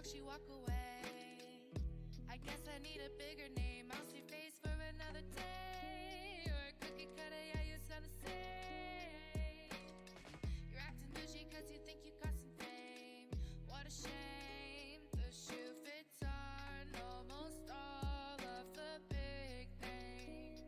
she walk away. I guess I need a bigger name. I'll see face for another day. Or a cookie cutter, yeah, you sound the same. You're acting bougie cause you think you got some fame. What a shame. The shoe fits on almost all of the big names.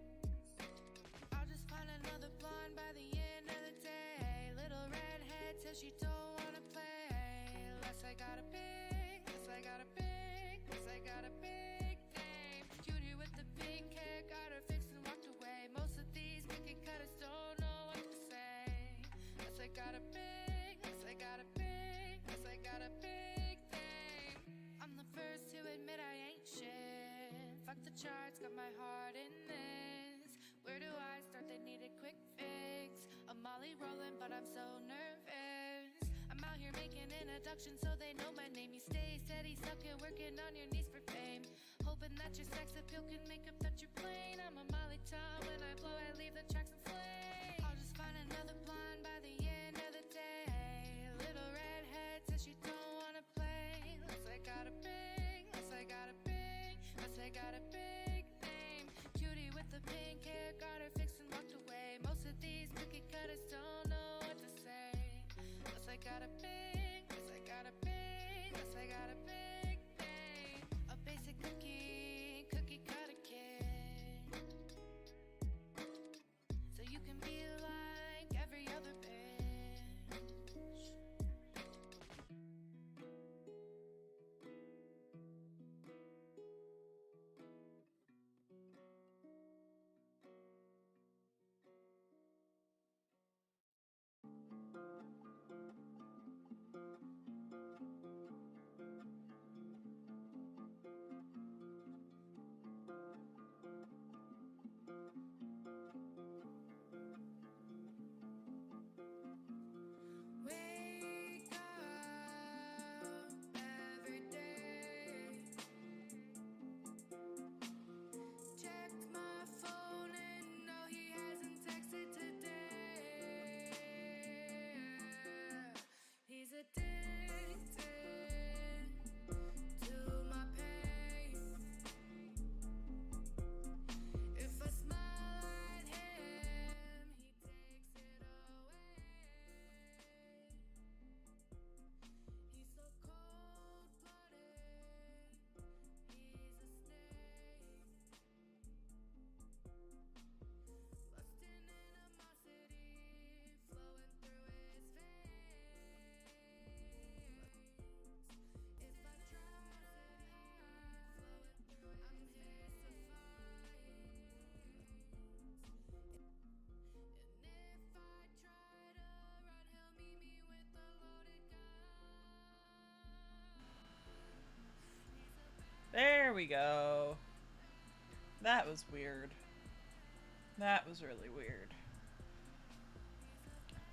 I'll just find another blonde by the end of the day. Little redhead says she don't wanna play. Unless I got a big, unless I got a big, unless I got a big name. Cutie with the pink hair, got her fixed and walked away. Most of these cookie cutters don't know what to say. Unless I got a big, unless I got a big, unless I got a big name. I'm the first to admit I ain't shit. Fuck the charts, got my heart in this. Where do I start? They need a quick fix. I'm Molly rolling, but I'm so nervous. I'm out here making introductions so they know my name. You stay steady, stuck and working on your knees for fame. Hoping that your sex appeal can make up that you're plain. I'm a Molly Tom, when I blow, I leave the tracks in flames. I'll just find another blonde by the end of the day. Little redhead says she don't wanna play. Unless I got a big, unless I got a big, unless I got a big name. Cutie with the pink hair, got her fixed and walked away. Most of these cookie cutters don't know what to say. Unless I got a big, unless I got a big, unless I got a big name. A basic cookie cutter kid. So you can be like every other bitch. Wake up every day. Check my phone and no, he hasn't texted today. He's addicted to my pain. If I smile at him, he takes it away. He's so cold-blooded, he's a snake. Lusting animosity flowing through his veins. If I try flowing through, I'm his to find. And if I try to run, he'll meet me with a loaded gun. There we go. That was weird. That was really weird.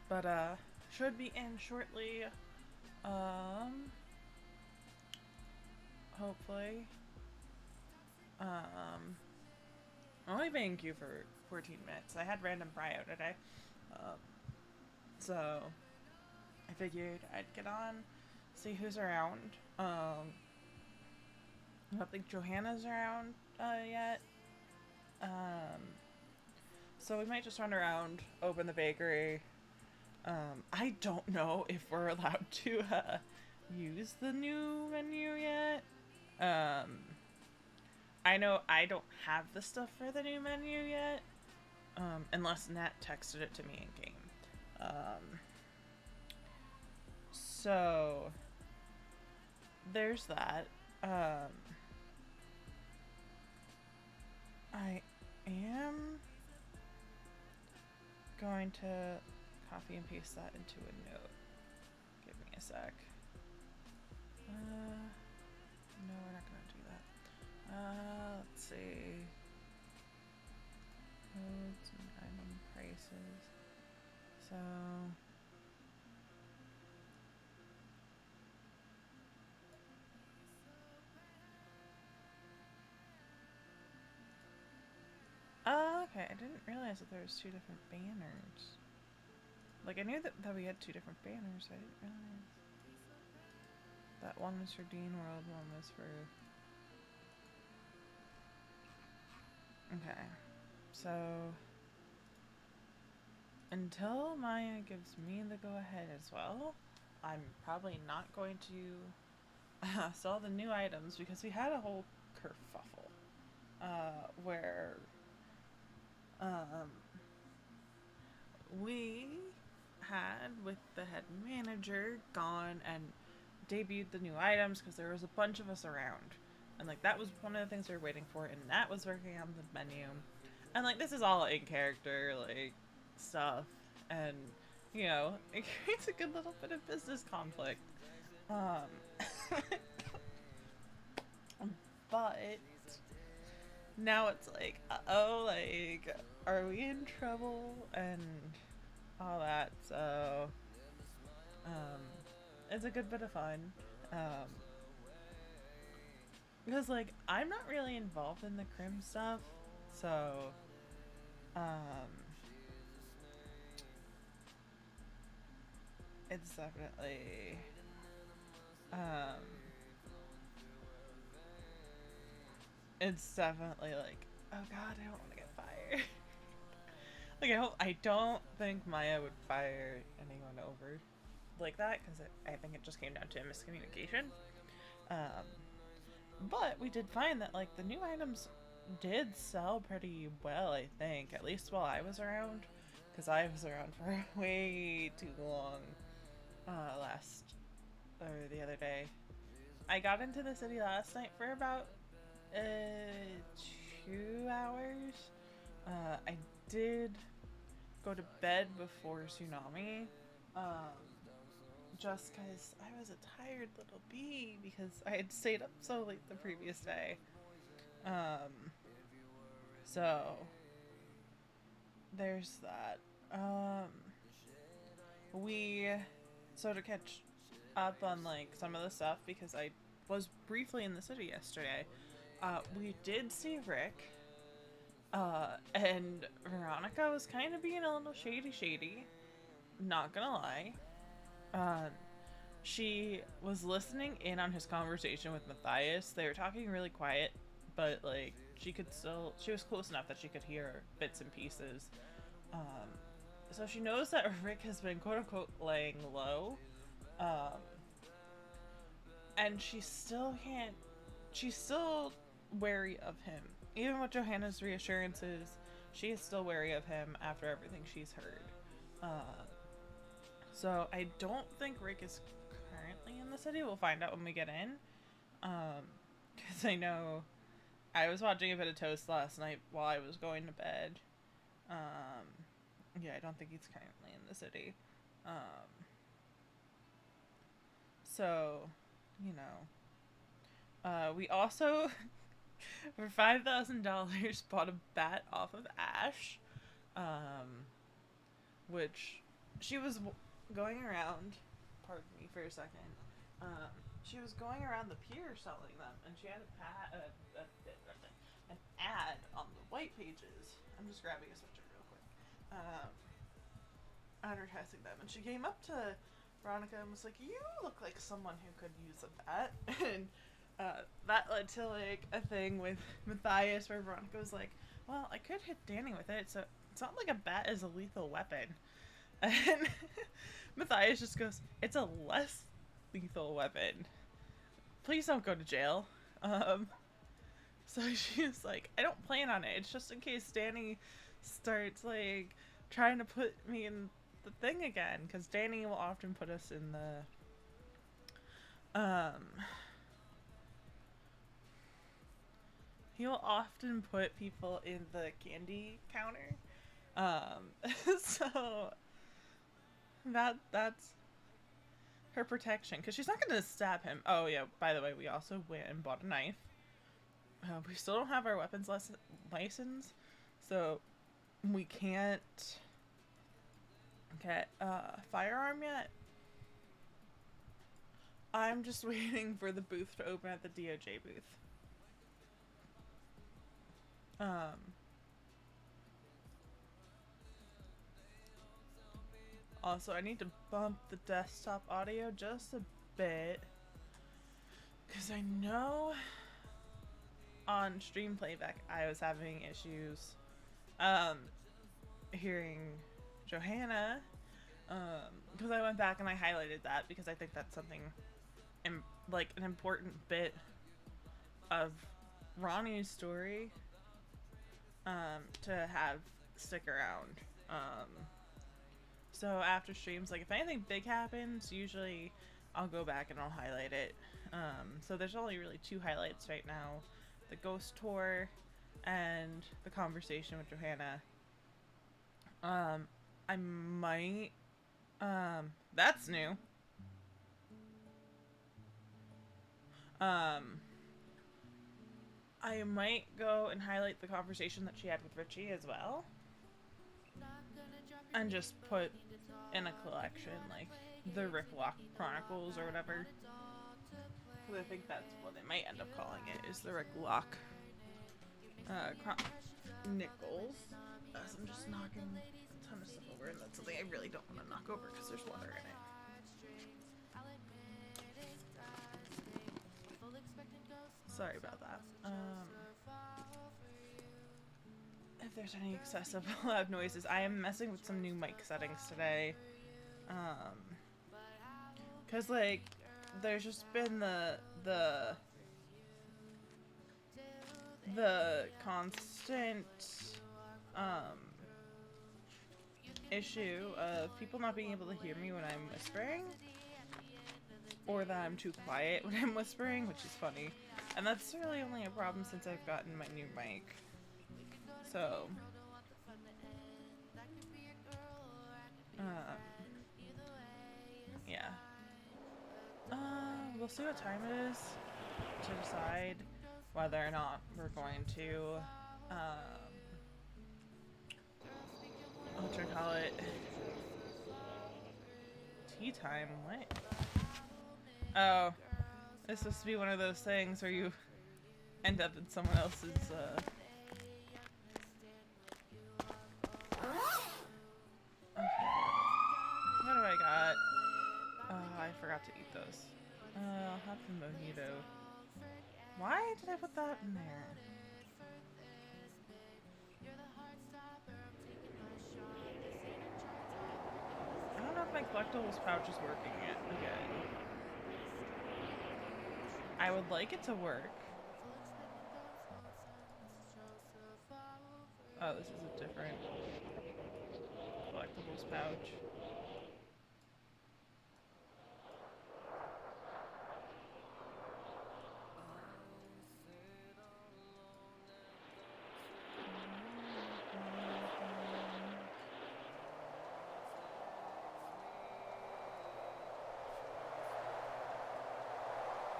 But, should be in shortly. Hopefully. I'm only being in queue for 14 minutes. I had random prio today. So I figured I'd get on, see who's around. I don't think Johanna's around yet. So we might just run around, open the bakery. I don't know if we're allowed to use the new menu yet. I know I don't have the stuff for the new menu yet, unless Nat texted it to me in game. So there's that. I am going to copy and paste that into a note. Give me a sec. No, we're not going to do that. Let's see. Codes and item prices. So okay, I didn't realize that there was two different banners. Like, I knew that we had two different banners, I didn't realize. That one was for Dean World, one was for... Okay. So... until Maya gives me the go-ahead as well, I'm probably not going to sell the new items because we had a whole kerfuffle where we had, with the head manager, gone and debuted the new items because there was a bunch of us around. And, like, that was one of the things we were waiting for, and that was working on the menu. And, like, this is all in character, like, stuff. And, you know, it creates a good little bit of business conflict. But now it's like, uh-oh, like, are we in trouble? And all that, so it's a good bit of fun. Because, like, I'm not really involved in the crim stuff, so it's definitely like, oh god, I don't want to get fired. Like, I don't think Maya would fire anyone over like that, because I think it just came down to miscommunication. But we did find that, like, the new items did sell pretty well, I think, at least while I was around, because I was around for way too long the other day. I got into the city last night for about 2 hours. I did go to bed before Tsunami, just because I was a tired little bee because I had stayed up so late the previous day. So there's that. So to catch up on, like, some of the stuff, because I was briefly in the city yesterday, we did see Rick, and Veronica was kind of being a little shady, not gonna lie. She was listening in on his conversation with Matthias. They were talking really quiet, but, like, she was close enough that she could hear bits and pieces. So she knows that Rick has been quote-unquote laying low, and she's still wary of him. Even with Johanna's reassurances, she is still wary of him after everything she's heard. So I don't think Rick is currently in the city. We'll find out when we get in. Because I know I was watching a bit of Toast last night while I was going to bed. Yeah, I don't think he's currently in the city. So, you know. We also, for $5,000, bought a bat off of Ash. Which she was going around, pardon me for a second, she was going around the pier selling them, and she had an ad on the white pages. I'm just grabbing a switcher real quick. Advertising them, and she came up to Veronica and was like, "You look like someone who could use a bat," and that led to, like, a thing with Matthias where Veronica was like, "Well, I could hit Danny with it, so it's not like a bat is a lethal weapon." And Matthias just goes, "It's a less lethal weapon. Please don't go to jail." So she's like, "I don't plan on it. It's just in case Danny starts, like, trying to put me in the thing again, because Danny will often put us in the he will often put people in the candy counter. So that's her protection, because she's not going to stab him. Oh yeah, by the way, we also went and bought a knife. We still don't have our weapons license, so we can't get a firearm yet. I'm just waiting for the booth to open at the DOJ booth. Also, I need to bump the desktop audio just a bit, Because I know on stream playback I was having issues hearing Johanna, because I went back and I highlighted that because I think that's something like an important bit of Ronnie's story to have stick around. So after streams, like if anything big happens, usually I'll go back and I'll highlight it. So there's only really 2 highlights right now: the ghost tour and the conversation with Johanna. I might that's new. I might go and highlight the conversation that she had with Richie as well, and just put in a collection like the Rick Lock Chronicles or whatever, because I think that's what they might end up calling it, is the Rick Lock Nichols. As I'm just knocking a ton of stuff over, and that's something I really don't want to knock over because there's water in it. Sorry about that. If there's any excessive loud noises, I am messing with some new mic settings today. Cause like, there's just been the constant issue of people not being able to hear me when I'm whispering, or that I'm too quiet when I'm whispering, which is funny. And that's really only a problem since I've gotten my new mic. So, yeah. We'll see what time it is to decide whether or not we're going to, what do you call it? Tea time, what? Oh, it's supposed to be one of those things where you end up in someone else's, Okay. What do I got? Oh, I forgot to eat those. I'll have the mojito. Why did I put that in there? I don't know if my collectibles pouch is working yet again. I would like it to work. Oh, this is a different collectibles pouch.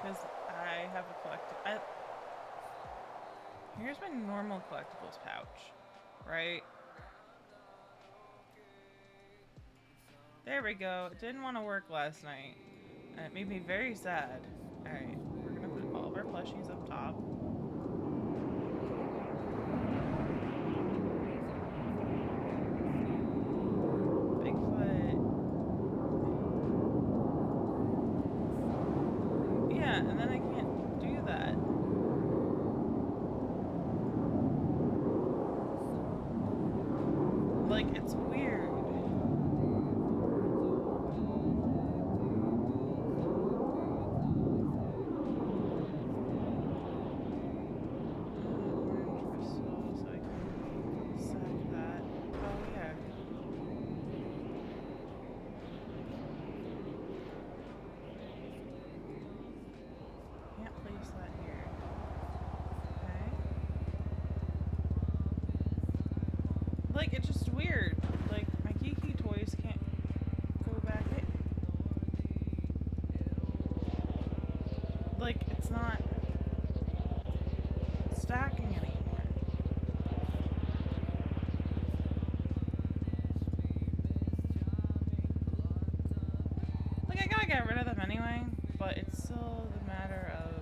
Because I have a here's my normal collectibles pouch, right? There we go. It didn't want to work last night. And it made me very sad. Alright, we're gonna put all of our plushies up top. Bigfoot. Yeah, and then I can't do that. Like, it's weird. Like, it's just weird. Like, my Kiki toys can't go back in. Like, it's not stacking anymore. Like, I gotta get rid of them anyway, but it's still the matter of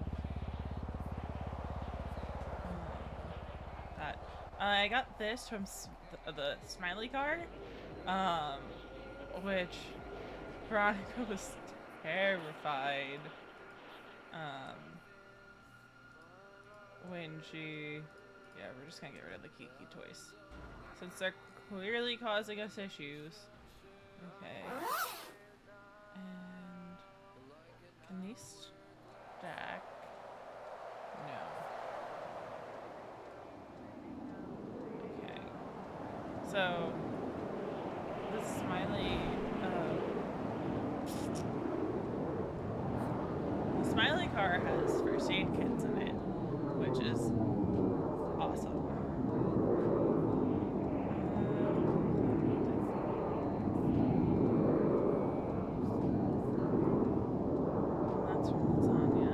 that. I got this from the Smiley card, which Veronica was terrified when she... Yeah, we're just gonna get rid of the Kiki toys. Since they're clearly causing us issues. Okay. And... Can these stack? No. Okay. So... The smiley... the smiley car has first aid kits in it, which is awesome. That's from lasagna.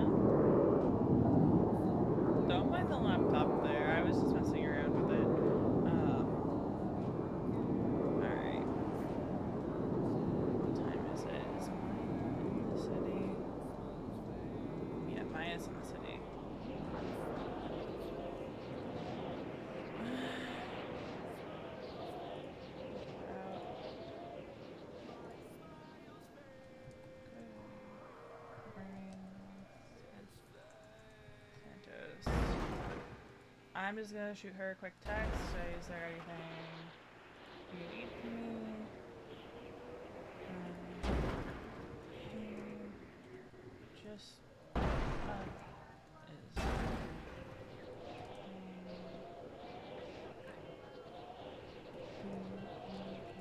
Don't mind the laptop there. I was just messing around with it. Alright. What time is it? Is Maya in the city? Yeah, Maya's in the city. I'm just gonna shoot her a quick text. Say, is there anything you need from me? Just is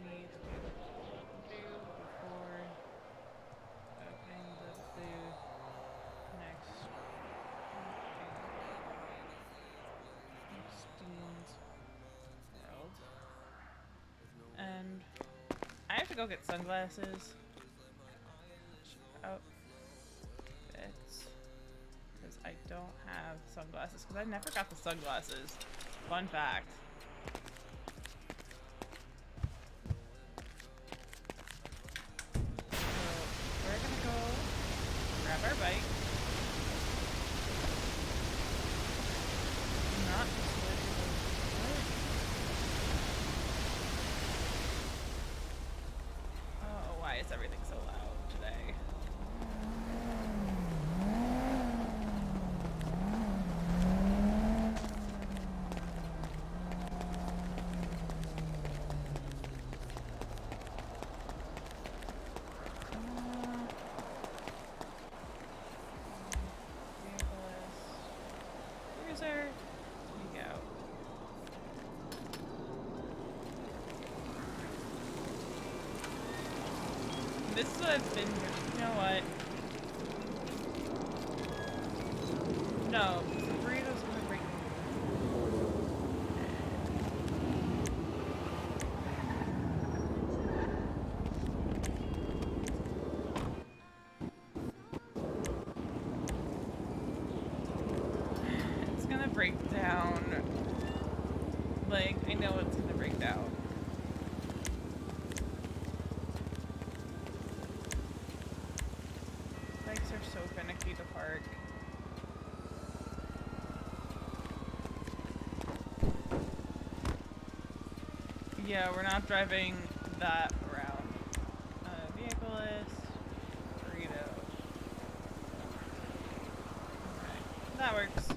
need to do before opening the food next world. And I have to go get sunglasses. Outfits. Because I don't have sunglasses. Because I never got the sunglasses. Fun fact. So we're gonna go grab our bike. Not just oh, why is everything so loud today? Cruiser. There you go. This is what I've been doing. You know what? No, the burrito's gonna break. It's gonna break down. Like, I know it's gonna break down. Bikes are so finicky to park. Yeah, we're not driving that around. Vehicle list. Burrito. Okay, that works.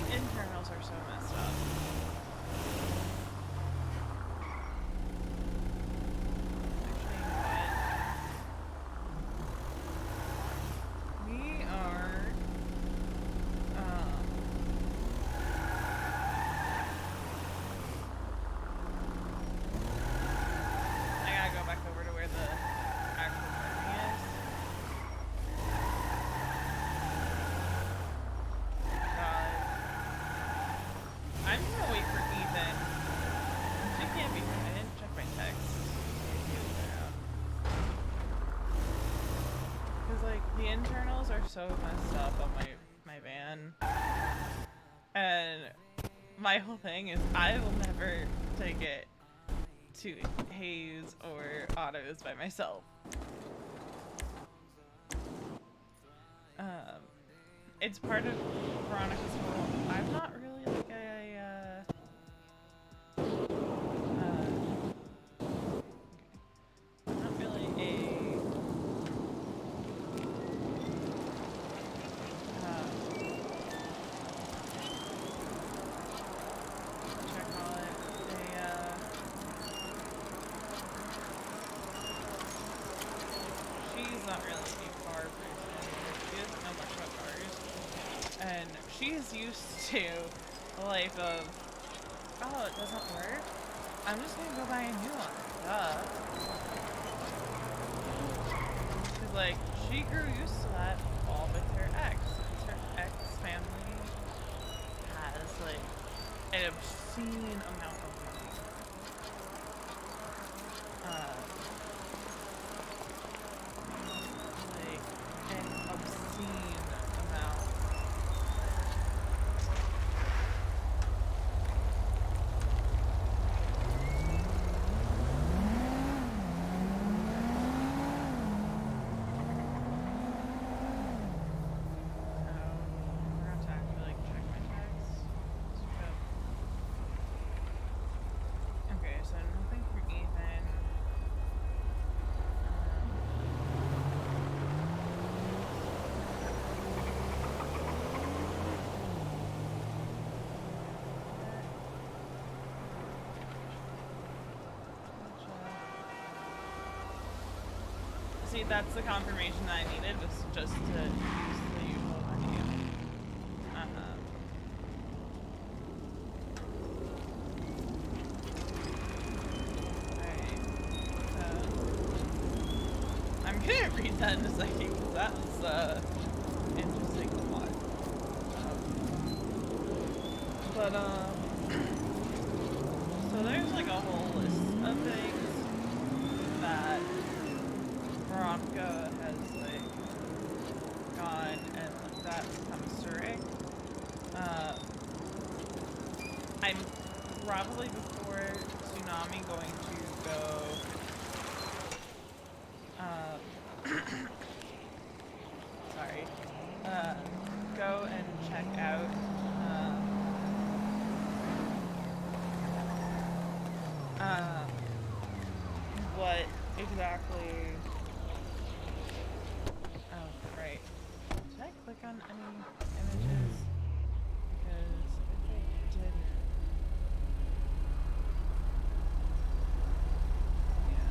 Internals are so messed up. Actually, you know what? We are, I gotta go back over to where the actual parking is. I'm gonna wait for Ethan. She can't be. I didn't check my text. Cause like the internals are so messed up on my van, and my whole thing is I will never take it to haze or autos by myself. It's part of Veronica's whole. I'm not really like not really what should I call it? She's not really a car person. She doesn't know much about cars. And she's used to a life of, oh, it doesn't work? I'm just gonna go buy a new one. Duh. Cause like, she grew used to that all with her ex. Her ex family has like an obscene amount of money. Like an obscene amount. See, that's the confirmation that I needed, just to use the usual menu. Right. I'm gonna read that in a second, because that was, interesting to watch. So there's like a whole list of things that Veronica has like gone and looked at become astray. I'm probably before Tsunami going to go sorry. Go and check out what exactly. Oh, right. Did I click on any images? Because if I didn't. Yeah.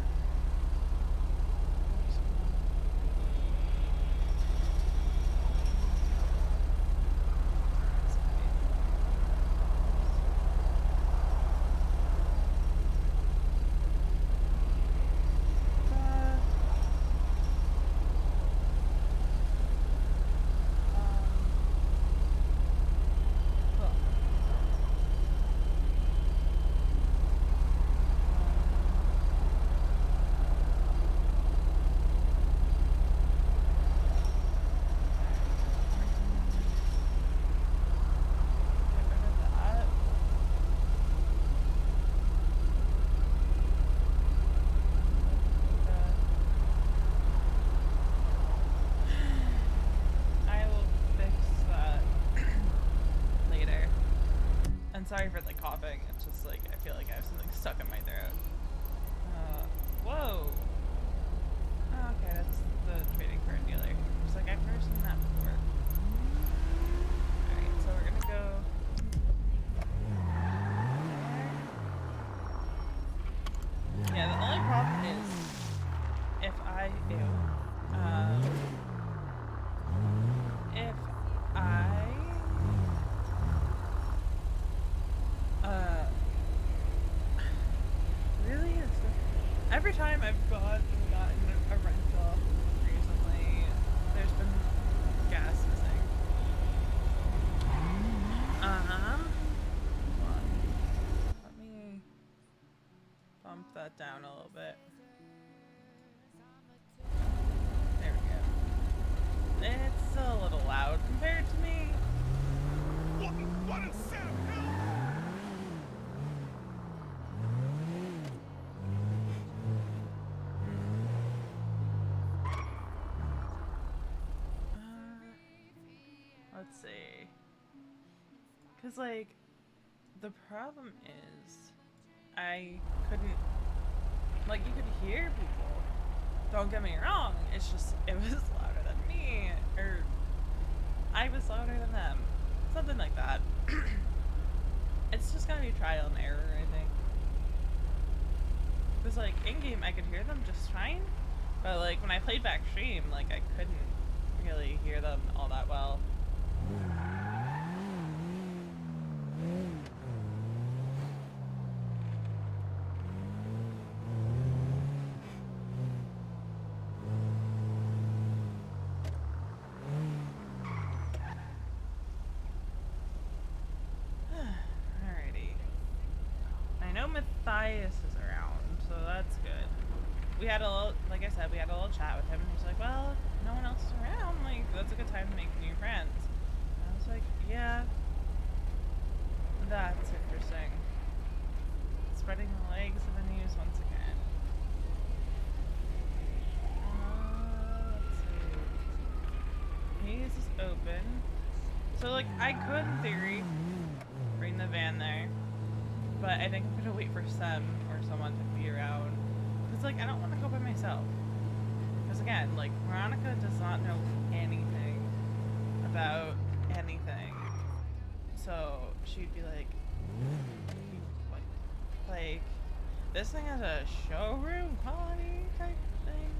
Sorry for the coughing, it's just like, I feel like I have something stuck in my throat. Whoa! Oh, okay, that's the trading card dealer. It's like, I've never seen that before. Alright, so we're gonna go there. Yeah, the only problem is, if I really, every time I've gotten a rental recently, there's been gas missing. Let me bump that down a little bit. There we go. It's a little loud compared to me. What a sound! let's see. Cause like, the problem is, I couldn't, like, you could hear people. Don't get me wrong, it's just, it was louder than me, or I was louder than them. Something like that. It's just gonna be trial and error, I think. Because, like, in-game I could hear them just fine, but, like, when I played back stream, like, I couldn't really hear them all that well. Matthias is around, so that's good. We had a little, like I said, we had a little chat with him, and he's like, well, if no one else is around, like, that's a good time to make new friends. And I was like, yeah, that's interesting. Spreading the legs of the news once again. Let's see. Hayes is open. So, like, I could, in theory, bring the van there. But I think I'm gonna wait for Sem or someone to be around. Because, like, I don't want to go by myself. Because, again, like, Veronica does not know anything about anything. So, she'd be like, this thing has a showroom quality type thing.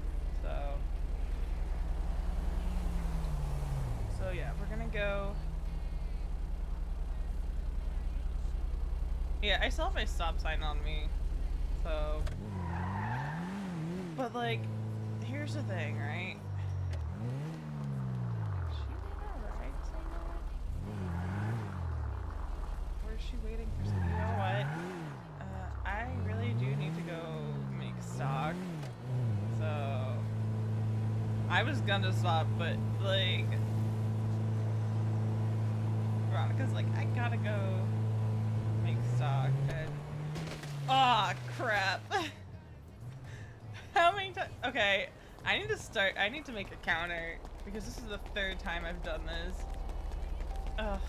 So yeah, we're gonna go. Yeah, I still have my stop sign on me, so. But, like, here's the thing, right? She need a ride signal? Or is she waiting for something? You know what? I really do need to go make stock, so. I was gonna stop, but, like, Veronica's like, I gotta go make stock, and aw, crap. How many times? Okay, I need to make a counter, because this is the third time I've done this. Ugh.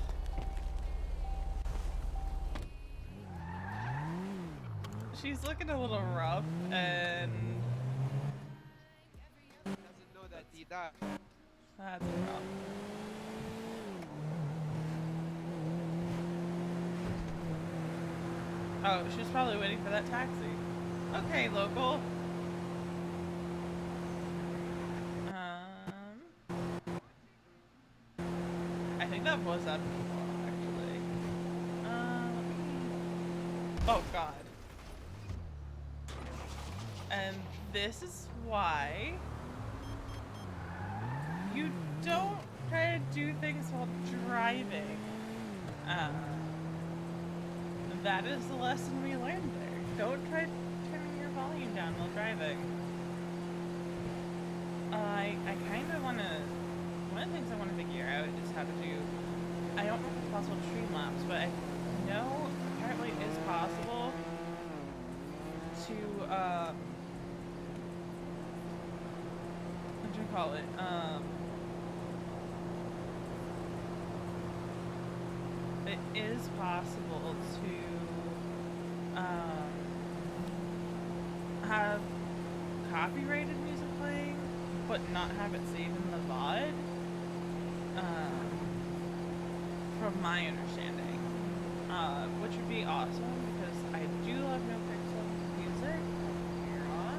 She's looking a little rough, and doesn't know that he died. that's rough. Oh, she's probably waiting for that taxi. Okay, local. I think that was that before, actually. Oh god. And this is why you don't try to do things while driving. That is the lesson we learned there. Don't try turning your volume down while driving. I kind of want to... One of the things I want to figure out is how to do... I don't know if it's possible to streamlabs, but I know apparently it is possible to, what do you call it? It is possible to have copyrighted music playing, but not have it saved in the VOD. From my understanding, which would be awesome because I do love NoPixel music. You're on,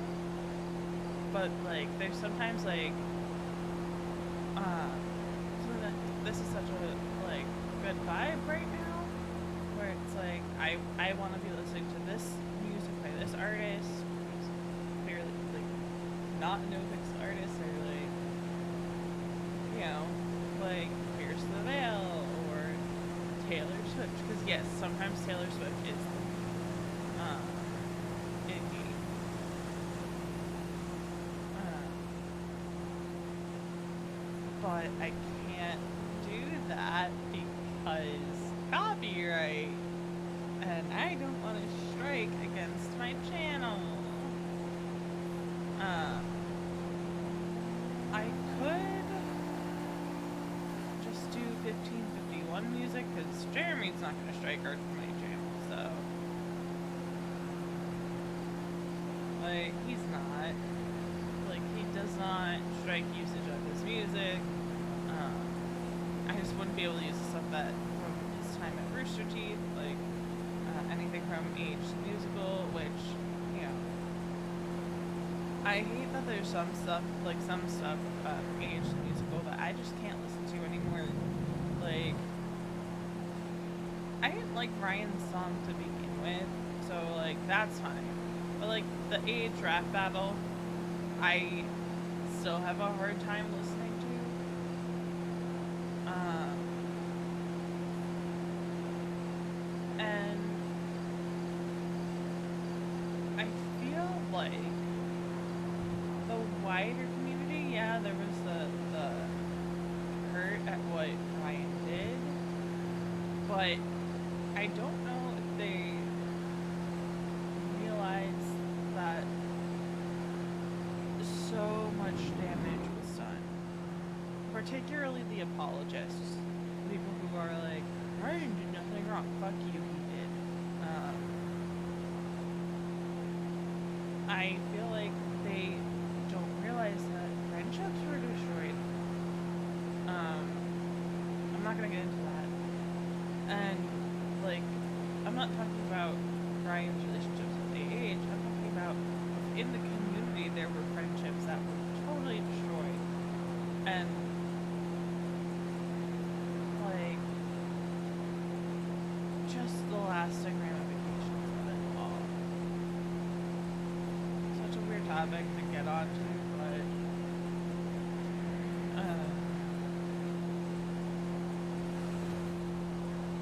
but like there's sometimes like this is such a like good vibe right now, where it's like I want to be listening to this music by this artist, who's clearly like not a NoPixel artist, or like, you know, like Pierce the Veil or Taylor Swift, because yes, sometimes Taylor Swift is indie. But I can't do that because copyright, and I don't want to strike against my channel. I could just do 1551 music, because Jeremy's not going to strike art from my channel, so. Like, he's not. Like, he does not strike usage of his music. I just wouldn't be able to use the stuff that from his time at Rooster Teeth, like anything from Age the Musical, which, you know, I hate that there's some stuff from Age the Musical that I just can't listen to anymore. Like, I didn't like Ryan's song to begin with, so, like, that's fine. But, like, the Age rap battle, I still have a hard time listening to. And I feel like the wider community, yeah, there was the hurt at what Ryan did, but I don't know if they realize that so much damage was done. Particularly the apologists. People who are like, Ryan did nothing wrong. Fuck you, he did. I feel like they don't realize that friendships were destroyed. I'm not gonna get into that. And, like, I'm not talking about Ryan's relationships with AH. I'm talking about in the community there were friendships that were totally destroyed. And, like, just the lasting ramifications of it all. Such a weird topic to get onto, but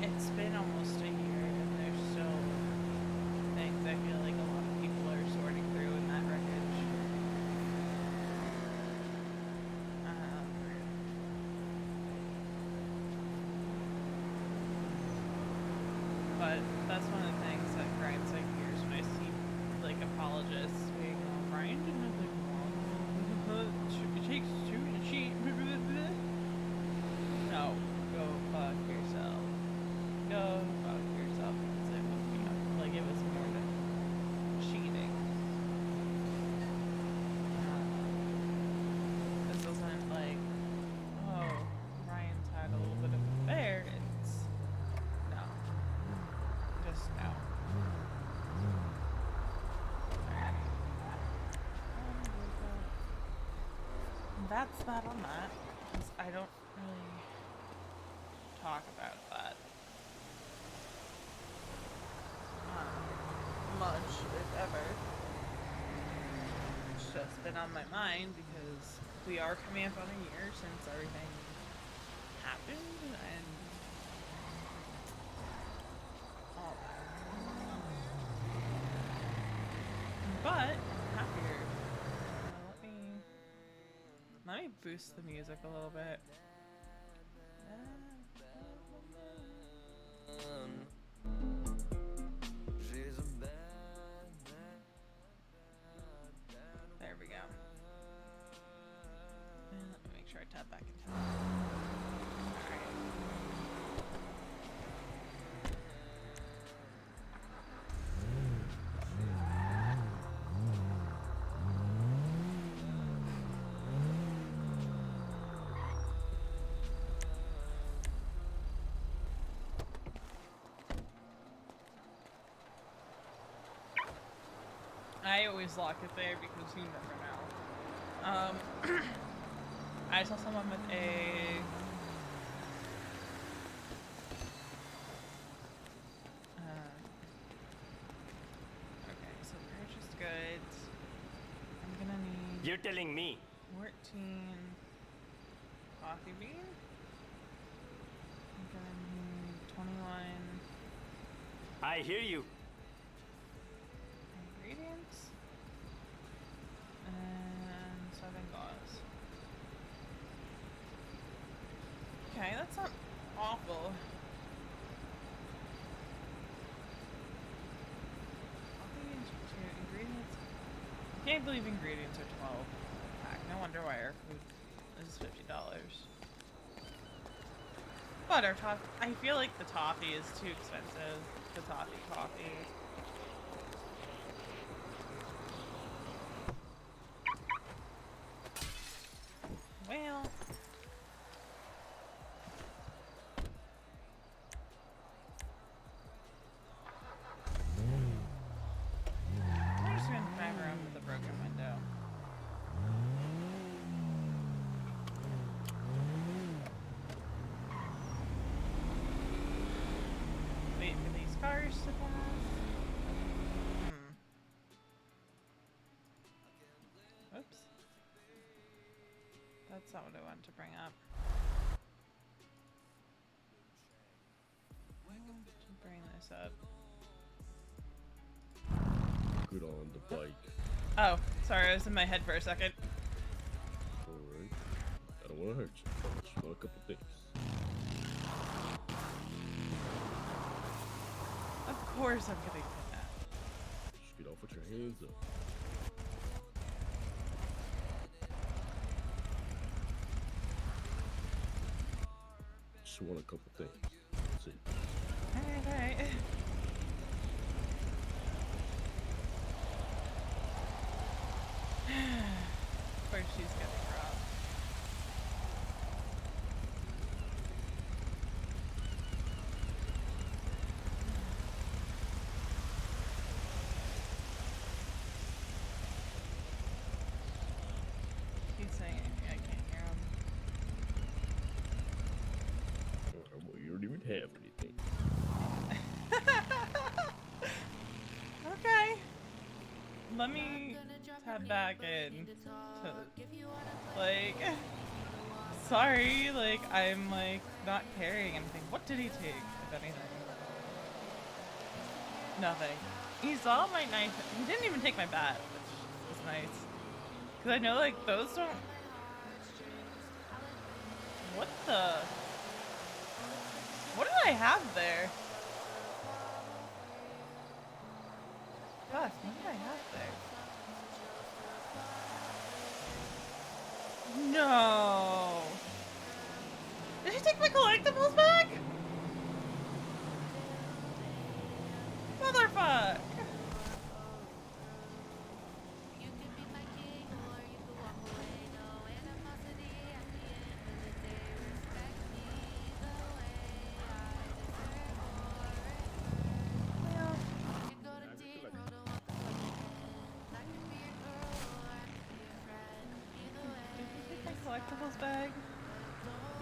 it's been almost a year and there's still things I feel like a lot of people are sorting through in that wreckage. But that's one of the things that grinds my gears when I see, like, apologists being all, Ryan did nothing wrong. It takes two to cheat. No, go fuck yourself. Go fuck yourself, because it was, you know, like, it was more than cheating. This wasn't like, oh, Ryan's had a little bit of an affair. It's no. Just no. That's that on that, because I don't really talk about that much, if ever. It's just been on my mind because we are coming up on a year since everything happened and all that. But I'm happier. Let me boost the music a little bit. There we go. And let me make sure I tap back into that. Alright. I always lock it there because you never know. I saw someone with a okay, so purchased goods. I'm gonna need You're telling me 14 coffee bean. I'm gonna need 21 I hear you. ingredients and 7 gauze. Okay, that's not awful. Coffee beans are 2 ingredients. I can't believe ingredients are 12 pack. No wonder why our food is $50. Butter toffee. I feel like the toffee is too expensive. The toffee coffee. Well. I'm just gonna drive around with a broken window. Wait for these cars to pass. Oops. That's not what I wanted to bring up. Bring this up. Good on the bike. Oh, sorry, I was in my head for a second. Alright. I don't want to hurt you. Just want a couple things. Of course I'm gonna get that. Just get off with your hands up. Just want a couple things. That's it. Alright. Of course she's getting robbed. He's saying anything, I can't hear him. Well, you don't even have anything. Okay. Let me tab back in to, like, sorry, like, I'm, like, not carrying anything. What did he take, if anything? Nothing. He saw my knife. He didn't even take my bat, which was nice. Because I know, like, those don't... What the... What did I have there? Gosh, what did I have there? No! Did he take my collectibles back? Motherfuck! You could be my king or you could walk away. No animosity at the end of the day. Respect me the way I deserve or you could go to deep road and walk the fucking end. I could be your girl or I could be your friend. Either way. Did he take my collectibles bag?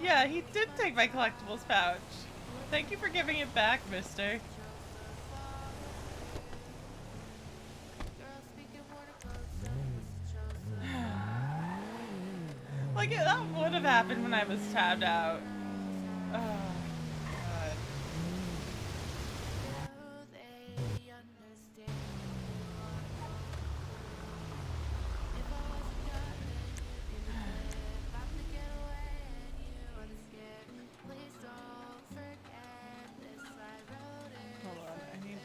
Yeah, he did take my collectibles pouch. Thank you for giving it back, mister. Like, that would have happened when I was tabbed out. Oh, God. Hold on, I need to...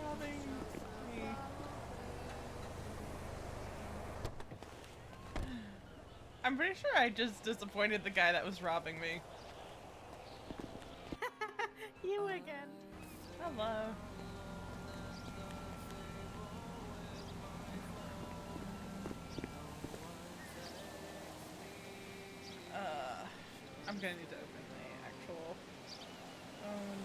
Robbing me. I'm pretty sure I just disappointed the guy that was robbing me. You again. Hello. I'm gonna need to open the actual phone.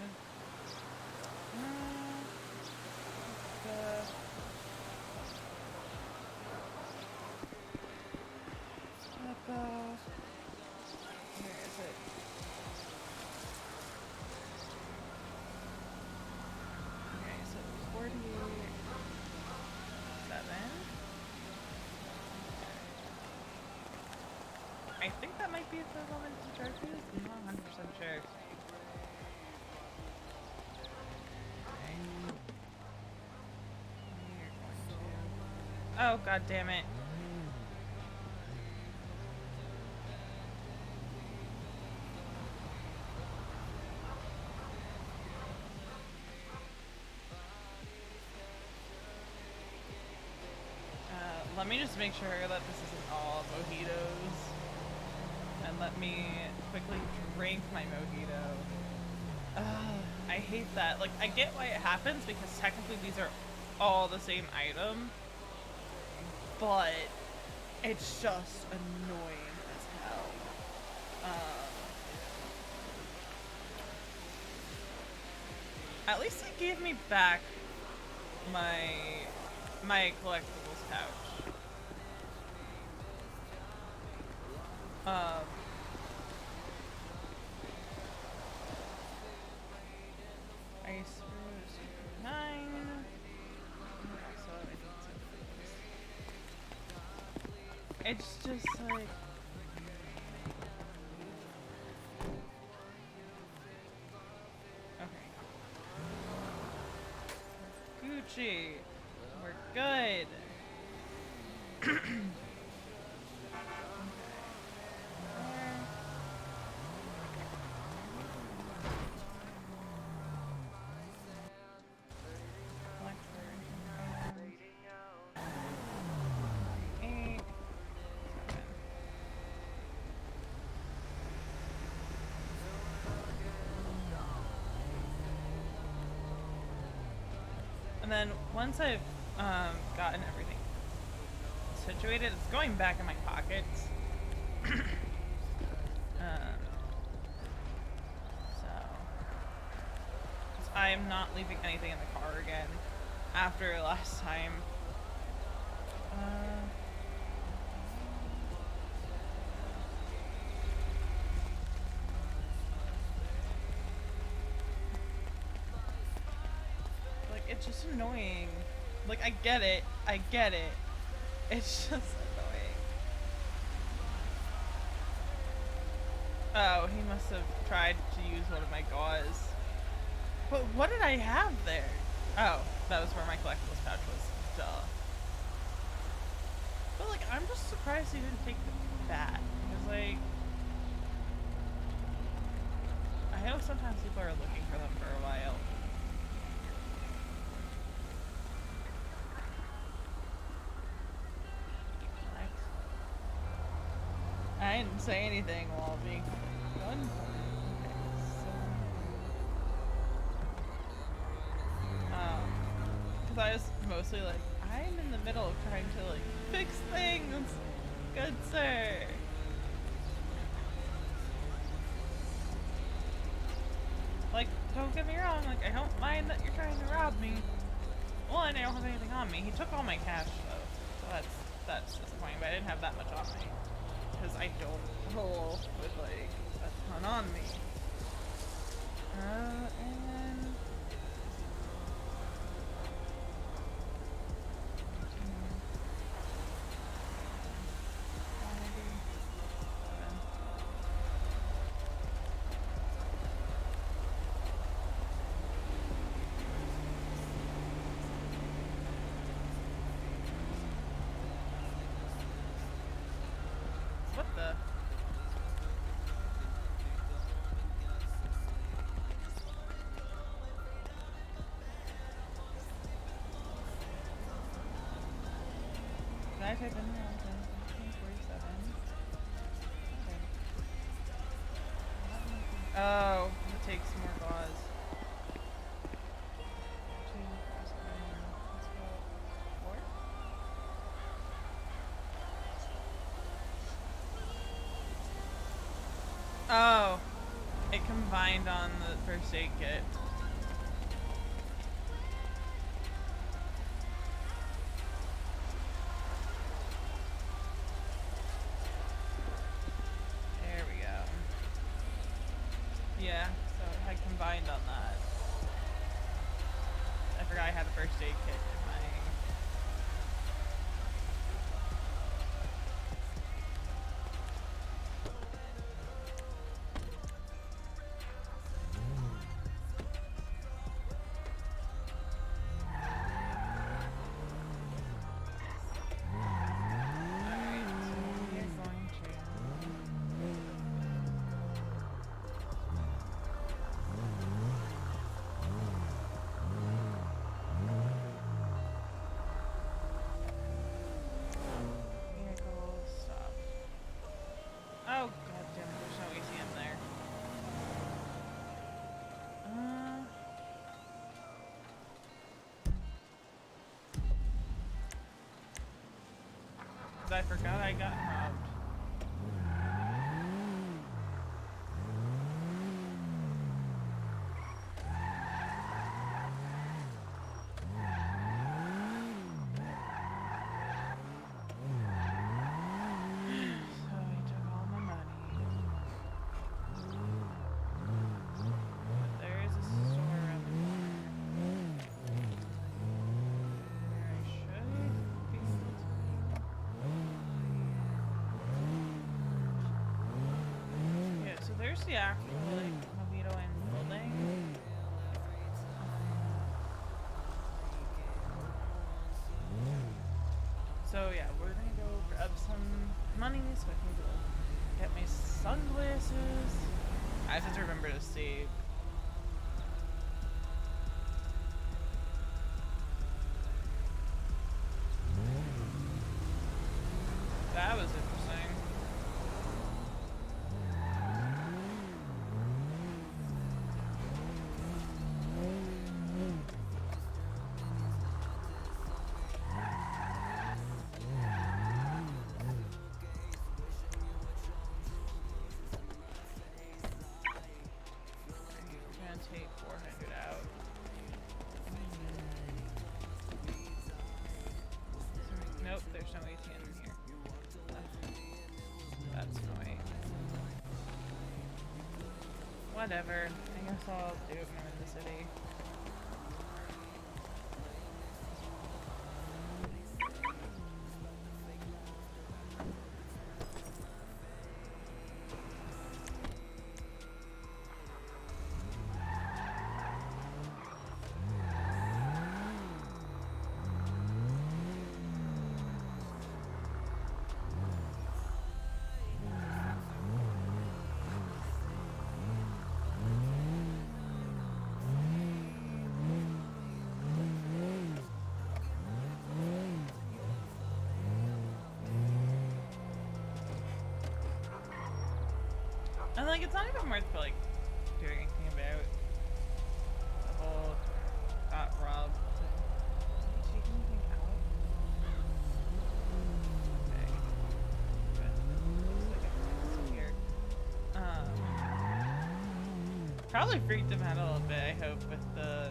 Where is it? Okay, so 47. I think that might be equivalent to trophies. I'm not 100% sure. Oh, god damn it. let me just make sure that this isn't all mojitos. And let me quickly drink my mojito. I hate that. Like, I get why it happens because technically these are all the same item. But it's just annoying as hell. At least they gave me back my collectibles pouch. Ice Rose 9. Also, I think it's just like. Okay. Gucci. We're good. And then once I've gotten everything situated, it's going back in my pockets. So, 'cause I am not leaving anything in the car again after last time. It's just annoying. Like, I get it. It's just annoying. Oh, he must have tried to use one of my gauze. But what did I have there? Oh, that was where my collectibles pouch was. Duh. But, like, I'm just surprised he didn't take that. Because, like, I know sometimes people are looking for them for a while. I didn't say anything while being done. Okay, so because I was mostly like, I'm in the middle of trying to like fix things, good sir. Like, don't get me wrong, like I don't mind that you're trying to rob me. One, I don't have anything on me. He took all my cash though, so that's disappointing. But I didn't have that much on me. Because I don't roll with like a ton on me. And what the? Can I type in 47? Oh, it takes more gauze. Oh, it combined on the first aid kit. There we go. Yeah, so it had combined on that. I forgot I had a first aid kit in my... I forgot I got robbed. So he took all my money. But there is a store around the corner where I should be able to. Yeah, so there's the actual like Mojito Inn building. So yeah, we're gonna go grab some money so I can go get my sunglasses. I have to remember to save. That was interesting. I'm gonna take 400 out. Nope, there's no ATM in here. That's annoying. Whatever. I guess I'll do it when I'm in the city. And like, it's not even worth like doing anything about the whole got robbed. Did you take anything out? Okay. Good. Looks like everything's still here. Probably freaked him out a little bit, I hope, with the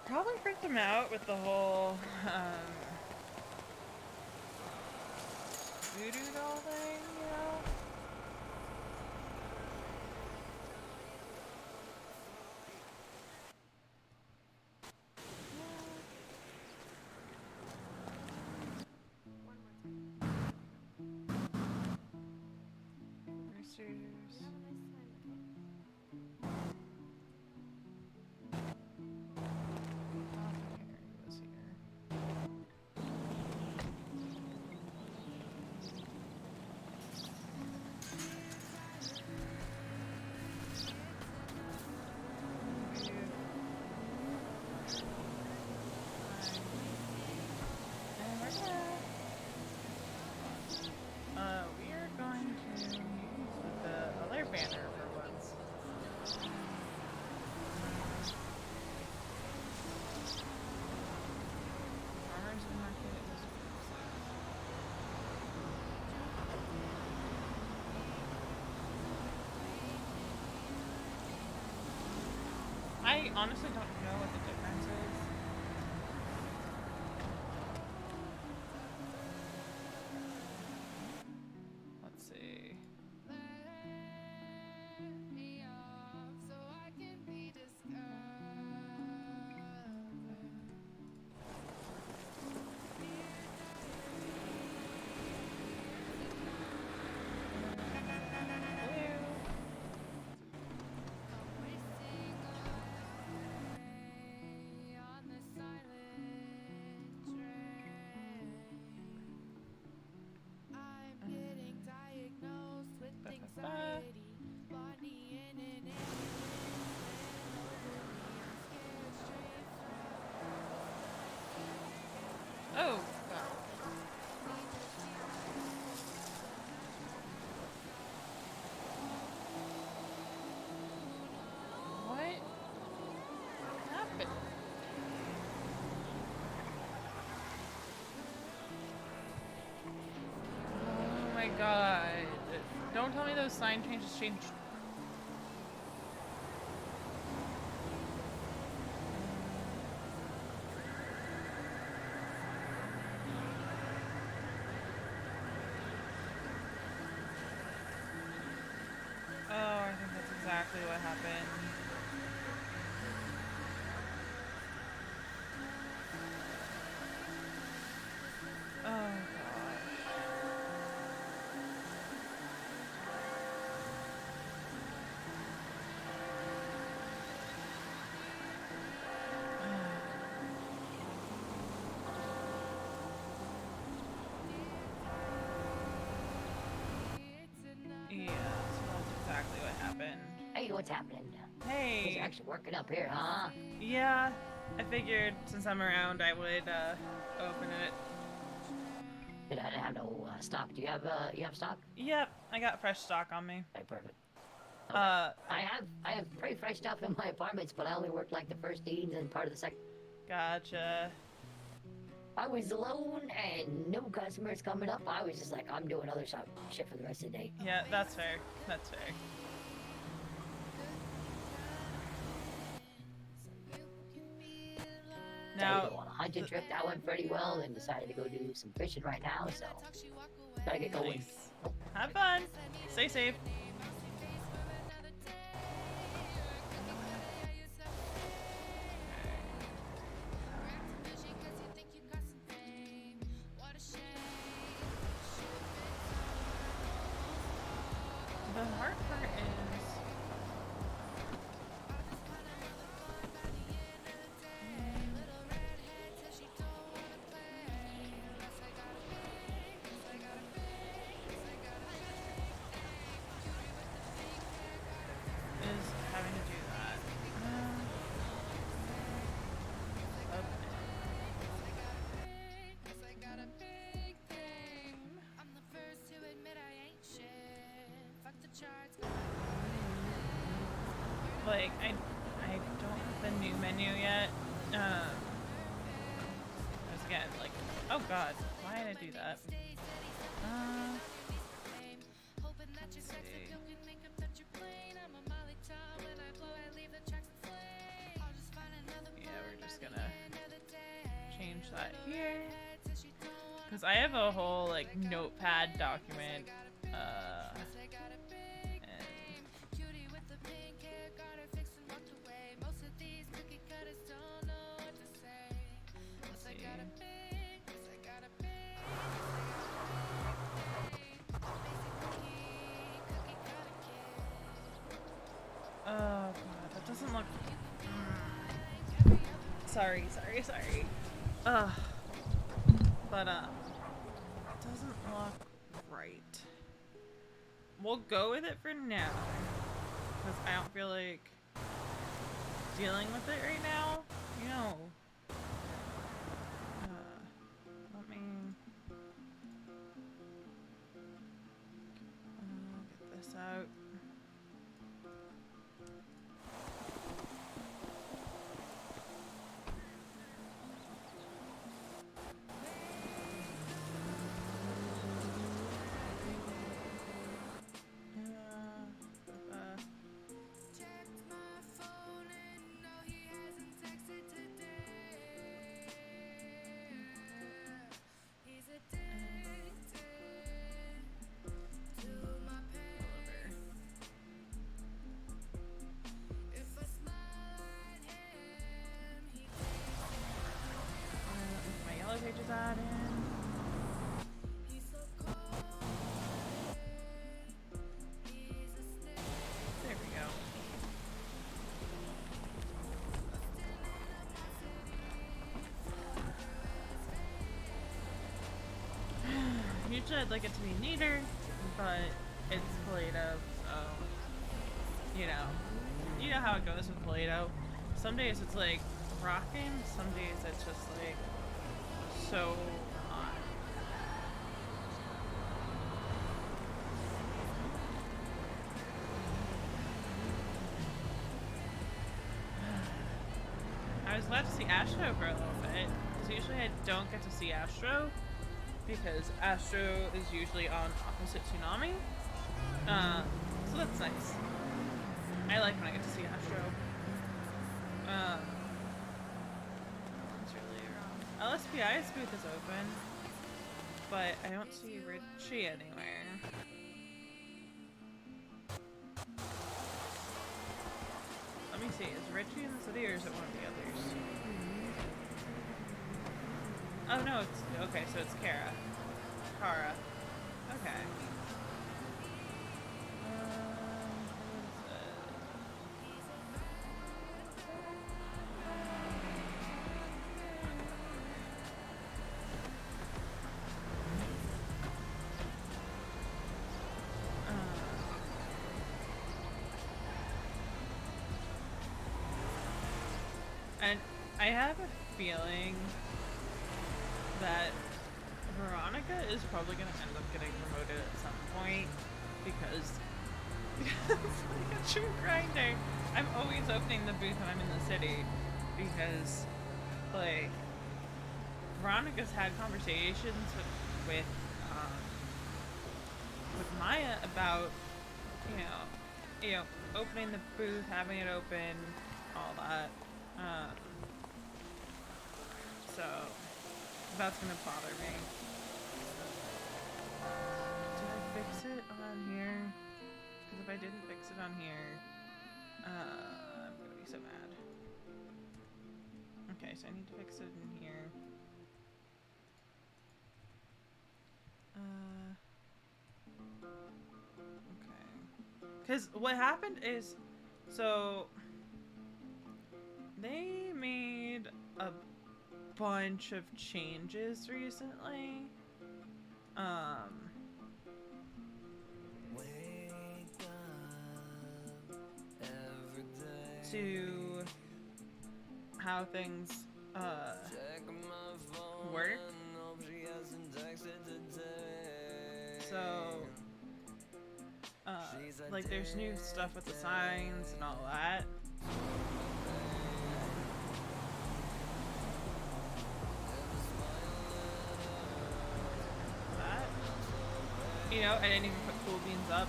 probably freaked him out with the whole voodoo doll thing, you know? Roosters. We are going to use the other banner for once. Farmers market is I honestly don't know what the difference is. Let's see. god. Don't tell me those sign changes changed. Oh, I think that's exactly what happened. Oh gosh. Yeah, so that's exactly what happened. Hey, what's happening? Hey. It's actually working up here, huh? Yeah, I figured since I'm around I would open it. Did I have no stock? Do you have stock? Yep, I got fresh stock on me. Okay, perfect. Uh, I have pretty fresh stuff in my apartments, but I only worked like the first deeds and part of the second. gotcha. I was alone and no customers coming up. I was just like, I'm doing other shit for the rest of the day. Yeah, that's fair. That's fair. Now, Now, go on a hunting trip. That went pretty well, and decided to go do some fishing right now. So gotta get going. nice. Have fun. Stay safe. The hard part is having to do that. Like, I don't have the new menu yet. Because again, like, oh god, why did I do that? Let's see. Yeah, we're just gonna change that here. Because I have a whole, like, notepad document, oh god, that doesn't look... Sorry. Ugh. But, it doesn't look right. We'll go with it for now. Because I don't feel like dealing with it right now. You know. Let me... get this out. Pages added. There we go. Usually I'd like it to be neater, but it's Play-Doh, so you know how it goes with Play-Doh. Some days it's like rocking, some days it's just like so hot. I was glad to see Astro for a little bit, because usually I don't get to see Astro. because Astro is usually on opposite Tsunami. So that's nice. I like when I get to see Astro. It's really wrong. LSPI's booth is open, but I don't see Richie anywhere. Let me see, is Richie in the city or is it one of the others? Oh no, it's okay, so it's Kara. Okay. What is it? And I have a feeling that Veronica is probably going to end up getting promoted at some point because it's like a true grinder. I'm always opening the booth when I'm in the city because, like, Veronica's had conversations with Maya about, you know, opening the booth, having it open, all that. So that's gonna bother me. Did I fix it on here? Because if I didn't fix it on here, I'm gonna be so mad. Okay, so I need to fix it in here. Okay. Because what happened is, so they made a bunch of changes recently. To how things work. So like there's new stuff with the signs and all that. You know, I didn't even put Cool Beans up.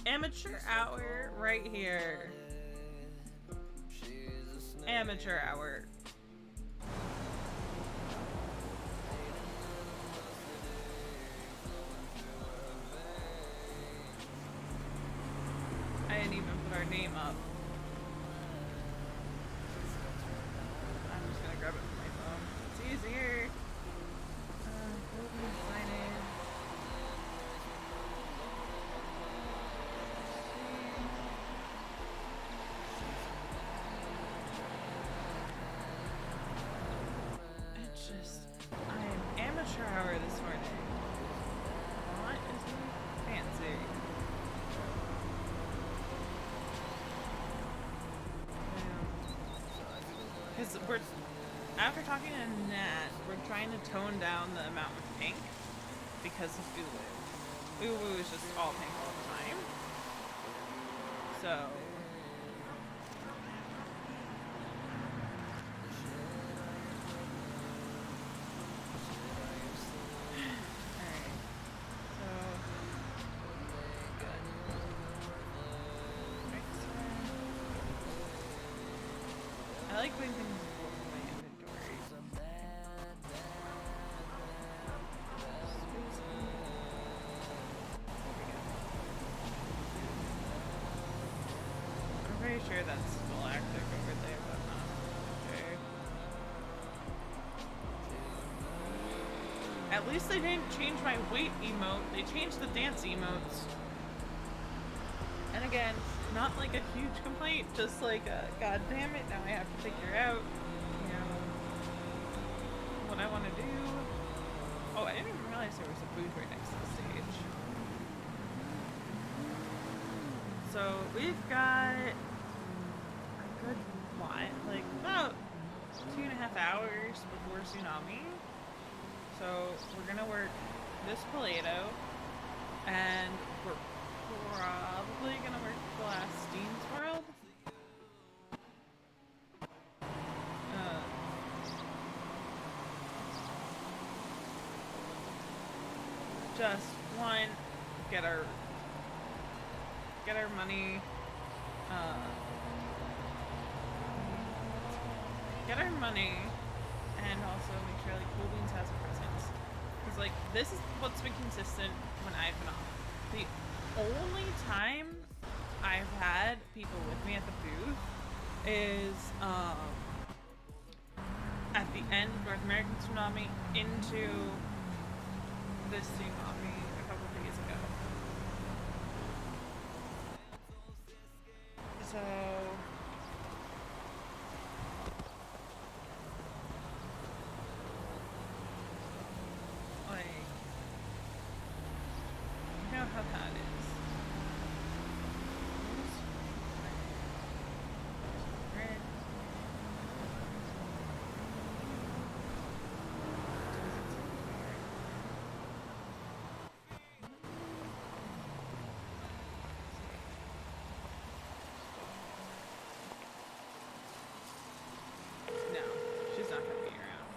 Amateur hour right here. Amateur hour. I didn't even put our name up. I'm just gonna grab it from my phone. It's easier. Cool Beans signage. Amateur hour this morning. What is fancy? Because we're, after talking to Nat, we're trying to tone down the amount of pink because of Ulu. Ulu is just all pink all the time. So I like putting things in my inventory. I'm pretty sure that's still active over there, but not sure. At least they didn't change my weight emote. They changed the dance emotes. And again, not like a huge complaint, just like a god damn it, now I have to figure out, you know, what I want to do. Oh, I didn't even realize there was a booth right next to the stage. So we've got a good what, like about 2.5 hours before Tsunami. So we're gonna work this Paleto, and we're probably gonna work the last Steam's World. just one, get our money, and also make sure like Cool Beans has a presence. Because like this is what's been consistent when I've been off. The only time I've had people with me at the booth is at the end of North American Tsunami into this tsunami a couple of days ago. So like you know how that is. Red. No, she's not gonna be around.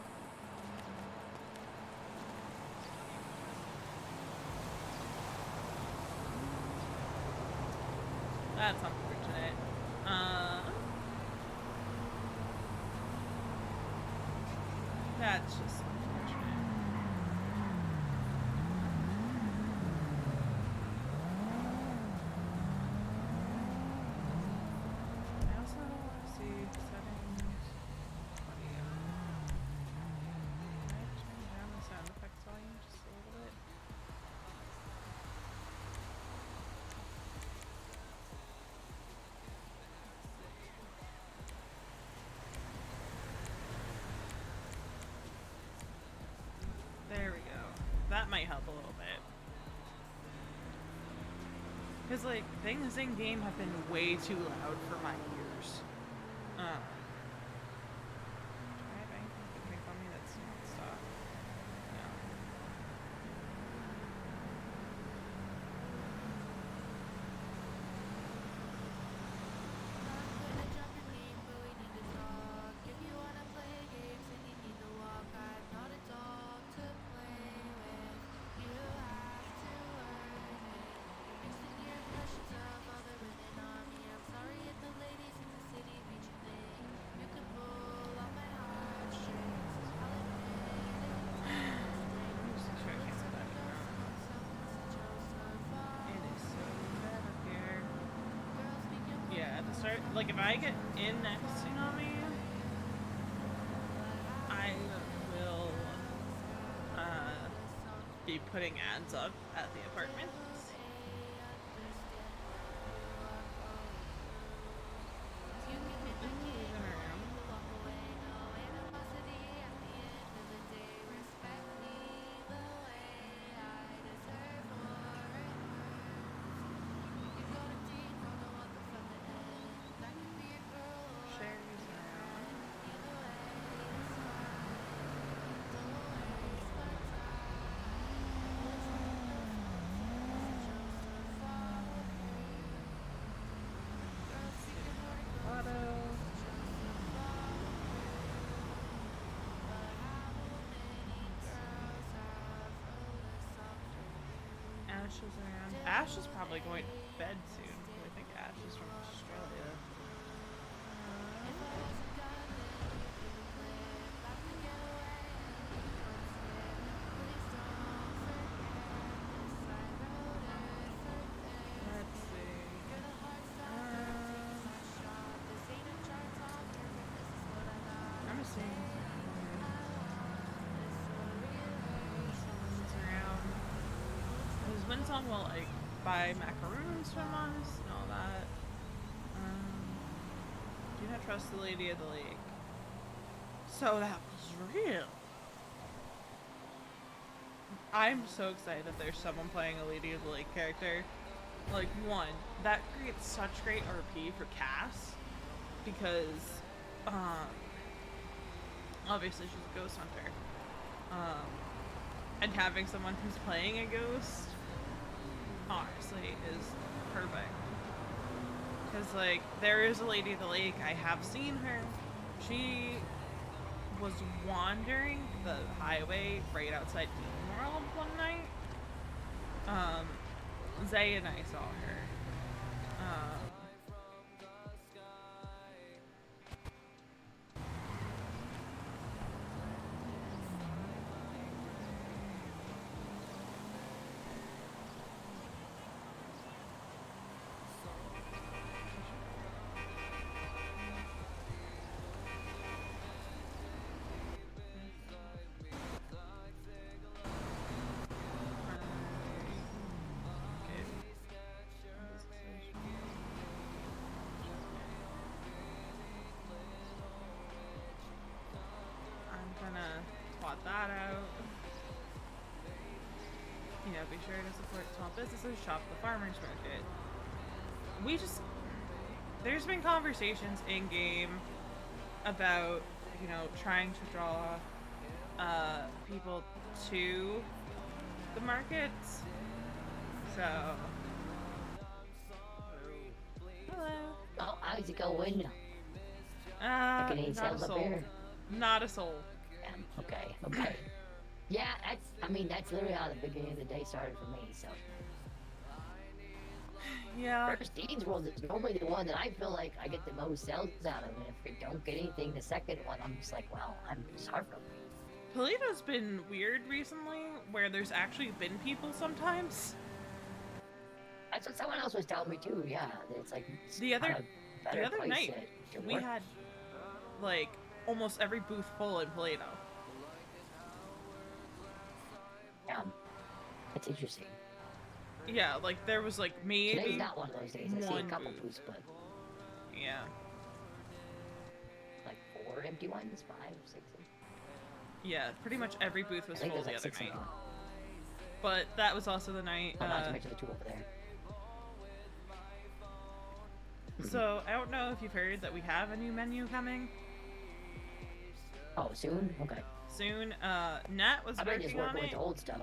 That's unfortunate. That's just unfortunate. I also want to see settings. Audio. Can I turn down the sound effects volume just a little bit? There we go. That might help a little bit. Because, like, things in game have been way too loud for my ears. Do I have anything cooking for me that's not stuff? No. I'm just sure I can't set that down. It is so bad up here. Yeah, at the start, like if I get in next tsunami, I will be putting ads up at the apartments. Sherry's around. Auto. Ash is around. Ash is probably going to bed soon. I think Ash is from Australia. Let's see. I'm assuming someone's around. Because Winsong will like buy macaroons from us and all that. Do not trust the Lady of the Lake. So that was real. I'm so excited that there's someone playing a Lady of the Lake character. Like, one, that creates such great RP for Cass because, obviously she's a ghost hunter. And having someone who's playing a ghost, honestly, is perfect. Because, like, there is a Lady of the Lake. I have seen her. She was wandering the highway right outside Eden World one night. Zay and I saw her. Um, I'm gonna plot that out. You know, be sure to support small businesses, shop at the farmers market. There's been conversations in game about, you know, trying to draw people to the markets. So, hello. Oh, how's it going? Not Any a sales up soul. here? Not a soul. Okay. Yeah, that's literally how the beginning of the day started for me, so. Yeah. First Dean's World is normally the one that I feel like I get the most sales out of, and if I don't get anything the second one, I'm just like, well, I'm sorry. Toledo's been weird recently, where there's actually been people sometimes. That's what someone else was telling me too, yeah. It's like, The other place night, to we work. had, like, almost every booth full in Toledo. Yeah, that's interesting. Yeah, like, there was, like, maybe Today's not one of those days. I see a one couple booth. booths, but Yeah. like 4 empty ones, 5, 6. Yeah, pretty much every booth was I think full there's the like other 6 in night. one. But that was also the night, Not to mention the 2 over there. so I don't know if you've heard that we have a new menu coming Oh, soon? Okay. soon. Nat was I've been just working on working with it. the old stuff.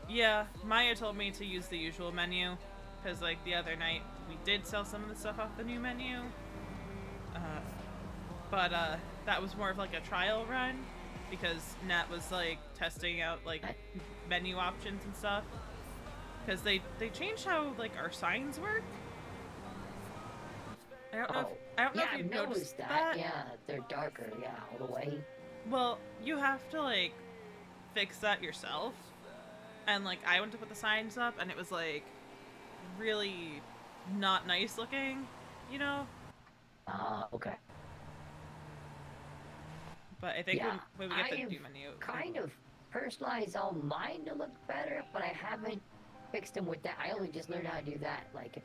Yeah, Maya told me to use the usual menu, because, like, the other night we did sell some of the stuff off the new menu. But that was more of, like, a trial run, because Nat was, like, testing out, like, menu options and stuff. Because they changed how, like, our signs work. I don't know Yeah, if I've you've noticed noticed that. that. Yeah, they're darker, yeah, all the way. Well, you have to, like, fix that yourself. And, like, I went to put the signs up, and it was, like, really not nice looking, you know? Okay. But I think Yeah, when we get the I've new menu... kind of personalized all mine to look better, but I haven't fixed them with that. I only just learned how to do that, like,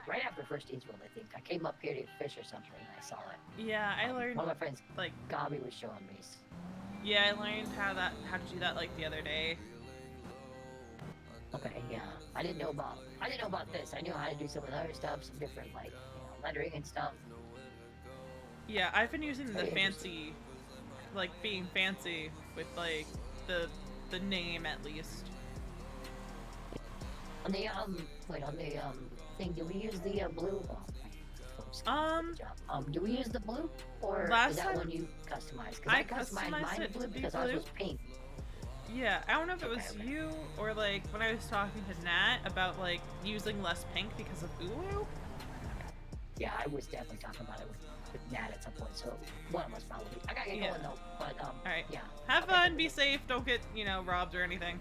right after First Dean's World, I think. I came up here to fish or something, and I saw it. Yeah, I learned, One of my friends, like... Gabi, was showing me. Yeah, I learned how to do that, like, the other day. Okay, yeah. I didn't know about this. I knew how to do some of the other stuff, some different, like, lettering and stuff. Yeah, I've been using the Very fancy... Like, being fancy with, like, the name, at least. On the, thing, do we use the, blue? Do we use the blue? Or last is that time one you customized? Because I I customized customized mine it blue to be because ours blue. was pink. Yeah, I don't know if it was Okay. you or, like, when I was talking to Nat about, like, using less pink because of Ulu. Yeah, I was definitely talking about it with Nat at some point, so one of us probably. I gotta get Yeah. going though, but, Alright. yeah. Have Okay. fun, be safe, don't get, you know, robbed or anything.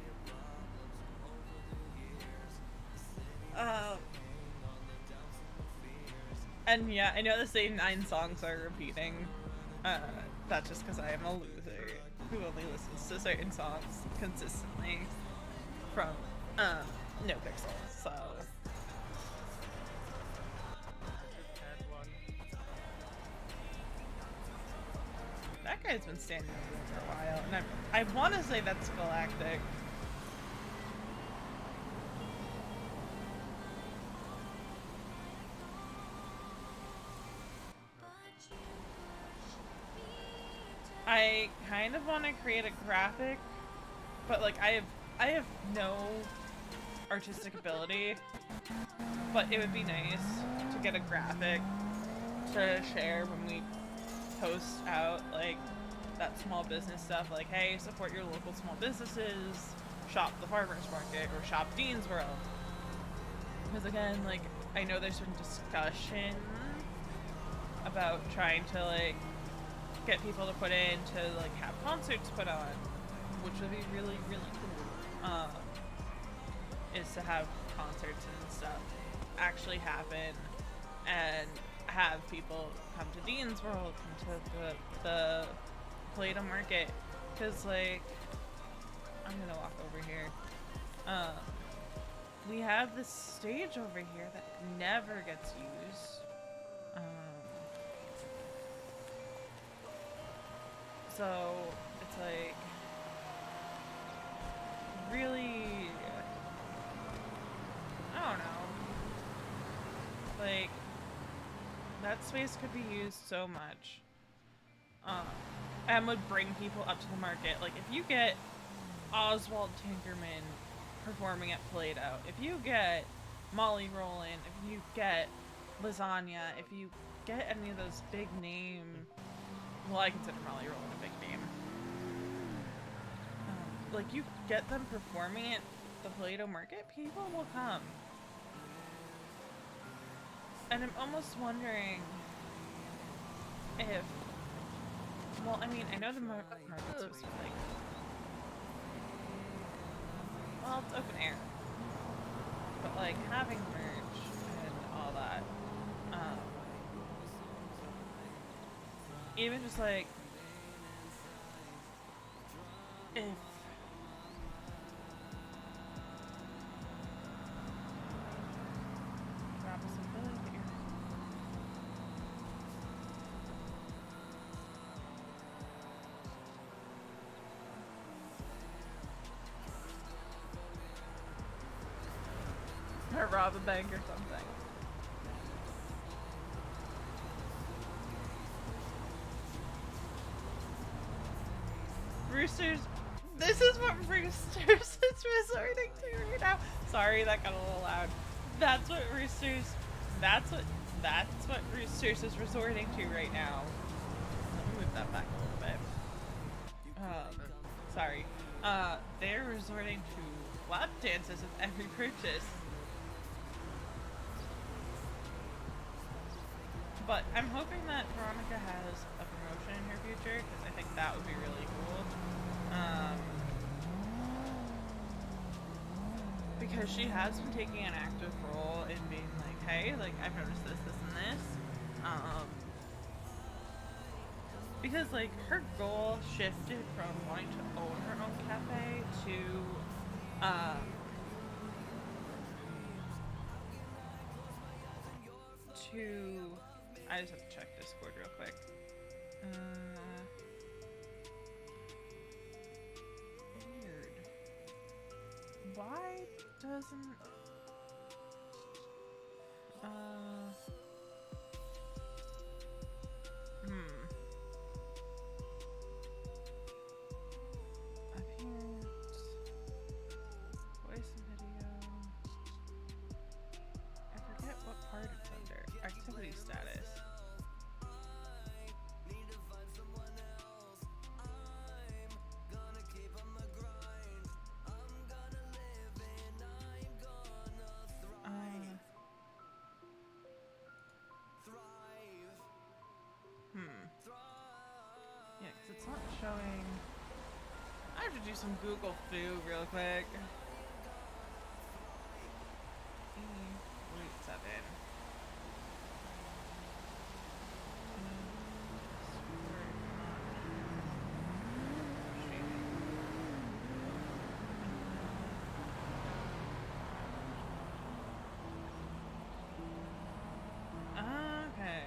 And yeah, I know the same 9 songs are repeating. That's just because I am a loser who only listens to certain songs consistently from NoPixel. So that guy's been standing over for a while, and I want to say that's Galactic. I kind of want to create a graphic, but like I have no artistic ability, but it would be nice to get a graphic to share when we post out like that small business stuff, like, hey, support your local small businesses, shop the farmer's market or shop Dean's World. Because again, like, I know there's been discussion about trying to, like, get people to put in to, like, have concerts put on, which would be really, really cool. Is to have concerts and stuff actually happen and have people come to Dean's World, come to the Play-Doh Market. Because, like, I'm gonna walk over here. We have this stage over here that never gets used. So it's like really, I don't know. Like, that space could be used so much. And would bring people up to the market. Like, if you get Oswald Tinkerman performing at Play-Doh, if you get Molly Rowland, if you get Lasagna, if you get any of those big name, well, I consider Molly Rowland a big name. Like, you get them performing at the Play-Doh Market, people will come. And I'm almost wondering if, well, I mean, I know the market's supposed to be like, well, it's open air, but like having merch and all that, even just like, if or rob a bank or something. Roosters, this is what Roosters is resorting to right now. Sorry, that got a little loud. That's what Roosters is resorting to right now. Let me move that back a little bit. Sorry. They're resorting to lap dances with every purchase. But I'm hoping that Veronica has a promotion in her future, because I think that would be really cool. Because she has been taking an active role in being like, hey, like, I've noticed this, this, and this. Because, like, her goal shifted from wanting to own her own cafe to I just have to check Discord real quick. Weird. Why doesn't... Appearance. Voice and video. I forget what part it's under. Activity status. Yeah, because it's not showing. I have to do some Google foo real quick. 7. Okay.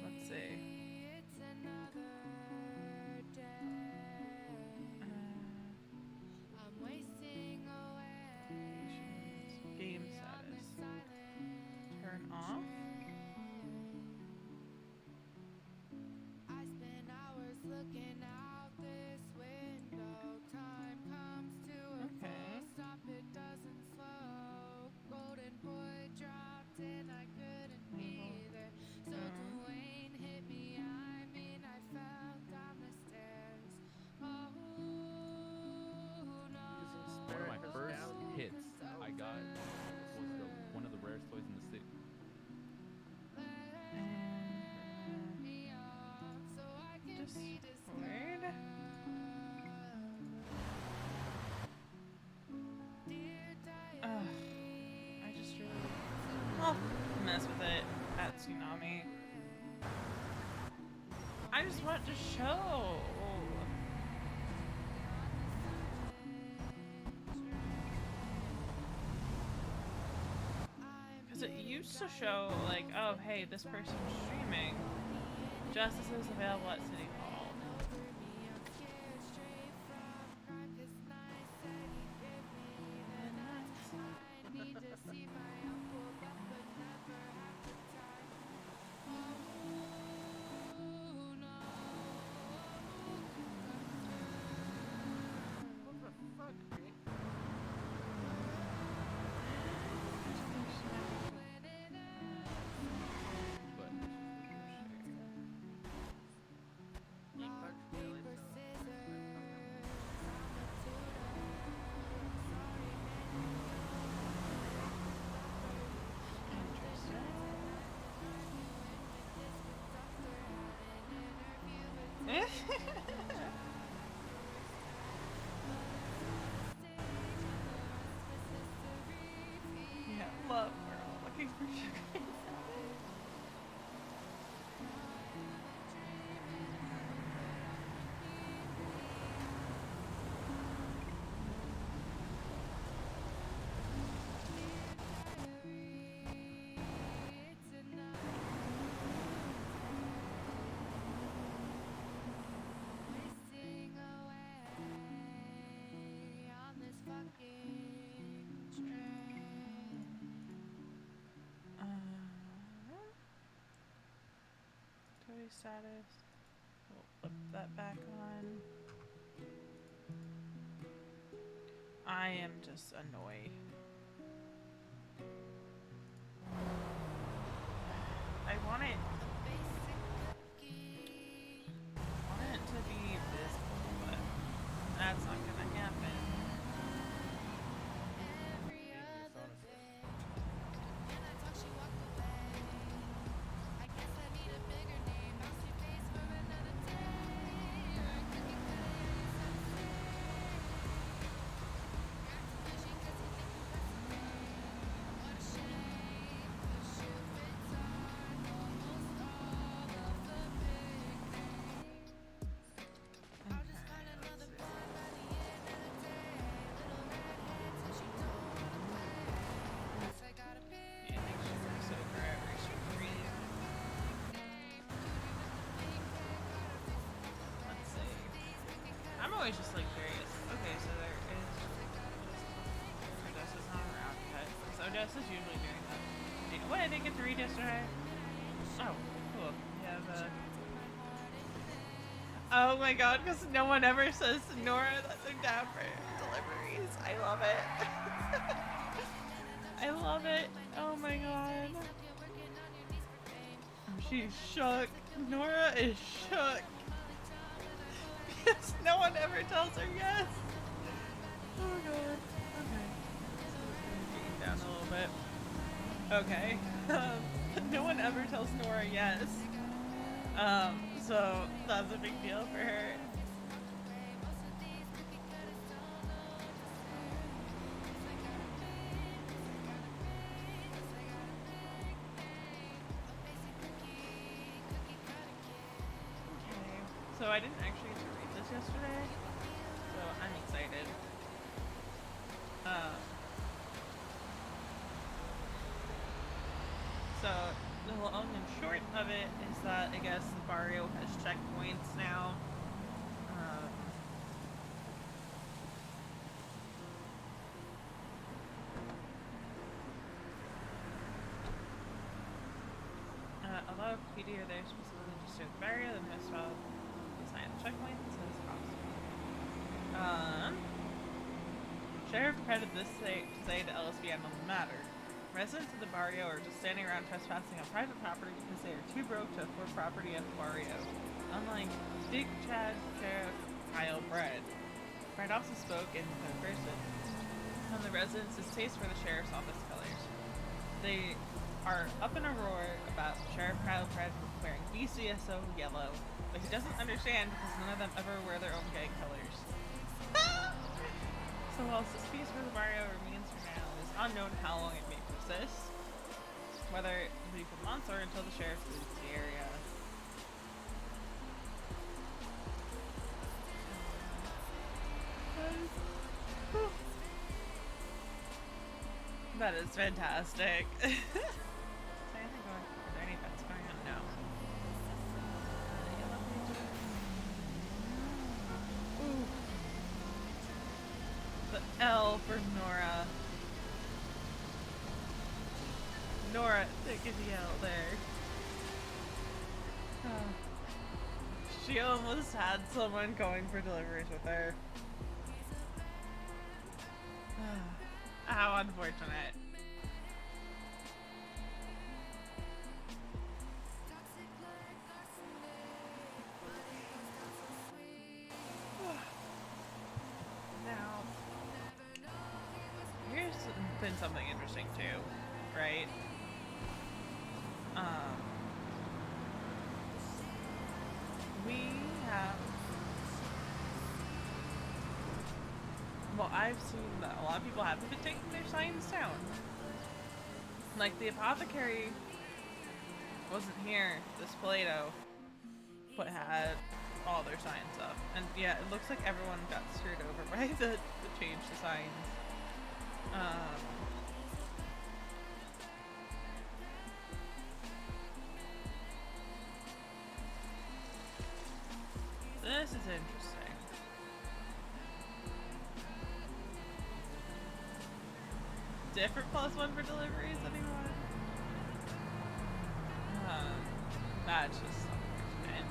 Let's see. tsunami. I just want to show. Because it used to show, like, oh, hey, this person's streaming. Justice is available at City Hall. Yeah, love. We're all looking for sugar. Toy status. We'll flip that back on. I am just annoyed. I want it to be visible, but that's not gonna happen. I'm always just like curious. Okay, so there is. Odess is not around yet. So Odess is usually doing that. What, I didn't get to read yesterday? Oh, cool. Yeah, the. Oh my god, because no one ever says to Nora that they're down for deliveries. I love it. I love it. Oh my god. Oh, she's shook. Nora is shook. Yes, no one ever tells her yes. Oh god. Okay. Getting down a little bit. Okay. No one ever tells Nora yes. So that's a big deal for her. Okay. So I didn't actually get to read this yesterday, so I'm excited. So the long and short of it is that I guess the barrio has checkpoints now. Although PD are there specifically to serve the barrio, the most well designed checkpoints as possible. Sheriff credited this to say to LSBM on the matter. Residents of the barrio are just standing around trespassing on private property because they are too broke to afford property at the barrio. Unlike Big Chad Sheriff Kyle Bread. Bread also spoke in third person on the residents' distaste for the sheriff's office colors. They are up in a roar about Sheriff Kyle Bread wearing BCSO yellow, but he doesn't understand because none of them ever wear their own gang colors. So whilst this peace for the barrio remains for now, it is unknown how long it may persist. whether it will be for months or until the sheriff leaves the area. That is fantastic. Is there any events going on? No. Ooh. The L for Nora. Nora taking the L there. She almost had someone going for deliveries with her. How unfortunate. Now, here's been something interesting too, right? We have, well, I've seen that a lot of people haven't been taking their signs down. Like the apothecary wasn't here, this Plato, but had all their signs up. And yeah, it looks like everyone got screwed over by the change to signs. This is interesting. Different +1 for deliveries, anyone? That's just unfortunate.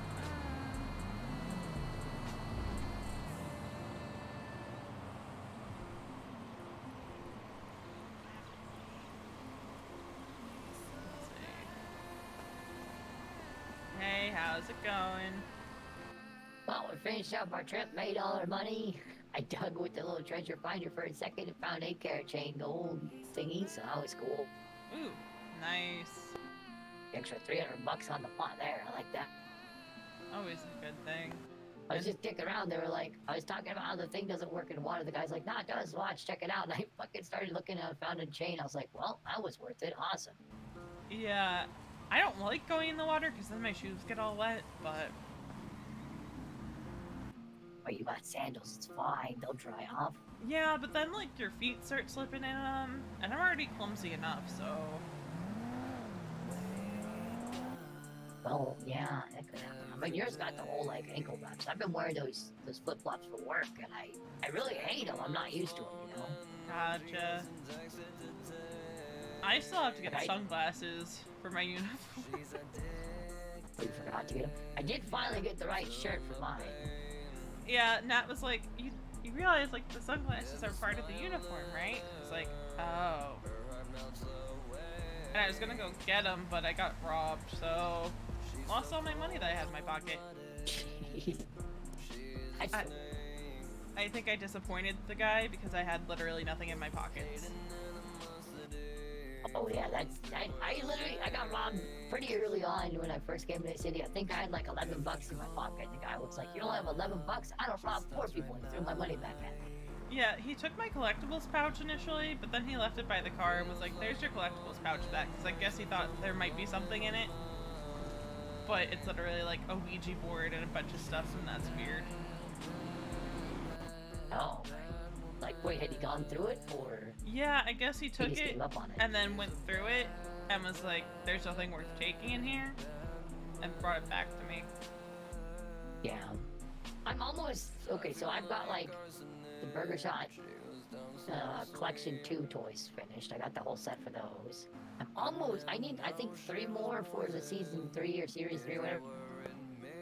Let's see. Hey, how's it going? Well, we finished up our trip, made all our money. I dug with the little treasure finder for a second and found 8-carat chain gold thingy, so that was cool. Ooh, nice. Extra $300 on the pot there, I like that. Always a good thing. I was just kicking around, they were like, I was talking about how the thing doesn't work in water. The guy's like, nah, it does, watch, check it out. And I fucking started looking and I found a chain. I was like, well, that was worth it, awesome. Yeah, I don't like going in the water because then my shoes get all wet, but... Oh, you got sandals, it's fine, they'll dry off. Yeah, but then, like, your feet start slipping in them, and I'm already clumsy enough, so... Well, yeah, that could happen. I mean, yours got the whole, like, ankle wraps. I've been wearing those flip-flops for work, and I really hate them. I'm not used to them, you know? Gotcha. I still have to get Right. sunglasses for my uniform. Oh, you forgot to get them? I did finally get the right shirt for mine. Yeah, Nat was like, you realize, like, the sunglasses are part of the uniform, right? I was like, oh. And I was gonna go get them, but I got robbed, so... Lost all my money that I had in my pocket. I think I disappointed the guy because I had literally nothing in my pockets. Oh yeah, I got robbed pretty early on when I first came to the city. I think I had like $11 in my pocket. The guy was like, you don't have $11? I don't rob poor people. He threw my money back at me. Yeah, he took my collectibles pouch initially, but then he left it by the car and was like, there's your collectibles pouch back, because I guess he thought there might be something in it. But it's literally like a Ouija board and a bunch of stuff, and that's weird. Oh, like wait, had he gone through it, or? Yeah, I guess he took just it gave up on it. and then went through it and was like, there's nothing worth taking in here, and brought it back to me. Yeah. I'm almost, okay, so I've got like the Burger Shot Collection 2 toys finished. I got the whole set for those. I'm almost, I think 3 more for the Season 3 or Series 3 or whatever.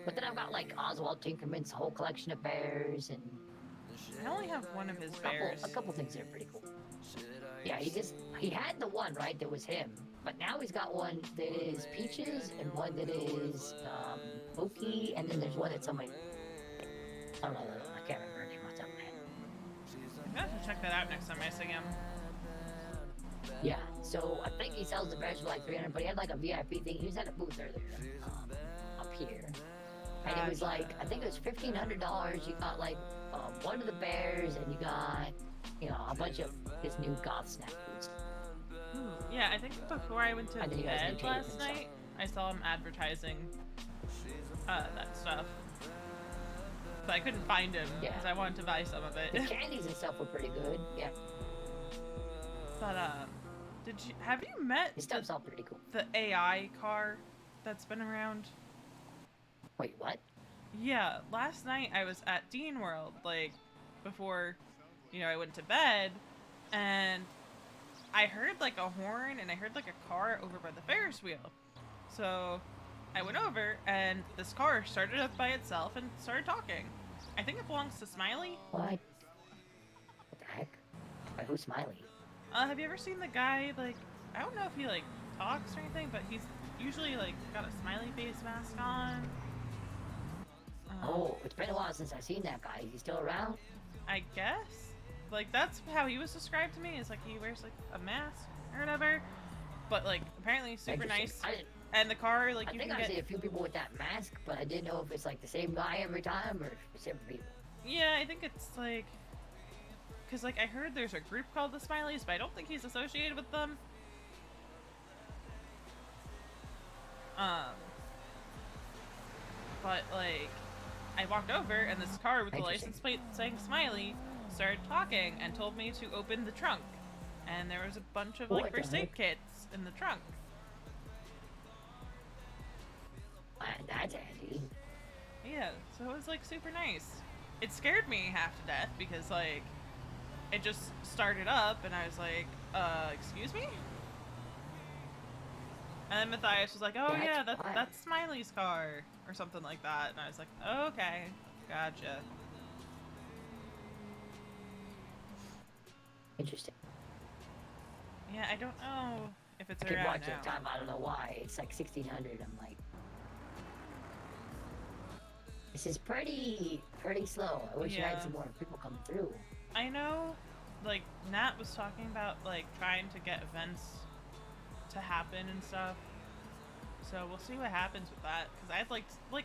But then I've got like Oswald Tinkerman's whole collection of bears and... I only have one of his bears. A couple things that are pretty cool. Yeah, he had the one, right, that was him. But now he's got one that is Peaches and one that is Pokey, and then there's one that's on my... I don't know, I can't remember her name off the top of my head. I'm gonna have to check that out next time I see him. Yeah, so I think he sells the bears for like $300, but he had like a VIP thing. He was at a booth earlier, up here. And it was like, I think it was $1,500. You got like one of the bears, and you got, you know, a bunch of his new goth snack boots. Yeah, I think before I went to I think you guys bed need to last do night, I saw him advertising that stuff. But I couldn't find him Yeah. because I wanted to buy some of The it. candies and stuff were pretty good. Yeah, But have you met his stuff's all pretty cool. the AI car that's been around? Wait, what? Yeah, last night I was at Dean World, like, before, I went to bed, and I heard, like, a horn, and I heard, like, a car over by the Ferris wheel. So, I went over, and this car started up by itself and started talking. I think it belongs to Smiley. What? What the heck? Wait, who's Smiley? Have you ever seen the guy, like, I don't know if he, like, talks or anything, but he's usually, like, got a smiley face mask on. Oh, it's been a while since I've seen that guy. Is he still around? I guess. Like, that's how he was described to me, is like he wears like a mask or whatever. But like apparently super nice. And the car, like, I you think can I've get. seen a few people with that mask, but I didn't know if it's like the same guy every time or if it's different people. Yeah, I think it's like, cause like I heard there's a group called the Smileys, but I don't think he's associated with them. But like, I walked over and this car with the license plate saying Smiley started talking and told me to open the trunk, and there was a bunch of like first aid kits in the trunk. That's handy. Yeah, so it was like super nice. It scared me half to death because like it just started up and I was like, excuse me? And then Matthias was like, oh yeah, that's Smiley's car or something like that, and I was like, okay, gotcha. Interesting. Yeah, I don't know if it's I keep around watching now. time. I don't know why. It's like 1600. I'm like, this is pretty slow. I wish I had some more people come through. I know, like, Nat was talking about, like, trying to get events to happen and stuff. So we'll see what happens with that. Because I'd like,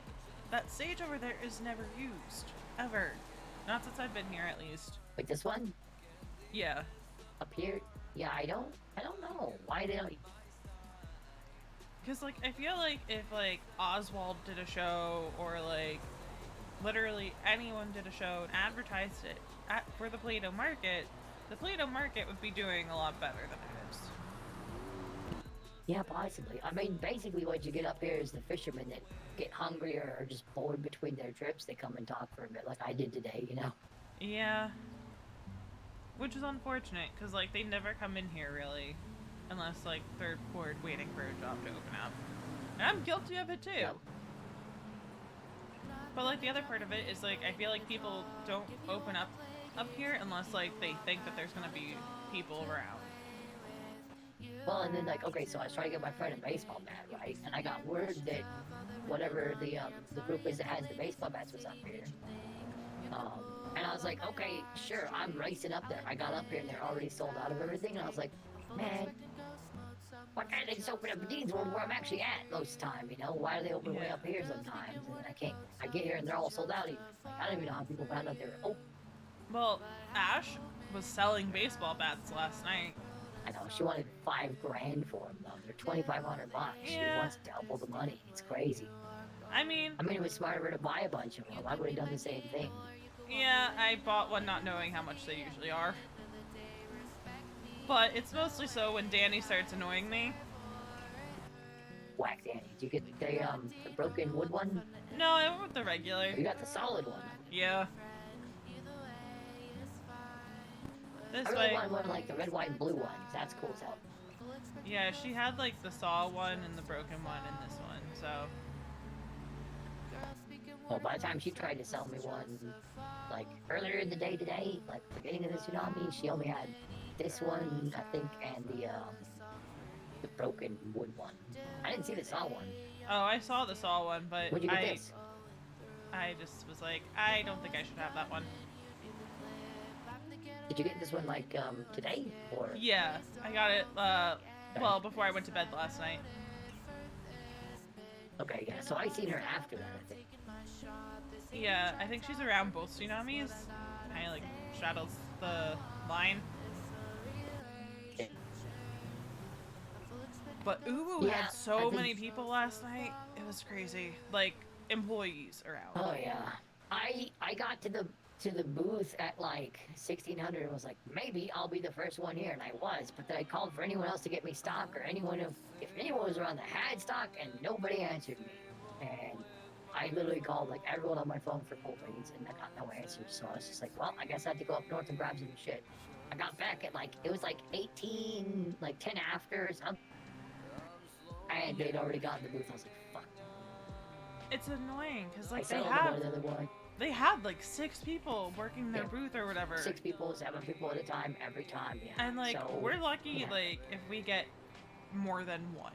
that stage over there is never used. Ever. Not since I've been here, at least. Wait, this one? Yeah. Up here? Yeah, I don't know. Why they don't... Because, like, I feel like if, like, Oswald did a show, or, like, literally anyone did a show and advertised it for the Play-Doh Market, the Play-Doh Market would be doing a lot better than it is. Yeah, possibly. I mean, basically what you get up here is the fishermen that get hungry or are just bored between their trips. They come and talk for a bit, like I did today, you know? Yeah. Which is unfortunate, because, like, they never come in here, really. Unless, like, they're bored waiting for a job to open up. And I'm guilty of it, too. Yep. But, like, the other part of it is, like, I feel like people don't open up here unless, like, they think that there's gonna be people around. Well, and then, like, okay, so I was trying to get my friend a baseball bat, right? And I got word that whatever the group is that has the baseball bats was up here. And I was like, okay, sure, I'm racing up there. I got up here and they're already sold out of everything. And I was like, man, why can't they just open up Dean's World where I'm actually at most of the time, you know? Why do they open way up here sometimes? And I get here and they're all sold out. I don't even know how people found out they were open. Well, Ash was selling baseball bats last night. I know, she wanted $5 grand for them, though. They're $2,500 bucks. Yeah. She wants double the money. It's crazy. I mean, it was smarter to buy a bunch of them. I would have done the same thing. yeah, I bought one not knowing how much they usually are. But it's mostly so when Danny starts annoying me. Whack Danny. Did you get the broken wood one? No, I went with the regular. You got the solid one. Yeah. This I really way. want one like the red, white, and blue one. That's cool as hell. Yeah, she had like the saw one and the broken one and this one, so. Well, by the time she tried to sell me one, like earlier in the day today, like beginning of the tsunami, she only had this one, I think, and the broken wood one. I didn't see the saw one. Oh, I saw the saw one, but Where'd you get this? I just was like, I don't think I should have that one. Did you get this one like today or? Yeah, I got it. Well, before I went to bed last night. Okay, yeah. So I seen her after that, I think. Yeah, I think she's around both tsunamis. Kind of like straddles the line. But Uwu Yeah, had so I think- many people last night. It was crazy. Like employees around. Oh yeah. I got to the booth at like 1600 and was like, maybe I'll be the first one here, and I was. But then I called for anyone else to get me stock, or if anyone was around that had stock, and nobody answered me. And I literally called like everyone on my phone for cold beans, and I got no answers. So I was just like, well, I guess I had to go up north and grab some shit. I got back at like, it was like 10 after or something. And they'd already gotten the booth. I was like, fuck. It's annoying because like I said on the other boy. they had like 6 people working their Yeah. booth or whatever. 6 people, 7 people at a time, every time, yeah. And like So, we're lucky yeah. like if we get more than one.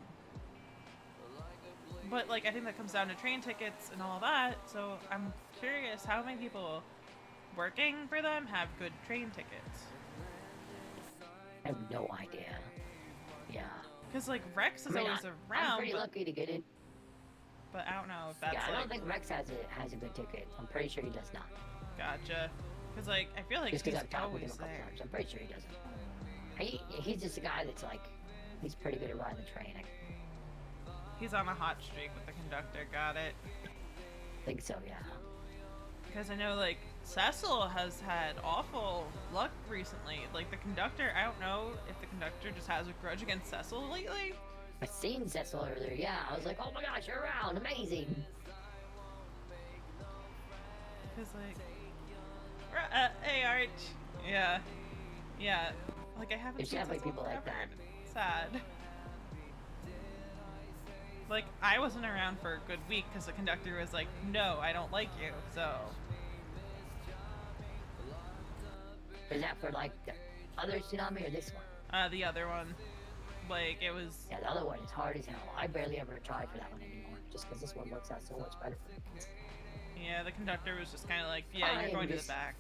But like I think that comes down to train tickets and all that. So I'm curious how many people working for them have good train tickets. I have no idea. Yeah. Because like Rex is I mean, always I'm around, pretty lucky to get in. but I don't know if that's Yeah, I like don't think Rex has a good ticket. I'm pretty sure he does not. gotcha. Because like I feel like Just he's because I've talked with him always a couple there. times. I'm pretty sure he doesn't. He's just a guy that's like, he's pretty good at riding the train. I He's on a hot streak with the conductor. Got it. think so, yeah. Because I know like Cecil has had awful luck recently. Like the conductor, I don't know if the conductor just has a grudge against Cecil lately. I seen Cecil earlier, yeah. I was like, oh my gosh, you're around, amazing. Because like, hey Arch, yeah, like I haven't There's seen definitely Cecil people like forever. that. Sad. Like I wasn't around for a good week because the conductor was like, no, I don't like you. So Is that for like the other tsunami or this one? the other one, like it was. Yeah, the other one is hard as hell. I barely ever try for that one anymore, just because this one works out so much better for me. Yeah, the conductor was just kind of like, yeah, you're going to the back.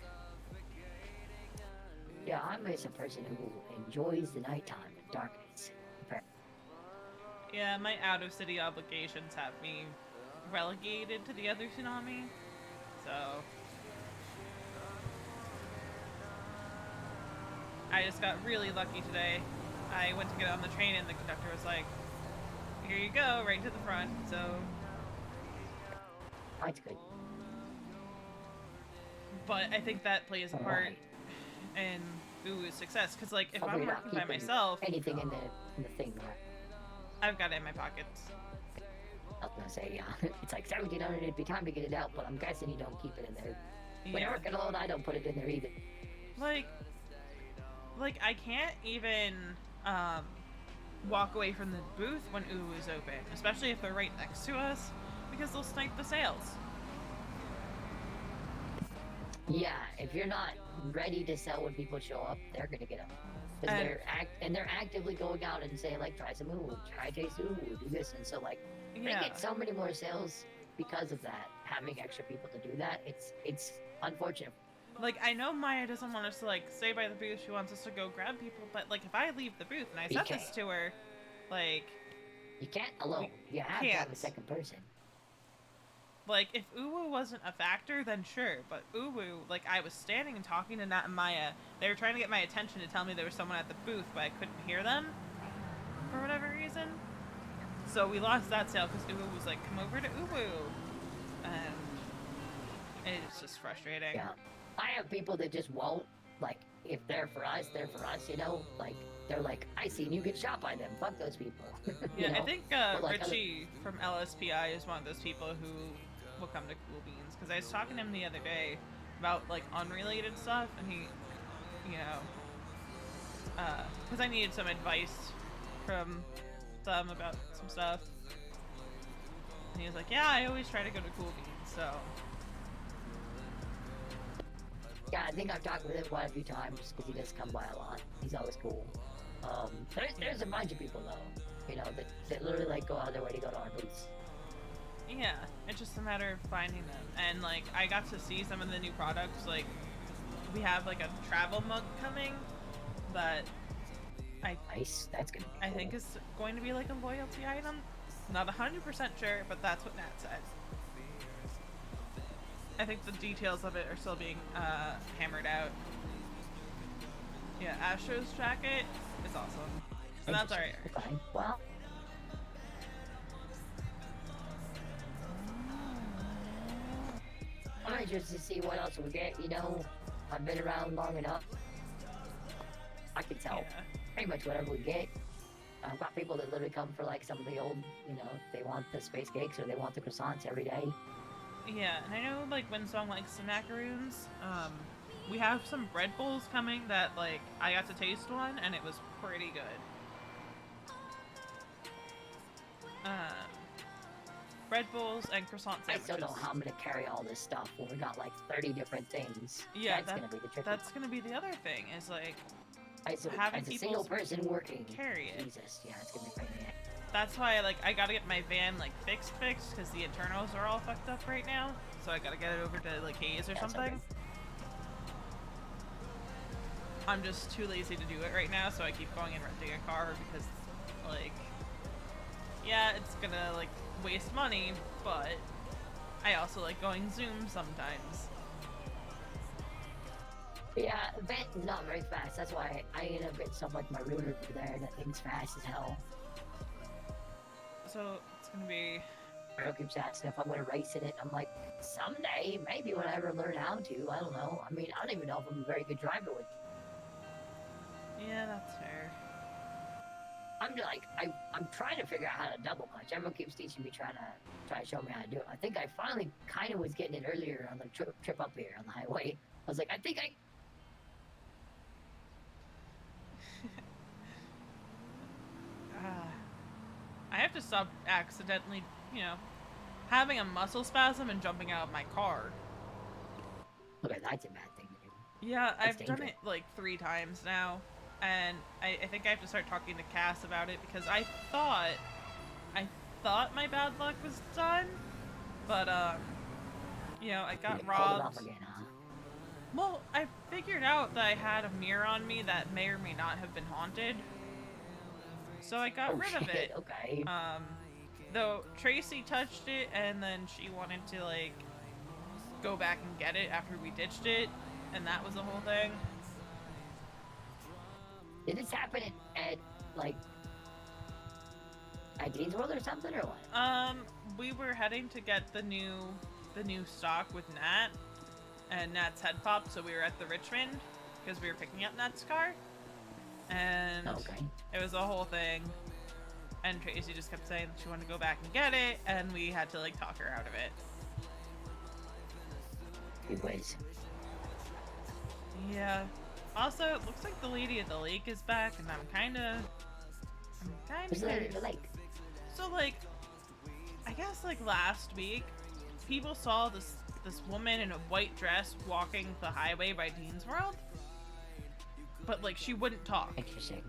Yeah, I'm just a person who enjoys the nighttime and darkness. Yeah, my out-of-city obligations have me relegated to the other tsunami, so I just got really lucky today. I went to get on the train and the conductor was like, here you go, right to the front, so That's good. but I think that plays a part Alright. in Uwu's success, because like if Hopefully I'm you're not working by keeping myself, anything in the thing, right? I've got it in my pockets. I was gonna say, yeah, it's like 1700, it'd be time to get it out, but I'm guessing you don't keep it in there. When you're Yeah. working alone, I don't put it in there either. Like I can't even walk away from the booth when Uwu's open, especially if they're right next to us, because they'll snipe the sales. Yeah, if you're not ready to sell when people show up, they're gonna get them. Because And- they're actively going out and saying like, try some ooh, try taste ooh, do this, and so like they Yeah. get so many more sales because of that. Having extra people to do that, it's unfortunate. Like I know Maya doesn't want us to like stay by the booth, she wants us to go grab people, but like if I leave the booth and I said this to her, like You can't alone. You have to have a can't. second person. if Uwu wasn't a factor, then sure. But Uwu, like I was standing and talking to Nat and Maya. They were trying to get my attention to tell me there was someone at the booth, but I couldn't hear them for whatever reason. So we lost that sale because Uwu was like, "Come over to Uwu," and it's just frustrating. Yeah. I have people that just won't, like, if they're for us, you know? Like, they're like, I seen you get shot by them. Fuck those people. You Yeah, I know? think But, like, Richie from LSPI is one of those people who will come to Cool Beans, because I was talking to him the other day about like unrelated stuff, and he, you know, because I needed some advice from them about some stuff, and he was like, yeah, I always try to go to Cool Beans, so Yeah, I think I've talked with him quite a few times just because he does come by a lot. He's always cool. There's a bunch of people though, you know, that literally like go out of their way to go to our booths. yeah, it's just a matter of finding them. And like I got to see some of the new products. Like we have like a travel mug coming that Nice, that's gonna be I cool. think is going to be like a loyalty item. Not 100% sure, but that's what Nat said. I think the details of it are still being hammered out. Yeah, Astro's jacket is awesome. And that's alright. Okay, well, interested to see what else we get, you know. I've been around long enough. I can tell pretty much whatever we get. I've got people that literally come for like some of the old, you know, they want the space cakes or they want the croissants every day. Yeah, and I know like when someone likes the macaroons, we have some bread bowls coming that like I got to taste one and it was pretty good. Bread bowls and croissant I sandwiches. still don't know how I'm gonna carry all this stuff when we got like 30 different things. Yeah, that's gonna be the tricky. That's gonna be the other thing is like as having a single person working. Carry it. Jesus, yeah, it's gonna be crazy. That's why like I gotta get my van like fixed because the internals are all fucked up right now. So I gotta get it over to like Hayes or something. Okay. I'm just too lazy to do it right now, so I keep going and renting a car because like yeah, it's gonna like waste money, but I also like going Zoom sometimes. Yeah, the van's not very fast. That's why I end up getting stuff like my router over there. That thing's fast as hell. So it's gonna be. Girl keeps asking if I'm gonna race in it. I'm like, someday, maybe when I ever learn how to. I don't know. I mean, I don't even know if I'm a very good driver with. Yeah, that's fair. I'm like, I'm trying to figure out how to double clutch. Everyone keeps teaching me, trying to show me how to do it. I think I finally kind of was getting it earlier on the trip up here on the highway. I was like, I think I have to stop accidentally, you know, having a muscle spasm and jumping out of my car. Okay, that's a bad thing to do. Yeah, That's I've done dangerous. it like 3 times now, and I think I have to start talking to Cass about it because I thought my bad luck was done, but you know, I got You get called off robbed. again, huh? Well, I figured out that I had a mirror on me that may or may not have been haunted, so I got Oh, rid of shit, it. okay. Though Tracy touched it and then she wanted to like go back and get it after we ditched it, and that was the whole thing. Did this happen at like at Dean's World or something, or what? We were heading to get the new stock with Nat, and Nat's head popped, so we were at the Richmond because we were picking up Nat's car, and Okay. it was a whole thing. And Tracy just kept saying that she wanted to go back and get it, and we had to like talk her out of it. Anyways, Yeah. Also, it looks like the Lady of the Lake is back, and I'm kind of who's the lady in the lake? So like, I guess like last week, people saw this woman in a white dress walking the highway by Dean's World, but like she wouldn't talk. Interesting.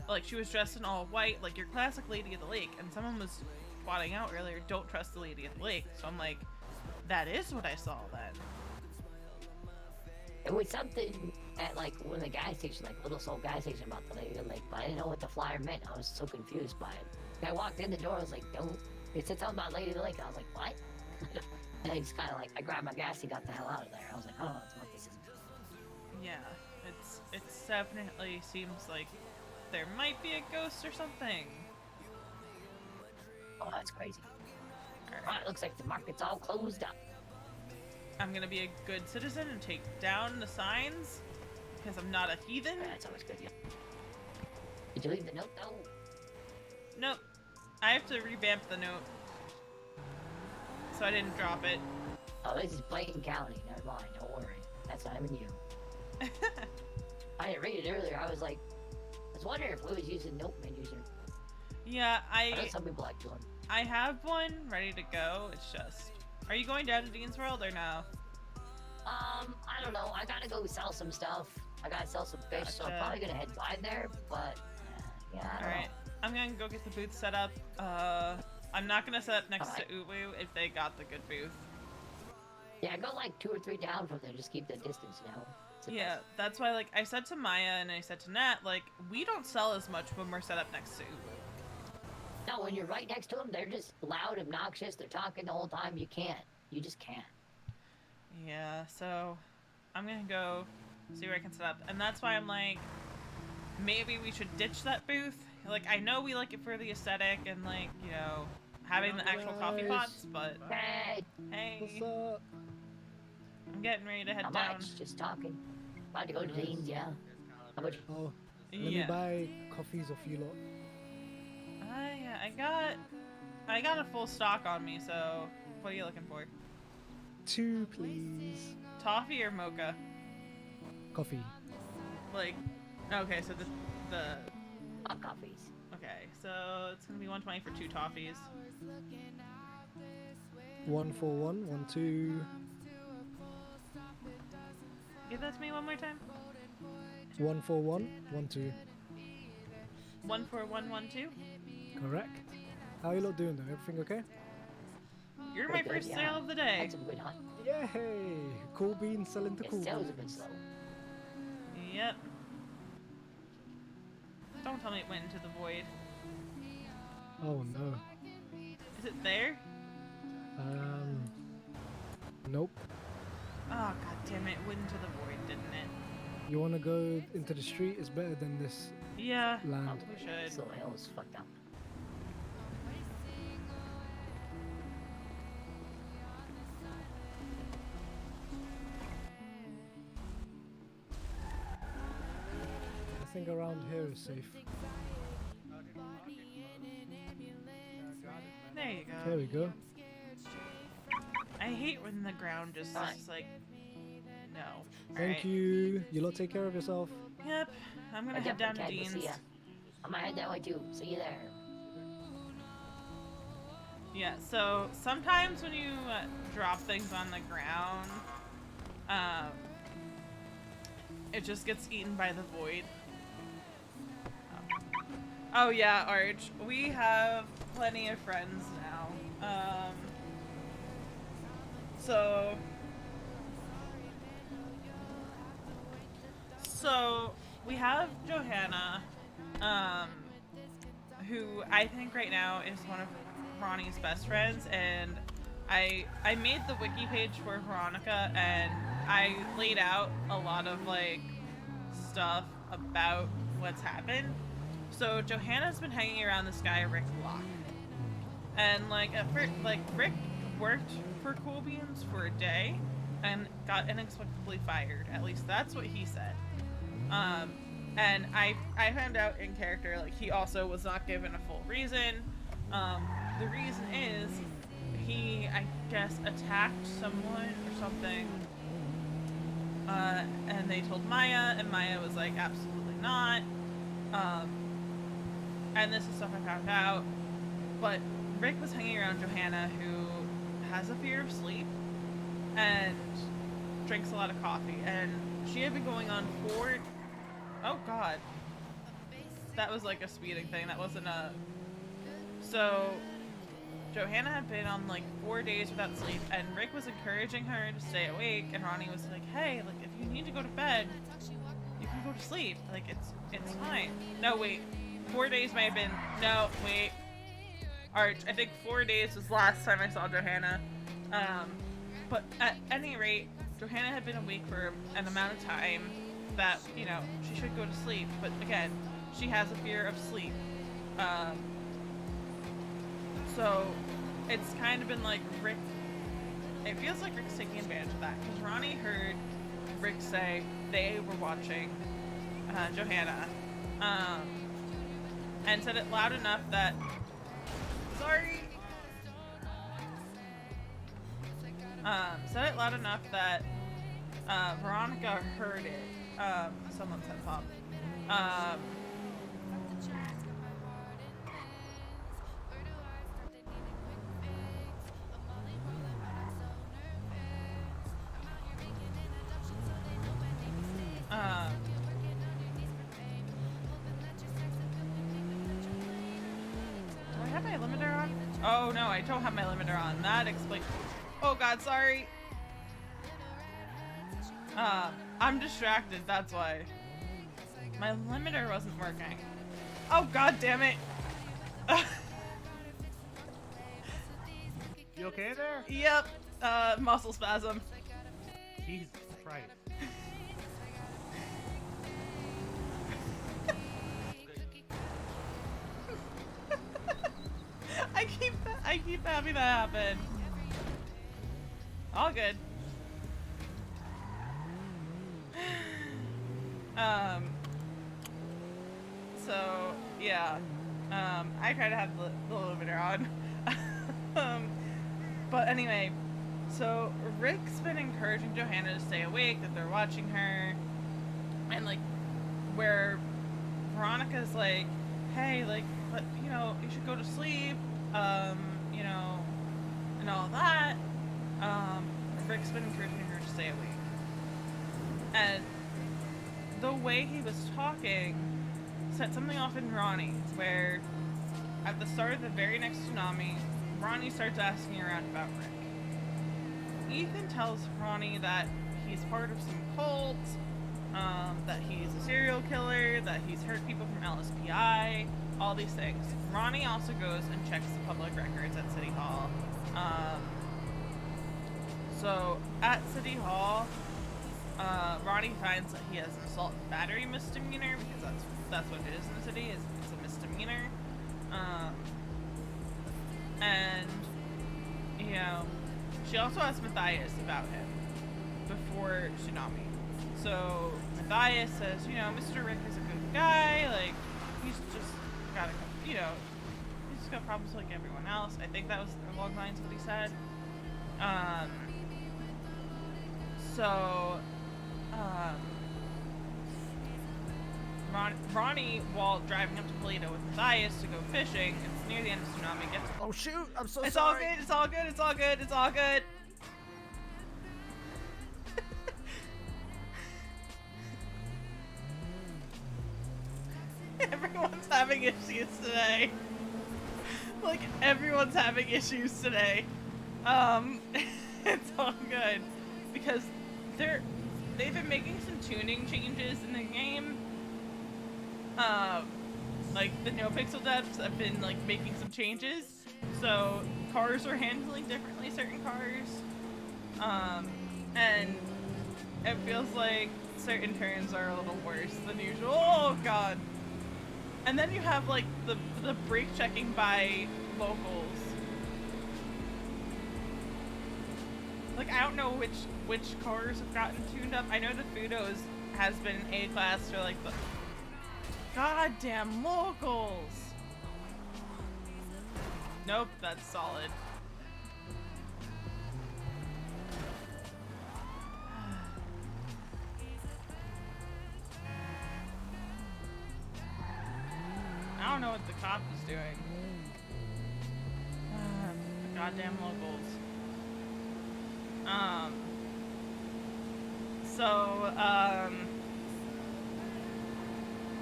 Like she was dressed in all white, like your classic Lady of the Lake, and someone was plotting out earlier, don't trust the Lady of the Lake. So I'm like, that is what I saw then. It was something at like one of the gas stations, like Little Soul gas station, about the Lady of the Lake, but I didn't know what the flyer meant. I was so confused by it. I walked in the door, I was like, don't. It said something about Lady of the Lake. I was like, what? And I just kind of like, I grabbed my gas and got the hell out of there. I was like, oh, that's what this is. Yeah, it definitely seems like there might be a ghost or something. Oh, that's crazy. Alright. Well, it looks like the market's all closed up. I'm gonna be a good citizen and take down the signs because I'm not a heathen. That's always good, yeah. Did you leave the note, though? Nope. I have to revamp the note. So I didn't drop it. Oh, this is Blaine County. Never mind, don't worry. That's not even you. I didn't read it earlier. I was like, I was wondering if we was using note menus or... Yeah, I know some people like doing. I have one ready to go. It's just... Are you going down to Dean's World or no? I don't know. I gotta go sell some stuff. I gotta sell some fish, so I'm Gotcha. probably gonna head by there, but... yeah, I don't know. Alright. I'm gonna go get the booth set up. I'm not gonna set up next to Uwu if they got the good booth. Yeah, go like 2 or 3 down from there. Just keep the distance, you know? It's a- Yeah, that's why, like, I said to Maya and I said to Nat, like, we don't sell as much when we're set up next to Uwu. No, when you're right next to them, they're just loud, obnoxious. They're talking the whole time. You can't. You just can't. Yeah, so I'm gonna go see where I can set up. And that's why I'm like, maybe we should ditch that booth. Like, I know we like it for the aesthetic and, like, you know, having the actual coffee pots, but Hey, hey. What's up? I'm getting ready to head How down. much? Just talking. About to go to Dean's, yeah. How much? Oh, let Yeah. me buy coffees off you lot. I got a full stock on me, so what are you looking for? 2, please. Toffee or mocha? Coffee. Like, okay, so the Hot coffees. okay, so it's gonna be 120 for 2 toffees. 1 for 1, 1, 2. Give that to me one more time. 1 for 1, 1, 2. 1 for 112. Correct. How are you lot doing though? Everything okay? You're my Pretty good, first yeah. sale of the day. Had some good hunt. Yay! Cool beans selling to Yeah, cool sales have been beans. slow. Yep. Don't tell me it went into the void. Oh no. Is it there? Nope. Oh god damn it! It went into the void, didn't it? You wanna go into the street? It's better than this Yeah. land. We should. This little hill is fucked up. I think around here is safe. There you go. There we go. I hate when the ground just Fine. is like, no. Thank Alright. you. You lot take care of yourself. Yep. I'm gonna I head down definitely to can. Dean's. See ya. I'm gonna head that way too. See you there. Yeah. So sometimes when you drop things on the ground, it just gets eaten by the void. Oh yeah, Arch. We have plenty of friends now. So we have Johanna, who I think right now is one of Ronnie's best friends, and I made the wiki page for Veronica, and I laid out a lot of like stuff about what's happened. So Johanna's been hanging around this guy Rick Block, and like at first, like Rick worked for Cool Beans for a day and got inexplicably fired. At least that's what he said. And I found out in character, like, he also was not given a full reason. The reason is he, I guess, attacked someone or something. And they told Maya, and Maya was like, absolutely not. And this is stuff I found out. But Rick was hanging around Johanna, who has a fear of sleep and drinks a lot of coffee. And she had been going on 4... Oh god. That was like a speeding thing. That wasn't a... So, Johanna had been on like 4 days without sleep, and Rick was encouraging her to stay awake, and Ronnie was like, hey, like, if you need to go to bed, you can go to sleep. Like, it's fine. No, wait. 4 days may have been... No, wait. Arch, I think 4 days was last time I saw Johanna. But at any rate, Johanna had been awake for an amount of time that, you know, she should go to sleep. But again, she has a fear of sleep. So it's kind of been like Rick... It feels like Rick's taking advantage of that. Because Ronnie heard Rick say they were watching Johanna. And said it loud enough that... Sorry! Said it loud enough that Veronica heard it. Someone said pop. Do I have my limiter on? Oh no, I don't have my limiter on. That explains. Oh god, sorry. I'm distracted, that's why. My limiter wasn't working. Oh god damn it. You okay there? Yep, muscle spasm. Jesus Christ. I keep having that happen. All good. I try to have the limiter on. But anyway, so Rick's been encouraging Johanna to stay awake, that they're watching her, and like, where Veronica's like, hey, like, you know, you should go to sleep, you know, and all that. Rick's been encouraging her to stay awake. And the way he was talking set something off in Ronni, where at the start of the very next tsunami, Ronni starts asking around about Rick. Ethan tells Ronni that he's part of some cult, that he's a serial killer, that he's hurt people from LSPI, all these things. Ronni also goes and checks the public records at City Hall. So at City Hall, Ronni finds that he has an assault and battery misdemeanor, because that's what it is in the city, it's a misdemeanor. And, you know, she also asked Matthias about him before Tsunami. So Matthias says, you know, Mr. Rick is a good guy, like, he's just got a, you know, he's just got problems like everyone else. I think that was along the lines of what he said. Ronni, while driving up to Polito with Matthias to go fishing, it's near the end of Tsunami, gets... Oh shoot, I'm so It's sorry. all good, it's all good, it's all good, it's all good. Everyone's having issues today. Like, everyone's having issues today. It's all good. Because they've been making some tuning changes in the game. Like, the NoPixel devs have been, like, making some changes. So, cars are handling differently, certain cars. And it feels like certain turns are a little worse than usual. Oh, God. And then you have, like, the brake checking by locals. Like, I don't know which cars have gotten tuned up. I know the Fudos has been A-class for, like, the goddamn locals. Nope, that's solid. I don't know what the cop is doing. The goddamn locals.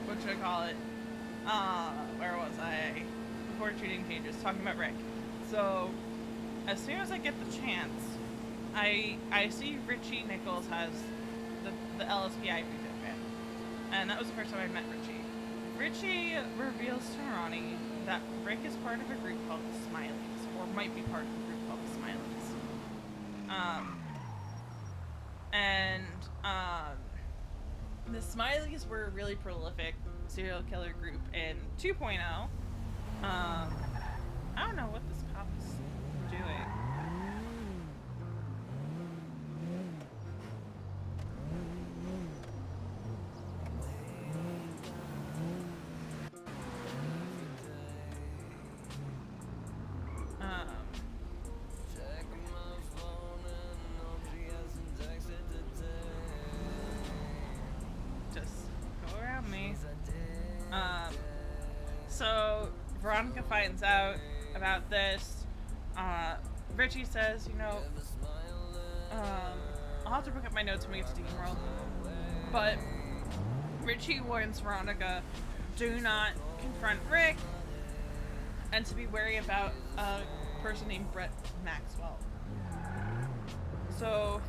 What should I call it? Where was I? Before shooting changes, talking about Rick. So, as soon as I get the chance, I see Richie Nichols has the LSPI boot open. And that was the first time I met Richie. Richie reveals to Ronni that Rick is part of a group called the Smileys, or might be part of a group called the Smileys. The Smileys were a really prolific serial killer group in 2.0. I don't know what this cop is doing. Just go around me. So Veronica finds out about this. Richie says, you know, I'll have to bring up my notes when we get to Dean World. But Richie warns Veronica, do not confront Rick, and to be wary about a person named Brett Maxwell. So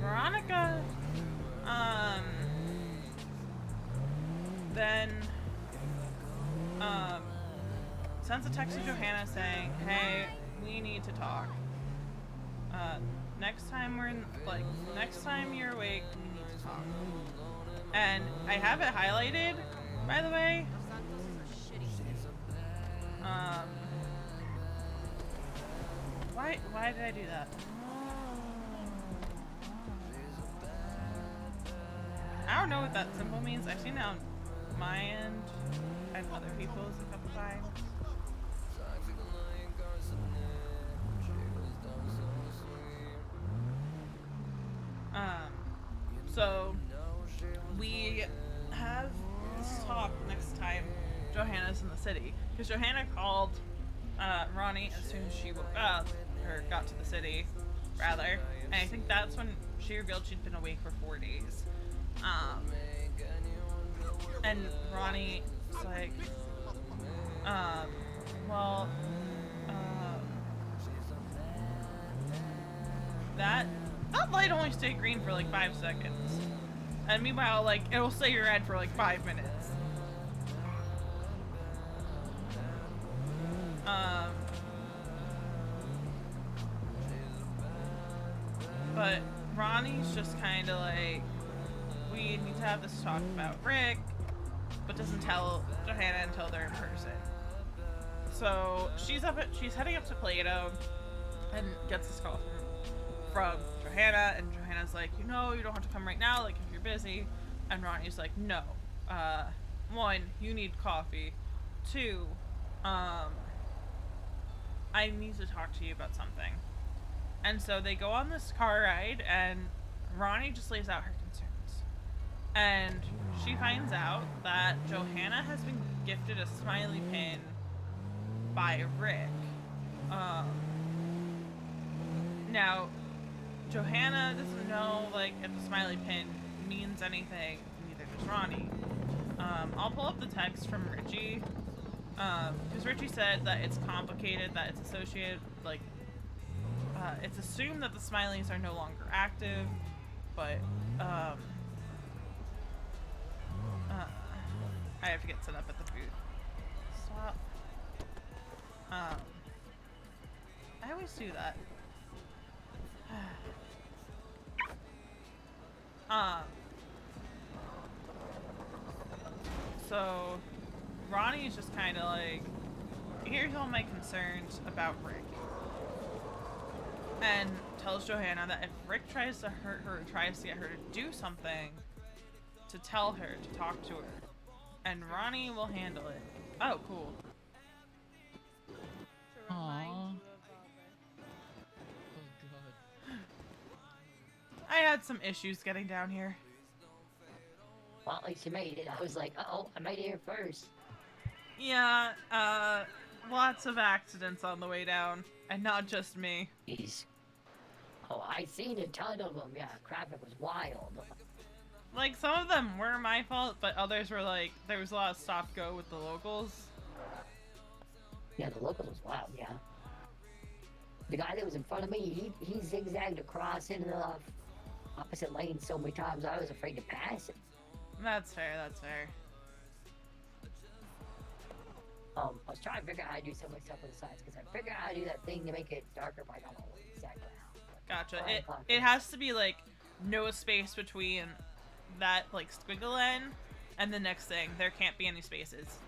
Veronica, then sends a text to Johanna saying, hey, we need to talk. Next time next time you're awake, we need to talk. And I have it highlighted, by the way. Why did I do that? I don't know what that symbol means. I've seen it on my end. I don't know. other people's a couple times. So we have this talk next time Johanna's in the city, because Johanna called Ronnie as soon as she woke up, or got to the city, rather, and I think that's when she revealed she'd been awake for 4 days. And Ronnie's like, well, that light only stayed green for like 5 seconds. And meanwhile, like, it'll stay red for like 5 minutes. But Ronnie's just kind of like, we need to have this talk about Rick, but doesn't tell Johanna until they're in person. So she's heading up to Plato and gets this call from Johanna, and Johanna's like, you know, you don't have to come right now, like, if you're busy. And Ronnie's like, no. 1, you need coffee. 2, I need to talk to you about something. And so they go on this car ride, and Ronnie just lays out her concerns. And she finds out that Johanna has been gifted a smiley pin by Rick. Now, Johanna doesn't know, like, if the smiley pin means anything, neither does Ronnie. I'll pull up the text from Richie, because Richie said that it's complicated, that it's associated, like, it's assumed that the smileys are no longer active, but, I have to get set up at the booth. Stop. I always do that. So Ronnie's just kind of like, here's all my concerns about Rick, and tells Johanna that if Rick tries to hurt her, tries to get her to do something, to tell her, to talk to her, and Ronnie will handle it. Oh, cool. Aww. I had some issues getting down here. Well, at least you made it. I was like, oh, I made it here first. Yeah, lots of accidents on the way down, and not just me. Jeez. Oh, I seen a ton of them. Yeah, traffic was wild. Like, some of them were my fault, but others were like, there was a lot of stop-go with the locals. Yeah, the locals was wild, yeah. The guy that was in front of me, he zigzagged across into the opposite lane so many times I was afraid to pass him. That's fair, that's fair. I was trying to figure out how to do some of my stuff with the signs, because I figured out how to do that thing to make it darker, but I don't know exactly how. Gotcha. It has to be, like, no space between that, like, squiggle end and the next thing. There can't be any spaces.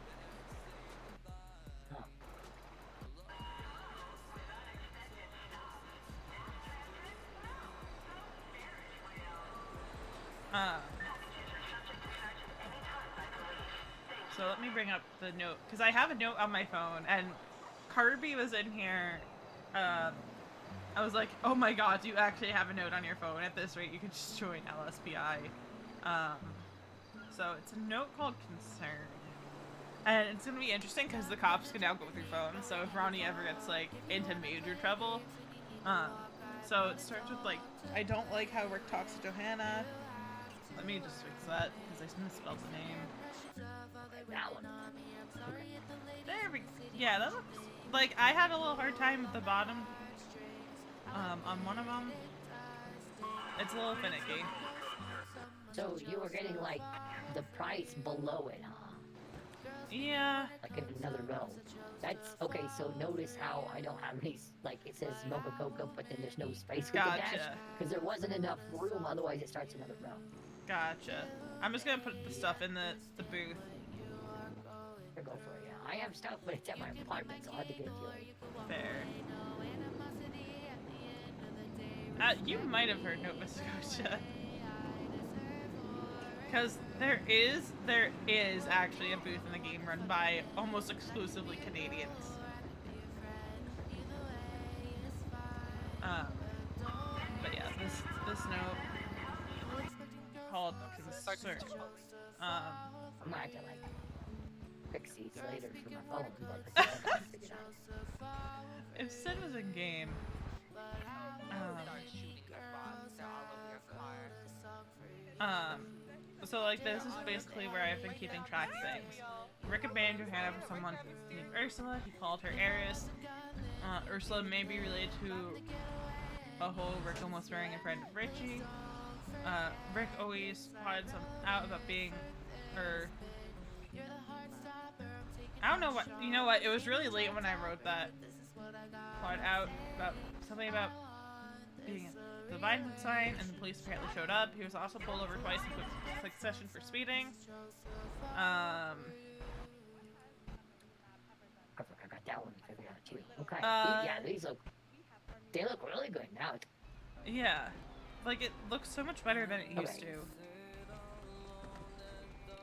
So let me bring up the note, because I have a note on my phone, and Kirby was in here. I was like, oh my god, you actually have a note on your phone. At this rate, you could just join LSPI. So it's a note called Concern. And it's going to be interesting, because the cops can now go through phones, so if Ronnie ever gets, like, into major trouble. So it starts with, like, I don't like how Rick talks to Johanna. Let me just fix that, because I misspelled the name. That one. There we go. Yeah, that looks... Like, I had a little hard time with the bottom. On one of them. It's a little finicky. So you were getting, like, the price below it, huh? Yeah. Like in another row. That's... Okay, so notice how I don't have any... Like, it says Mocha Coca, but then there's no space with the dash. Because there wasn't enough room, otherwise it starts another row. Gotcha. I'm just gonna put the stuff in the booth. Go for it, yeah. I have stuff, but it's at my apartment, so I have to get it to you. Fair. You might have heard Nova Scotia. because there is actually a booth in the game run by almost exclusively Canadians. But yeah, this note called concern. I might have to like fix these later for my phone, but I think I got it figured out. If Sid was in game, so like this is basically where I've been keeping track of things. Rick abandoned Johanna for someone named Ursula. He called her Eris. Ursula may be related to a whole Rick almost marrying a friend of Richie. Rick always plotted some out about being her. I don't know what. You know what? It was really late when I wrote that. Plotted out about something about being the Biden sign, and the police apparently showed up. He was also pulled over twice in quick succession for speeding. I got that one figured out too. Okay. Yeah, they look really good now. Yeah. Like, it looks so much better than it used to.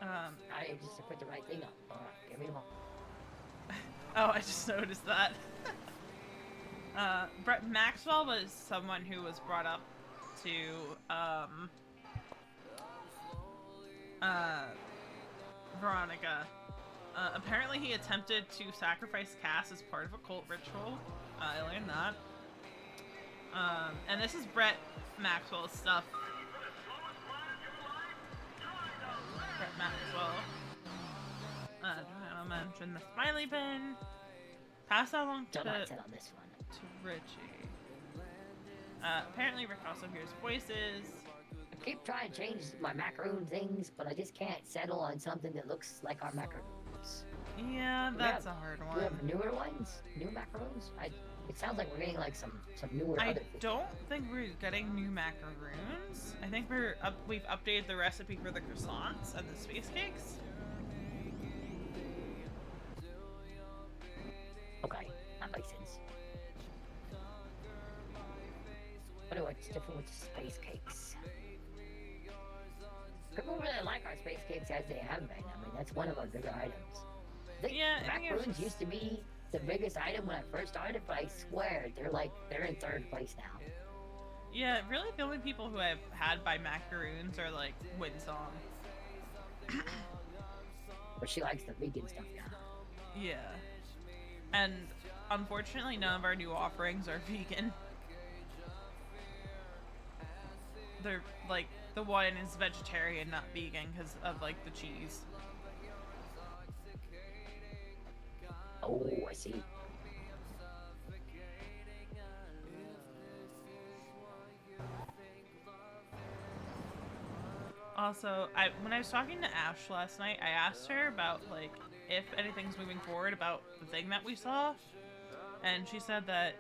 I just put the right thing up. Give me one. Oh, I just noticed that. Brett Maxwell was someone who was brought up to, Veronica. Apparently he attempted to sacrifice Cass as part of a cult ritual. I learned that. And this is Brett Maxwell's stuff. Brett Maxwell. Do I want to mention the smiley bin? Pass that along to Don't on this one. Richie. Apparently Rick also hears voices. I keep trying to change my macaroon things, but I just can't settle on something that looks like our macaroons. Yeah, that's a hard one. Do we have newer ones? New macaroons? It sounds like we're getting like some newer I other don't think we're getting new macaroons. I think we've updated the recipe for the croissants and the space cakes. Okay, that makes sense. But what's different with the space cakes? People really like our space cakes as they have been. I mean, that's one of our bigger items. The macaroons used to be the biggest item when I first started, but I swear they're in third place now. Yeah, really the only people who I've had by macaroons are like Winsong. But she likes the vegan stuff now. Yeah. And unfortunately none of our new offerings are vegan. They're like, the one is vegetarian, not vegan, because of like the cheese. Oh, I see. Also, when I was talking to Ash last night, I asked her about like if anything's moving forward about the thing that we saw, and she said that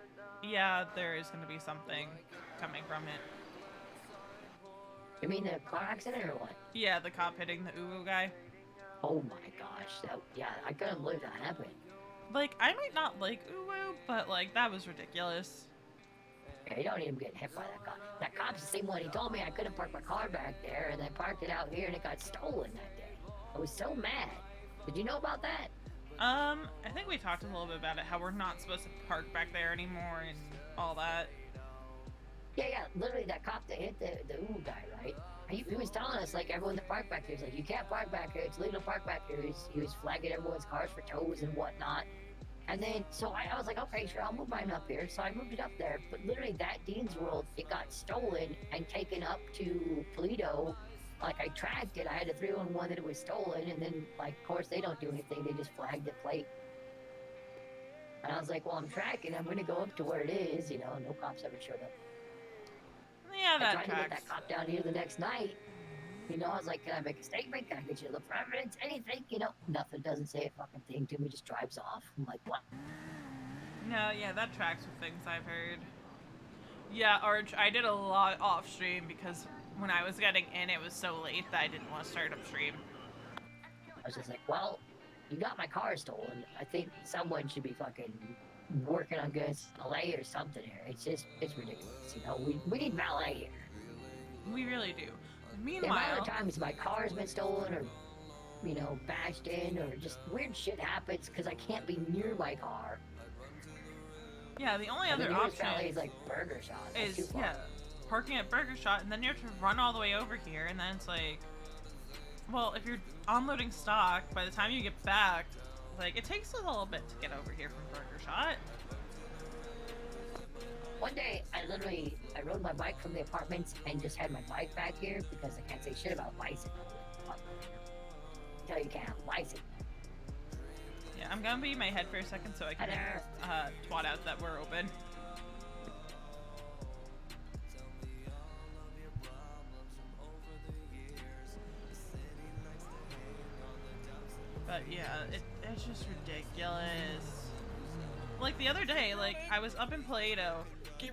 yeah, there is going to be something coming from it. You mean the car accident or what? Yeah, the cop hitting the Uwu guy. Oh my gosh, yeah, I couldn't believe that happened. Like, I might not like Uwu, but like that was ridiculous. Yeah, you don't need him getting hit by that cop. That cop's the same one. He told me I couldn't park my car back there, and I parked it out here, and it got stolen that day. I was so mad. Did you know about that? I think we talked a little bit about it, how we're not supposed to park back there anymore and all that. Yeah, literally that cop that hit the Uwu guy, right? He was telling us, like, everyone that parked back there, he's like, you can't park back here, it's legal to park back here. He was flagging everyone's cars for tows and whatnot. And then, so I was like, okay, sure, I'll move mine up here. So I moved it up there. But literally that Dean's World, it got stolen and taken up to Toledo. Like, I tracked it. I had a 311 that it was stolen. And then, like, of course, they don't do anything. They just flagged the plate. And I was like, well, I'm tracking. I'm going to go up to where it is. You know, no cops ever showed up. Yeah, that I tried to tracks. get that cop down here the next night. You know, I was like, can I make a statement? Can I get you to look for evidence? Anything? You know, nothing. Doesn't say a fucking thing to me. Just drives off. I'm like, what? No, yeah, that tracks with things I've heard. Yeah, Arch, I did a lot off stream because when I was getting in, it was so late that I didn't want to start up stream. I was just like, well, you got my car stolen. I think someone should be fucking working on goods, valet or something here. It's ridiculous. You know, we need valet here. We really do. The amount Meanwhile, of times my car's been stolen or, you know, bashed in or just weird shit happens because I can't be near my car. yeah, the only And the other nearest option valet is like Burger Shot. That's too is, far. yeah, parking at Burger Shot, and then you have to run all the way over here, and then it's like, well, if you're unloading stock, by the time you get back, like, it takes a little bit to get over here from Burger Shot. One day, I rode my bike from the apartments and just had my bike back here because I can't say shit about license. Tell you can't license. Yeah, I'm gonna be in my head for a second so I can twat out that we're open. But yeah, it's just ridiculous. Like the other day, like I was up in Play-Doh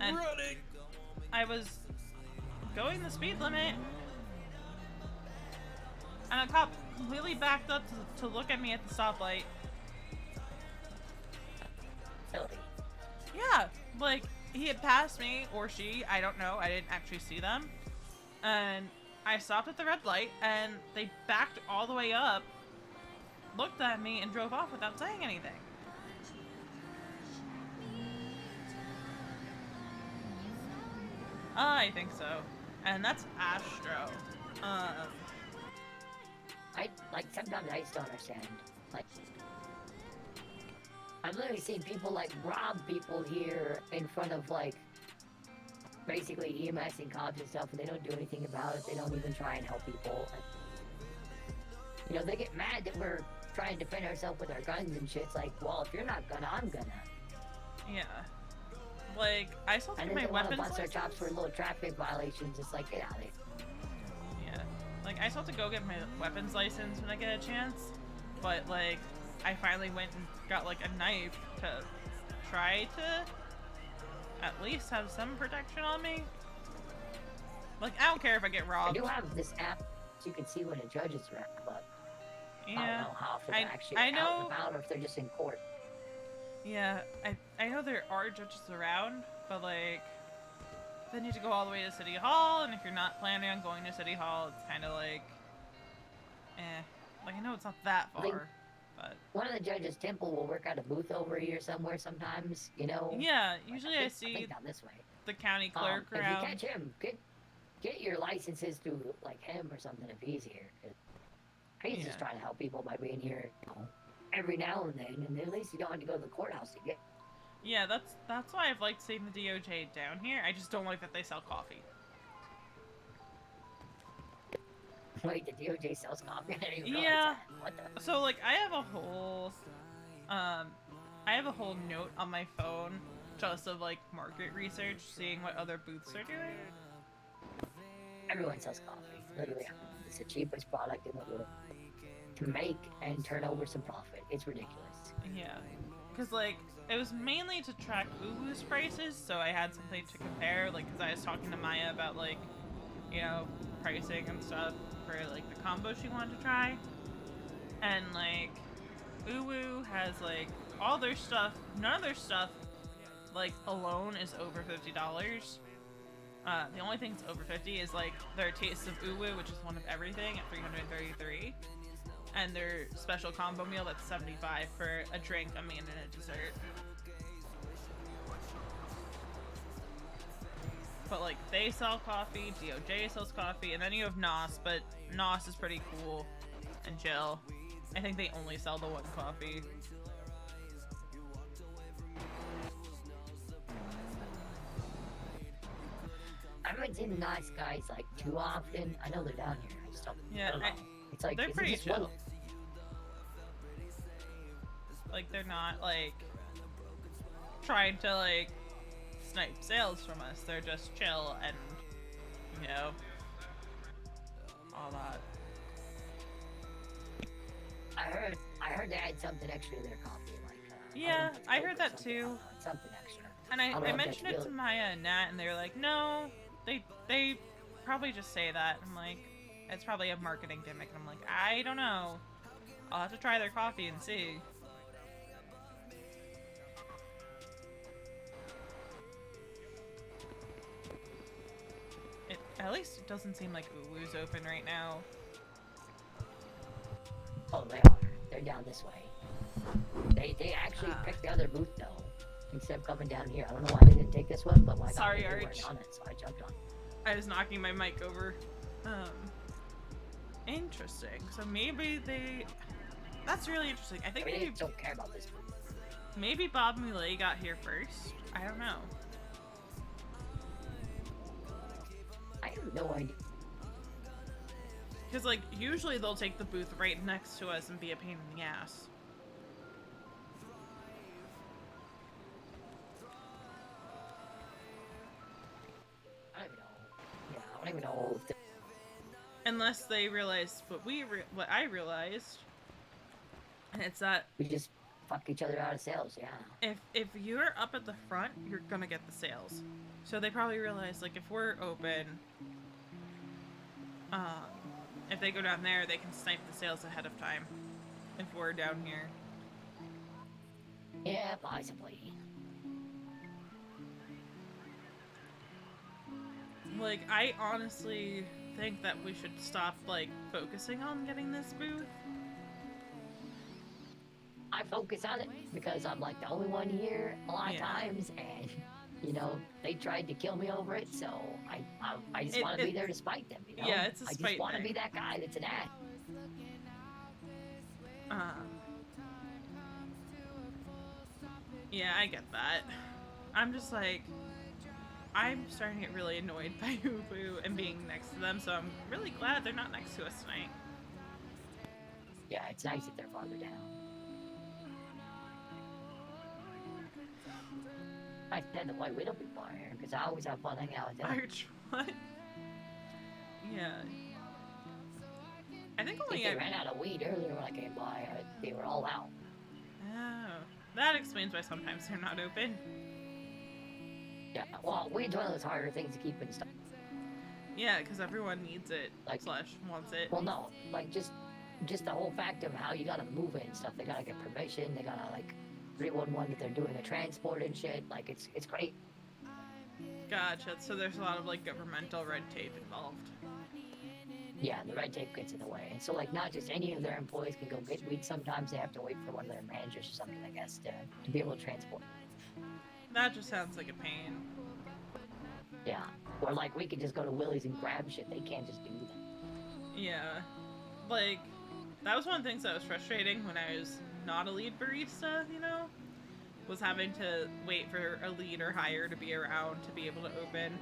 and running. I was going the speed limit and a cop completely backed up to look at me at the stoplight. Silly. Yeah, like he had passed me, or she, I don't know, I didn't actually see them. And I stopped at the red light and they backed all the way up, looked at me, and drove off without saying anything. I think so. And that's Astro. Sometimes I just don't understand. Like, I've literally seen people like rob people here in front of like basically EMS and cops and stuff, and they don't do anything about it. They don't even try and help people. You know, they get mad that we're trying to defend ourselves with our guns and shit. It's like, well, if you're not gonna, I'm gonna. Yeah. Like, I still And take then my they want to weapons bust our license. chops for little traffic violations. It's like, get out of here. Yeah. Like, I still have to go get my weapons license when I get a chance. But, like, I finally went and got, like, a knife to try to at least have some protection on me. Like, I don't care if I get I robbed. do have this app so you can see when a judge is around, but I don't Yeah. know how often they're actually I out know. and about or if they're just in court. Yeah, I know there are judges around, but, like, then you have to go all the way to City Hall, and if you're not planning on going to City Hall, it's kind of like, eh. Like, I know it's not that I think- far, but... One of the judges, Temple, will work out a booth over here somewhere sometimes, you know? Yeah, Like, usually I I think see down this way. the county clerk If around. you catch him, get your licenses through like him or something if he's here. 'Cause he's just Yeah. trying to help people by being here, you know, every now and then, and at least you don't have to go to the courthouse to get. Yeah, that's why I've liked seeing the DOJ down here. I just don't like that they sell coffee. Wait, the DOJ sells coffee. I didn't even realize Yeah. that. What the? So, like, I have a whole note on my phone just of, like, market research, seeing what other booths are doing. Everyone sells coffee. Literally, it's the cheapest product in the world to make and turn over some profit. It's ridiculous. Yeah. Because, like, it was mainly to track Uwu's prices, so I had something to compare, like, because I was talking to Maya about, like, you know, pricing and stuff for, like, the combo she wanted to try. And, like, Uwu has, like, all their stuff, none of their stuff, like, alone is over $50. The only thing that's over 50 is, like, their Taste of Uwu, which is one of everything, at $333. And their special combo meal that's $75 for a drink, a main, and a dessert. But, like, they sell coffee, DOJ sells coffee, and then you have NOS, but NOS is pretty cool and chill. I think they only sell the one coffee. I haven't seen nice guys like too often. I know they're down here. I just don't. Yeah, I don't know. It's like they're is it pretty just one- chill. Like, they're not, like, trying to, like, snipe sales from us. They're just chill and, you know, all that. I heard they had something extra in their coffee, like. Yeah, think it's I Coke heard or that something. too. Something extra. And don't know I if that's mentioned it to really- Maya and Nat, and they were like, no, they probably just say that. I'm like, it's probably a marketing gimmick. And I'm like, I don't know. I'll have to try their coffee and see. At least it doesn't seem like Uwu's open right now. Oh, they are. They're down this way. They actually picked the other booth though, instead of coming down here. I don't know why they didn't take this one, but when I got Sorry, here, they Arch. weren't on it, so I jumped on it. I was knocking my mic over. Interesting. So maybe they... That's really interesting. I think I maybe, really don't care about this booth. maybe Bob Muley got here first. I don't know. I have no idea. Because, like, usually they'll take the booth right next to us and be a pain in the ass. I don't even know. Yeah, I don't even know if Unless they realize what I realized. And it's that we just fuck each other out of sales, yeah. if you're up at the front, you're gonna get the sales. So they probably realize, like, if we're open, if they go down there, they can snipe the sales ahead of time. If we're down here. Yeah, possibly. Like, I honestly think that we should stop, like, focusing on getting this booth. I focus on it because I'm like the only one here a lot of times, and you know they tried to kill me over it, so I just want to be there to spite them. You know? Yeah, it's a I spite just want to thing. be that guy that's an ass. Yeah, I get that. I'm just like, I'm starting to get really annoyed by Ubu and being next to them, so I'm really glad they're not next to us tonight. Yeah, it's nice that they're farther down. I stand the White Widow people are here because I always have fun hanging out with them. Arch, what? Yeah. I think I only think they ran out of weed earlier when I came by. They were all out. Oh, that explains why sometimes they're not open. Yeah, well, weed's one of those harder things to keep in stock. Yeah, because everyone needs it, Like- slash wants it. Well, no, like just the whole fact of how you gotta move it and stuff. They gotta get permission. They gotta like 311 if they're doing a transport and shit. Like it's great. Gotcha. So there's a lot of, like, governmental red tape involved. Yeah, the red tape gets in the way. And so like not just any of their employees can go get weed. Sometimes they have to wait for one of their managers or something, I guess, to be able to transport. That just sounds like a pain. Yeah. Or like we could just go to Willie's and grab shit. They can't just do that. Yeah. Like, that was one of the things that was frustrating when I was not a lead barista, you know? Was having to wait for a lead or higher to be around to be able to open.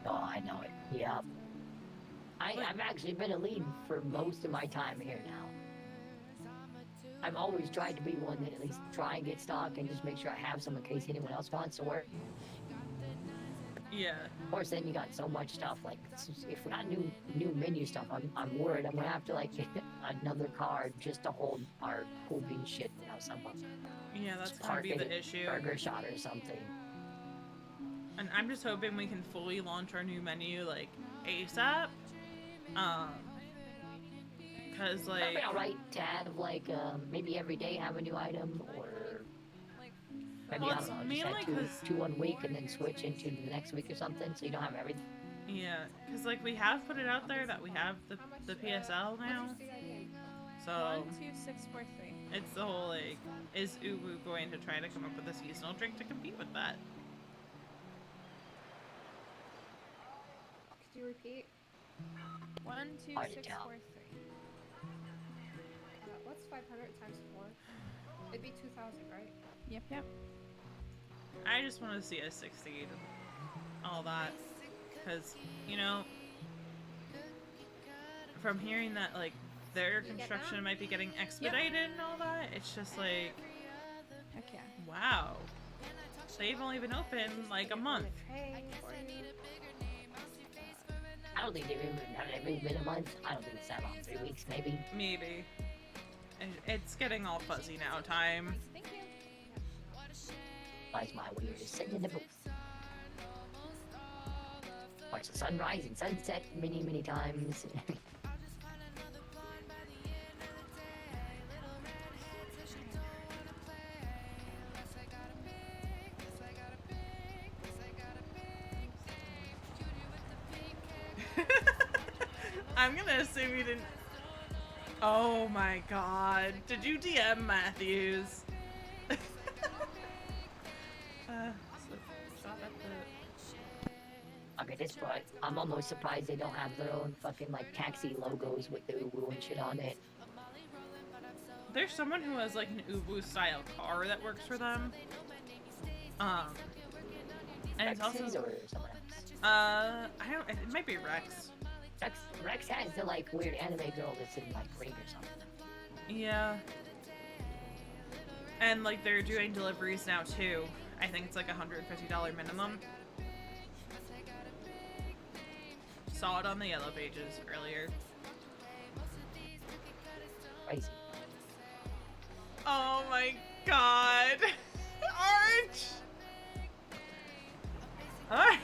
Oh, I know it. Yeah. I've actually been a lead for most of my time here now. I've always tried to be one that at least try and get stock and just make sure I have some in case anyone else wants to work. Yeah. Of course, then you got so much stuff. Like, if we got new menu stuff, I'm worried I'm gonna have to like get another card just to hold our cool bean shit. You know, someone. Yeah, that's gonna be the issue. Burger shot or something. And I'm just hoping we can fully launch our new menu, like, ASAP. Cause, like... That'd be alright to have, like, maybe every day have a new item, or... Maybe, Well, I it's don't know, mainly just have 'cause- two 1 week and then switch into the next week or something, so you don't have everything. Yeah, because, like, we have put it out there that we have the PSL now. So, 12643. it's the whole, like, is Ubu going to try to come up with a seasonal drink to compete with that? Could you repeat? Hard to tell. 12643. What's 500 times 4? It'd be 2,000, right? Yep. I just want to see us succeed and all that. Because, you know, from hearing that, like, their construction might be getting expedited and all that, it's just like, Heck yeah. wow. They've only been open, like, a month. I don't think they've been a month. I don't think it's that long. 3 weeks, maybe. Maybe. And it's getting all fuzzy now, time. Thank you. That's why we were just sitting in the booth. Watch the sunrise and sunset many times. I'm gonna assume you didn't. Oh my god. Did you DM Matthews? Shot at the. Okay, this part, I'm almost surprised they don't have their own fucking like taxi logos with the Uwu and shit on it. There's someone who has like an Ubu style car that works for them. And it's also Rex's or someone else? I don't. It might be Rex. Rex has the like weird anime girl that's in like Ring or something. Yeah. And like they're doing deliveries now too. I think it's like $150 minimum. Saw it on the Yellow Pages earlier. Crazy. Oh my god. Arch! Alright.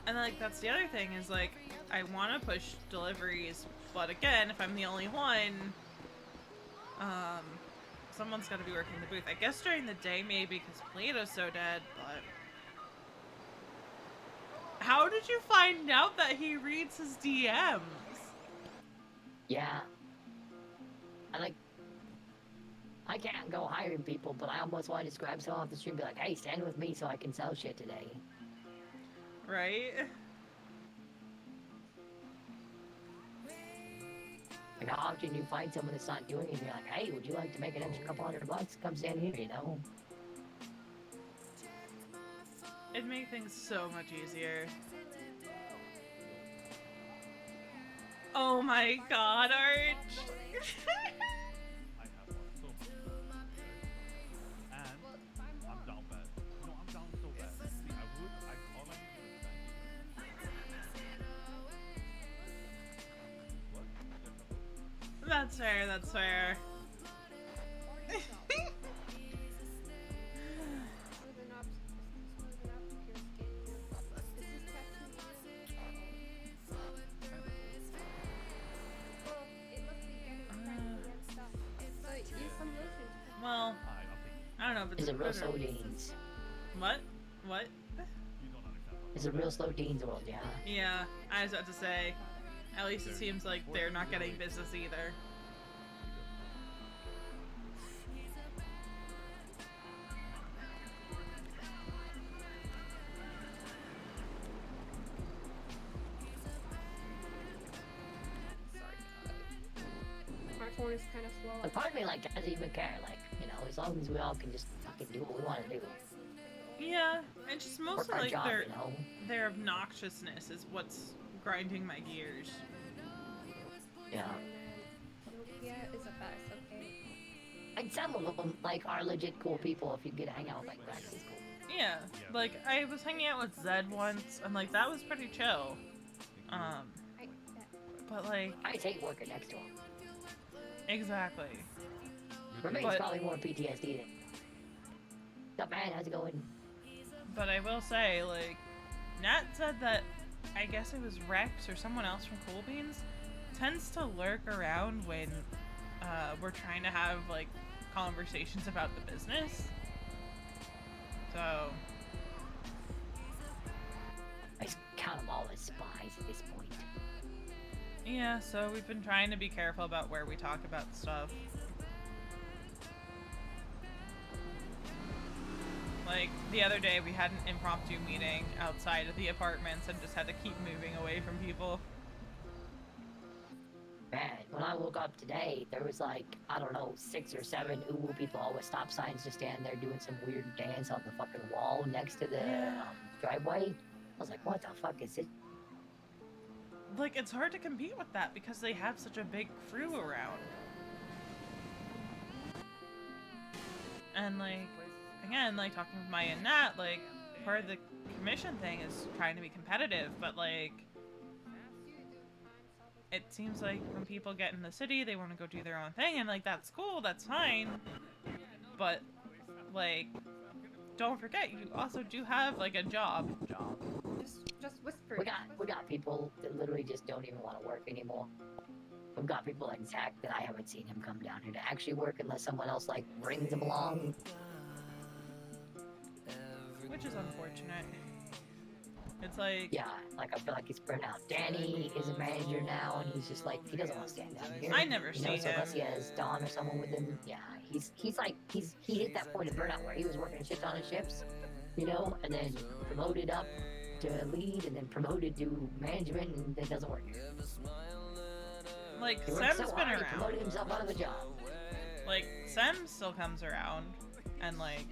And like that's the other thing is like I want to push deliveries, but again, if I'm the only one, someone's got to be working the booth. I guess during the day maybe because Plato's so dead, but how did you find out that he reads his DMs? Yeah. I can't go hiring people, but I almost want to just grab someone off the street and be like, hey, stand with me so I can sell shit today. Right? Like, how often you find someone that's not doing it and you're like, hey, would you like to make an extra couple $100? Come stand here, you know? It'd make things so much easier. Oh my god, Arch! I have so much and I'm down bad. No, I'm down so bad. See, all I need is what? That's fair, that's fair. Well, I don't know if it's It's a real good slow or... teens. What? What? It's a real slow teens world, yeah. Yeah, I was about to say, at least it seems like they're not getting business either. My phone is kind of slow. But part of me, like, doesn't even care. Like, you know, as long as we all can just fucking do what we want to do. Yeah, and just mostly Work our like job, their you know? their obnoxiousness is what's grinding my gears. Yeah. Nokia is a best, okay? And some of them, like, are legit cool people if you get to hang out with, like, Rex is cool. Yeah, like I was hanging out with Zed once, and like that was pretty chill. But like I hate working next to him. exactly. Remains But- probably more PTSD than. What's up, man? How's it going? But I will say, like, Nat said that I guess it was Rex or someone else from Cool Beans tends to lurk around when we're trying to have like conversations about the business. So I just count them all as spies at this point. yeah, so we've been trying to be careful about where we talk about stuff. Like, the other day we had an impromptu meeting outside of the apartments and just had to keep moving away from people. Man, when I woke up today, there was like, I don't know, 6 or 7 Uwu people all with stop signs just standing there doing some weird dance on the fucking wall next to the driveway. I was like, what the fuck is it? Like, it's hard to compete with that because they have such a big crew around. And, like, again, like, talking with Maya and Nat, like, part of the commission thing is trying to be competitive, but, like, it seems like when people get in the city, they want to go do their own thing, and, like, that's cool, that's fine. But, like, don't forget, you also do have, like, a job. Just whisper. We got people that literally just don't even want to work anymore. We've got people like Zach that I haven't seen him come down here to actually work unless someone else like brings him along. Which is unfortunate. It's like, Yeah, like I feel like he's burnt out. Danny is a manager now, and he's just like he doesn't want to stand down here. I never see So unless he him. has Don or someone with him, yeah, he hit that point of burnout where he was working a shit ton of shifts, and then promoted up to lead, and then promoted to management, and it doesn't work. Like, He worked Sam's so been hard, he around. promoted himself out of the job. Like, Sam still comes around and, like,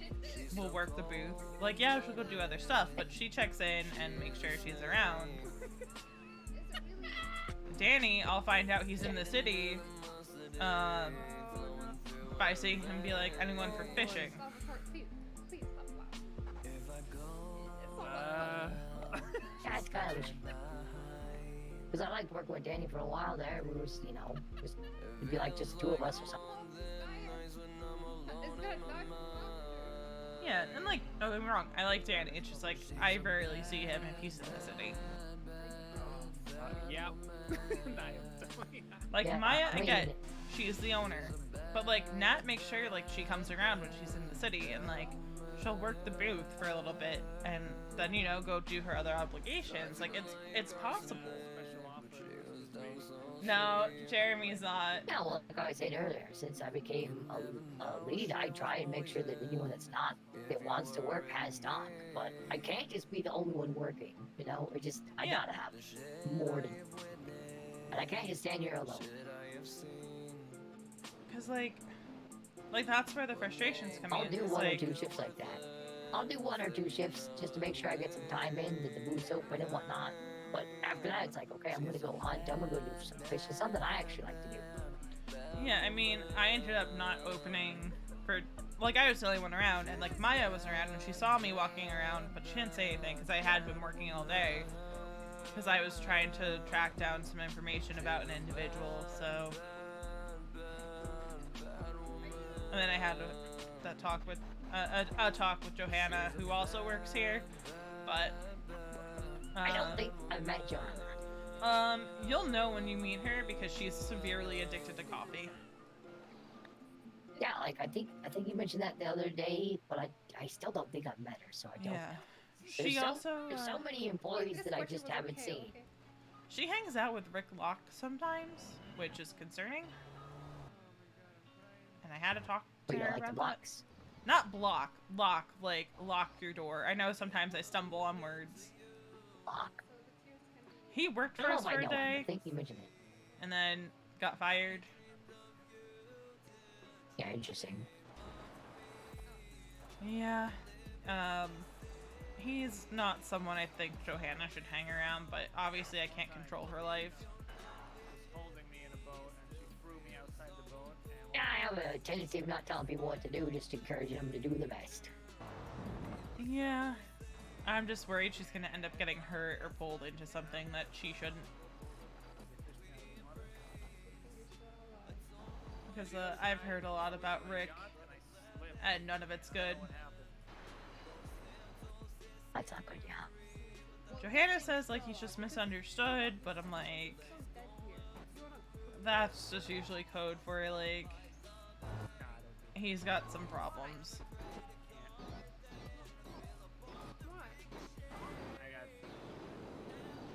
will work the booth. Like, yeah, she'll go do other stuff, but she checks in and makes sure she's around. Danny, I'll find out he's in the city, by seeing him be like, anyone for fishing. Please stop laughing. Yeah, it's kind of because I liked working with Danny for a while there. We was, just it'd be like just two of us or something. Yeah, and like, don't get me wrong, I like Danny. It's just like, I rarely see him if he's in the city. Yeah. Definitely. Like, Yeah, Maya, I mean- again, she's the owner. But like, Nat makes sure like she comes around when she's in the city and like, she'll work the booth for a little bit and then, go do her other obligations. Like, it's possible. No, Jeremy's not. Yeah, well, like I said earlier, since I became a lead, I try and make sure that anyone that wants to work has stock. But I can't just be the only one working, I Yeah. gotta have more than. And I can't just stand here alone. Cause like that's where the frustrations come I'll in. do It's one like, or two shifts like that. I'll do one or two shifts just to make sure I get some time in, that the booth's open and whatnot. But after that, it's like, okay, I'm gonna go hunt, I'm gonna go do some fishing, something I actually like to do. yeah, I mean, I ended up not opening for, like, I was the only one around, and like Maya was around and she saw me walking around, but she didn't say anything because I had been working all day. Because I was trying to track down some information about an individual, so. And then I had a talk with Johanna, who also works here, but. I don't think I've met Johanna. You'll know when you meet her because she's severely addicted to coffee. Yeah, like I think you mentioned that the other day, but I still don't think I've met her, so I don't. Yeah. There's She also. there's so many employees that I just haven't seen. She hangs out with Rick Locke sometimes, which is concerning. And I had to talk to But you her like the about blocks? that. Not block, lock, like lock your door. I know sometimes I stumble on words. Lock. He worked I for don't us know if for I a know him. I day, think you mentioned it. and then got fired. Yeah, interesting. Yeah. He's not someone I think Johanna should hang around, but obviously I can't control her life. Holding me in a boat and she threw me outside the boat. And Yeah, I have a tendency of not telling people what to do, just encouraging them to do the best. Yeah. I'm just worried she's gonna end up getting hurt or pulled into something that she shouldn't. Because I've heard a lot about Rick, and none of it's good. That's not good, yeah. Johanna says like he's just misunderstood, but I'm like, that's just usually code for like he's got some problems.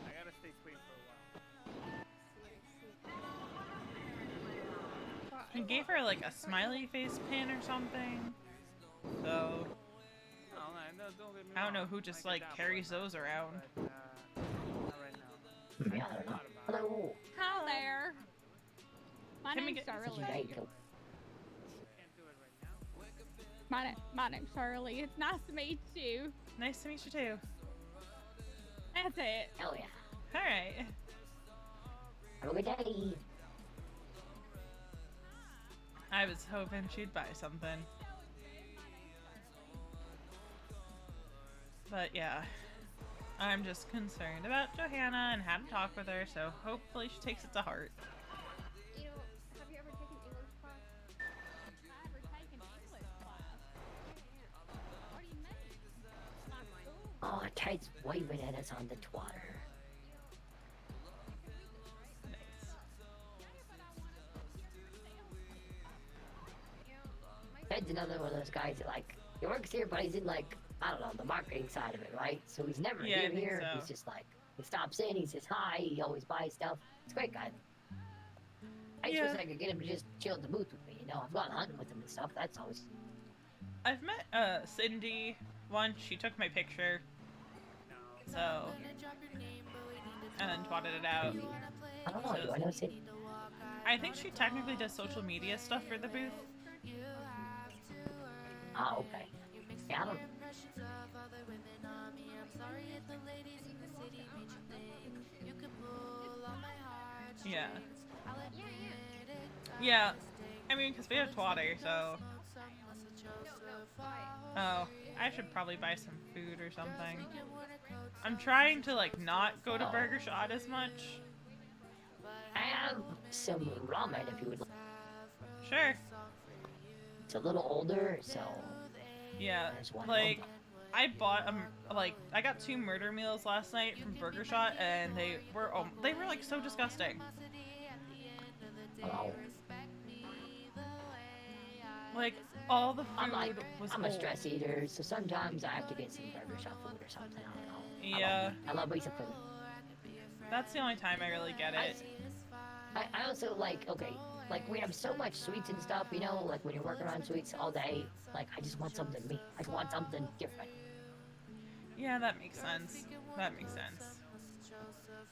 I gotta stay clean for a while. He gave her like a smiley face pin or something. So Don't get me I don't know wrong. who just I like get that carries one, those around. but, not right now. Yeah, I don't know. Hello. Hi there. My Can we name's get- Shirley. There you go. Can't do it right now. My name's Shirley. It's nice to meet you. Nice to meet you too. That's it. Hell yeah. All right. Have a good day. I was hoping she'd buy something. But yeah, I'm just concerned about Johanna and had to talk with her, so hopefully she takes it to heart. Have you ever taken English class? Ever taken English class? What do you mean? My school? Oh, Ted's waving at us on the twatter. Nice. Ted's another one of those guys that like he works here, but he's in like I don't know, the marketing side of it, right? So he's never Yeah, I think here. so. He's just like, he stops in, he says hi, he always buys stuff. It's a great guy. I just Yeah. wish I could get him to just chill at the booth with me, you know? I've gone hunting with him and stuff. That's always. I've met Cindy once. She took my picture, so and twatted it out. I don't know, do I know Cindy? I think she technically does social media stuff for the booth. Ah, okay. Yeah, I don't. Yeah. Yeah. I mean, because we have twatter, so. Oh, I should probably buy some food or something. I'm trying to, like, not go to Burger Shot as much. I have some ramen if you would like. Sure. It's a little older, so. Yeah, there's one like, more. I bought, I got 2 murder meals last night from Burger Shot, and they were, like, so disgusting. Oh. Like, all the food was I'm a old. stress eater, so sometimes I have to get some Burger Shot food or something. I don't know. Yeah. I love me some food. That's the only time I really get it. I also like, okay, like we have so much sweets and stuff, you know, like when you're working on sweets all day, like I just want something me. I just want something different. Yeah, that makes sense. That makes sense.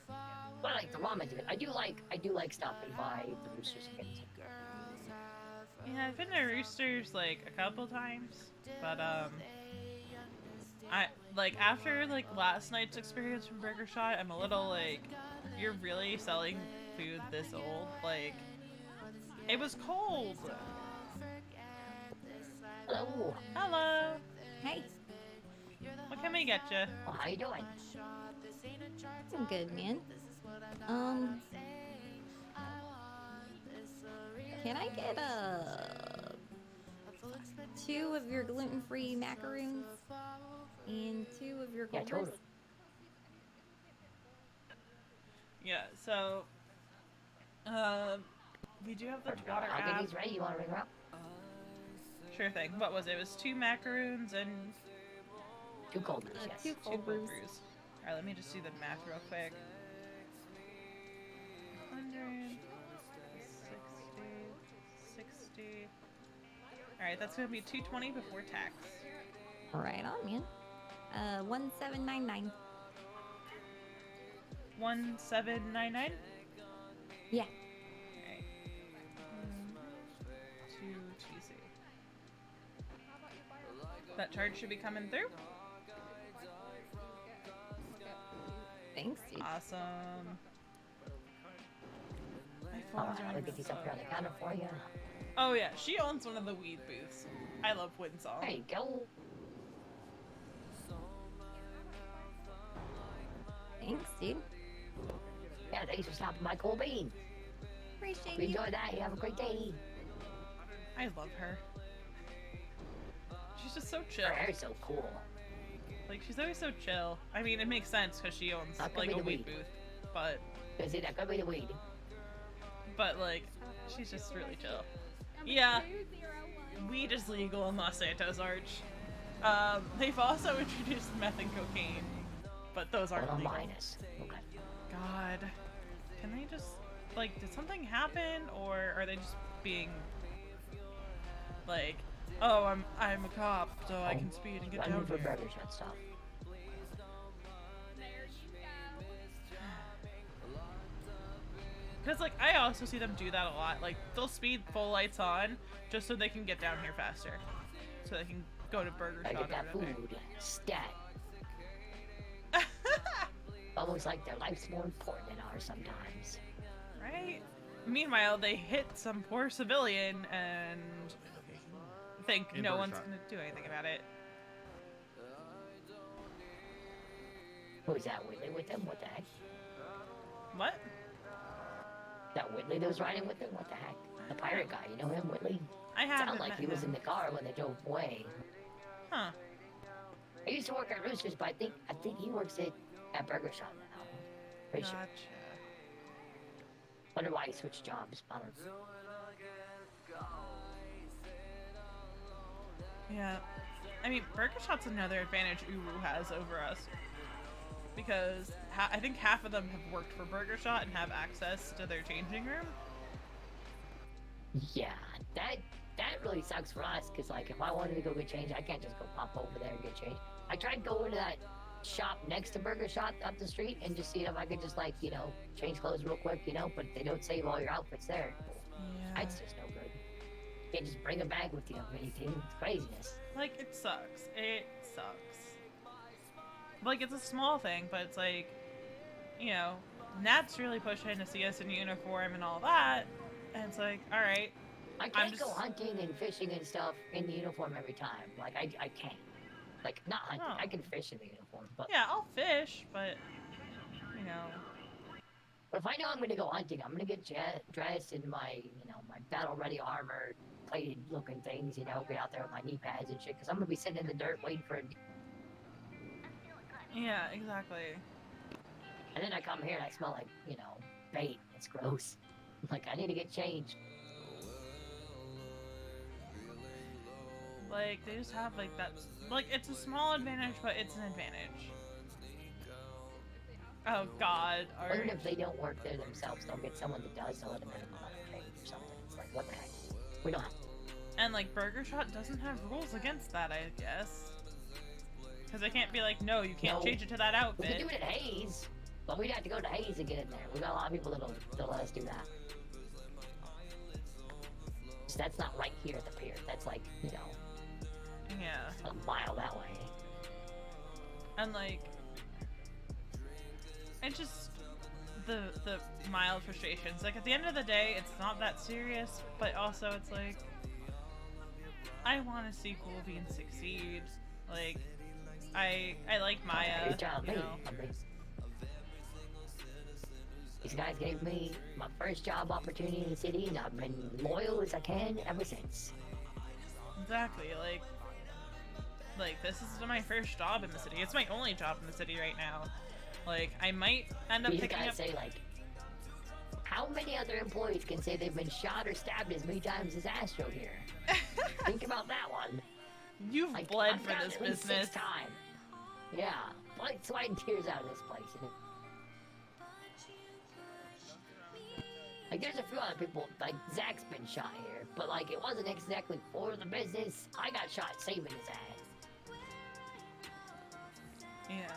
But I like the ramen to it. I do like stopping by the Roosters again. Yeah, I've been to Roosters, like, a couple times, but, I, like, after, like, last night's experience from Burger Shot, I'm a little, like, you're really selling food this old? Like, it was cold! Hello! Hello! Hey. What can we get you? Oh, how you doing? I'm good, man. Can I get 2 of your gluten-free macaroons and 2 of your Yeah, Culvers? totally. Yeah, so, we do have the Twatter I'll get app. these ready. You want to ring her up? Sure thing. What was it? It was 2 macaroons and 2 Culvers, yes. 2 2 cold cold brews. brews. Alright, let me just do the math real quick. 100, 60. Alright, that's gonna be $2.20 before tax. Right on, man. 1799. 1799? Yeah. Alright. 2 TC. That charge should be coming through. Thanks, dude. Awesome. My phone's I'll running get these slow. up here on the counter for you. Oh yeah, she owns one of the weed booths. I love Winsall. There you go. Thanks, dude. Yeah, thanks for stopping by Cold Bean. Appreciate We you. enjoy that. You have a great day. I love her. She's just so chill. Her hair's so cool. Like, she's always so chill. I mean, it makes sense because she owns, That could like, be a the weed weed. booth. Is it that could be the weed? But, like, she's just really chill. Yeah, weed is legal in Los Santos Arch. They've also introduced meth and cocaine, but those aren't Well, legal. minus. Okay. God. Can they just, like, did something happen, or are they just being, like, oh, I'm a cop, so I can speed and get Running down for here. burgers and stuff. Because, like, I also see them do that a lot. Like, they'll speed full lights on just so they can get down here faster. So they can go to Burger Gotta Shot get or that whatever. food. Stat. Almost like their life's more important than ours sometimes. Right? Meanwhile, they hit some poor civilian and think In no Burger one's Shot. gonna do anything about it. Who's that Whitley with them? What the heck? What? That Whitley that was riding with them? What the heck? The pirate guy, you know him, Whitley? I haven't Sounded like met he was him. in the car when they drove away. Huh. I used to work at Roosters, but I think he works at Burger Shop now. Pretty sure. Gotcha. Wonder why he switched jobs. I don't know. Yeah. I mean, Burger Shot's another advantage Uwu has over us. Because I think half of them have worked for Burger Shot and have access to their changing room. Yeah, that really sucks for us, because, like, if I wanted to go get change, I can't just go pop over there and get change. I tried going to that shop next to Burger Shot up the street and just see if I could just, like, you know, change clothes real quick, you know, but they don't save all your outfits there. Yeah. That's just no good. You can't just bring a bag with you of anything. It's craziness. Like, it sucks. It sucks. Like, it's a small thing, but it's like, you know, Nat's really pushing to see us in uniform and all that, and it's like, alright. I can't go hunting and fishing and stuff in the uniform every time. Like, I can't. Like, not hunting. Oh. I can fish in the uniform, but... Yeah, I'll fish, but, you know... But if I know I'm gonna go hunting, I'm gonna get dressed in my, you know, my battle-ready armor, plated-looking things, you know, get out there with my knee pads and shit, because I'm gonna be sitting in the dirt waiting for it. Yeah, exactly. And then I come here and I smell like, you know, bait. It's gross. Like, I need to get changed. Like, they just have, like, that... Like, it's a small advantage, but it's an advantage. Oh, God. Even if they don't work there themselves, they'll get someone that does to let them in a change or something. It's like, what the heck? We don't have to. And, like, Burger Shot doesn't have rules against that, I guess. Because they can't be like, no, you can't change it to that outfit. We can do it at Hayes, but we'd have to go to Hayes and get in there. We got a lot of people that'll let us do that. So that's not right here at the pier. That's like, you know, yeah, a mile that way. And like, it's just the mild frustrations. Like, at the end of the day, it's not that serious, but also it's like, I want to see Cool Beans succeed. Like, I like Maya. Good job, you know. These guys gave me my first job opportunity in the city, and I've been loyal as I can ever since. Exactly. Like this is my first job in the city. It's my only job in the city right now. Like, I might end up These picking guys up. say, like, how many other employees can say they've been shot or stabbed as many times as Astro here? Think about that one. You've like, bled I've for gotten this at least business. 6 times. Yeah, blood, sweat, and tears out of this place. Like, there's a few other people, like, Zach's been shot here, but, like, it wasn't exactly for the business. I got shot saving his ass. Yeah.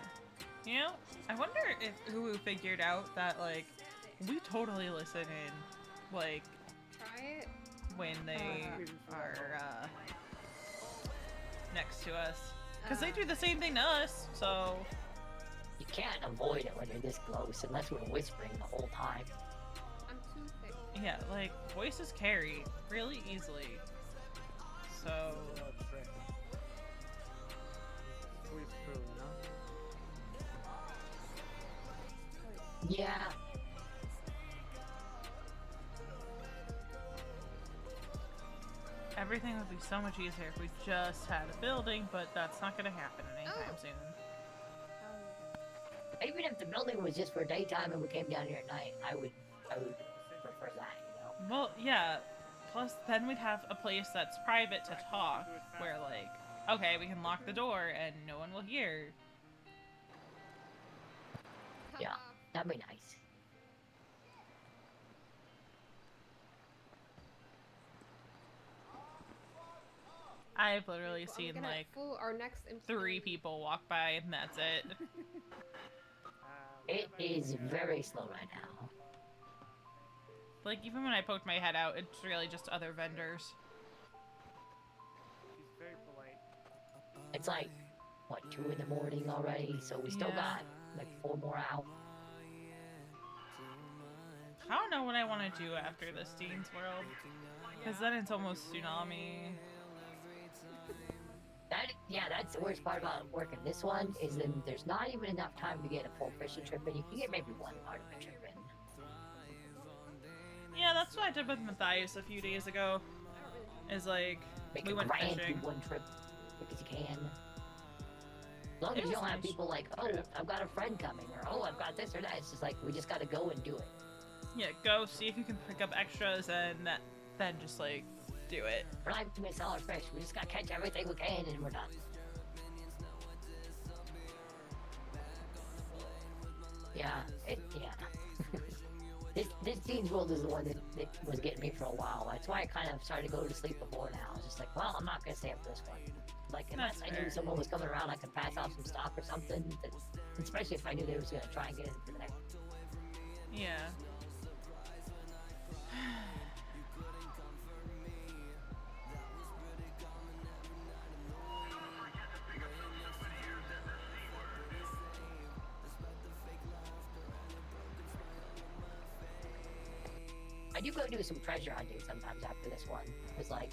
You know, I wonder if Uwu figured out that, like, we totally listen in, like, Try it. when they are, next to us. Because they do the same thing to us, so... You can't avoid it when you're this close, unless we're whispering the whole time. I'm too thick. Yeah, like, voices carry really easily. So... Yeah. Everything would be so much easier if we just had a building, but that's not gonna happen anytime soon. Even if the building was just for daytime and we came down here at night, I would prefer that, you know? Well, yeah. Plus, then we'd have a place that's private to talk, where, like, okay, we can lock the door and no one will hear. Yeah, that'd be nice. I've literally seen, like, Our next 3 people walk by and that's it. It is very slow right now. Like, even when I poked my head out, it's really just other vendors. She's very polite. It's like, what, 2 in the morning already? So we still got, like, 4 more out. I don't know what I want to do after this Dean's World. Because then it's almost tsunami. Yeah, that's the worst part about working this one, is that there's not even enough time to get a full fishing trip in. You can get maybe 1 part of a trip in. Yeah, that's what I did with Matthias a few days ago. Is like, we went fishing. 1 trip, because you can. As long as you don't have people like, oh, I've got a friend coming, or oh, I've got this or that. It's just like, we just gotta go and do it. Yeah, go see if you can pick up extras and then just like do it. We're not to miss all our fish. We just gotta catch everything we can and we're done. Yeah, this Teens World is the one that was getting me for a while. That's why I kind of started to go to sleep before now. I was just like, well, I'm not gonna stay up for this one. Like, unless I knew someone was coming around, I could pass off some stock or something. Especially if I knew they was gonna try and get into the next. Yeah. I do go do some treasure hunting sometimes after this one. It's like,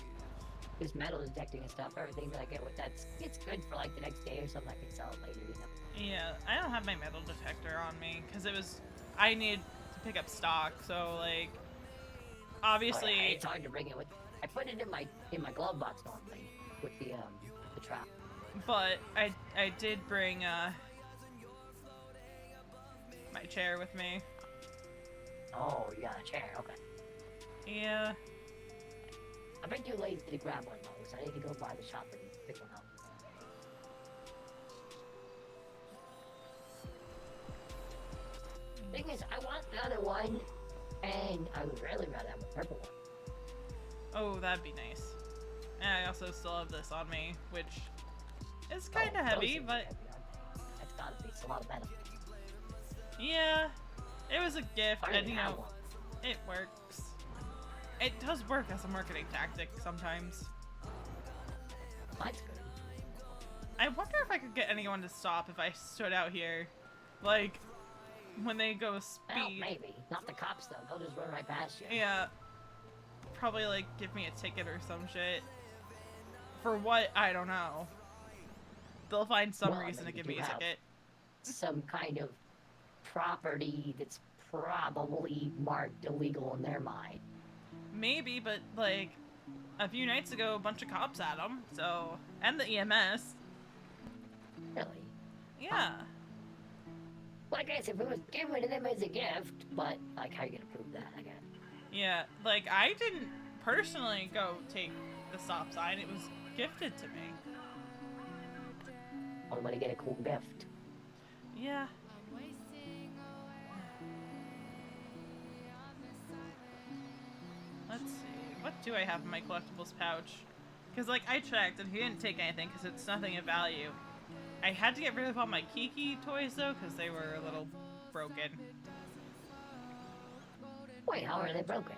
this metal detecting and stuff, everything that I get with that's, it's good for like the next day or something. I can sell it later, you know? Yeah, I don't have my metal detector on me, because I needed to pick up stock, so like, obviously... Oh, yeah, it's hard to bring it with, I put it in my glove box normally, with the trap. But I did bring, my chair with me. Oh, you got a chair, okay. Yeah. I've been too lazy to grab one though, so I need to go by the shop and pick one up. Thing is, I want the other one, and I would really rather have a purple one. Oh, that'd be nice. And I also still have this on me, which is kind of heavy, but... That's gotta be, it's a lot of metal. Yeah. It was a gift, I and already you have know, one. it works. It does work as a marketing tactic sometimes. That's good. I wonder if I could get anyone to stop if I stood out here. Like, when they go Well, speed. maybe. Not the cops though, they'll just run right past you. Yeah. Probably, like, give me a ticket or some shit. For what? I don't know. They'll find some Well, I reason to mean, give you me a have ticket. Some kind of property that's probably marked illegal in their mind. Maybe, but, like, a few nights ago, a bunch of cops had them, so... And the EMS. Really? Yeah. Well, I guess if it was given to them as a gift, but, like, how are you gonna prove that, I guess? Yeah, like, I didn't personally go take the stop sign. It was gifted to me. I'm gonna get a cool gift. Yeah. Let's see. What do I have in my collectibles pouch? Because, like, I checked and he didn't take anything because it's nothing of value. I had to get rid of all my Kiki toys, though, because they were a little broken. Wait, how are they broken?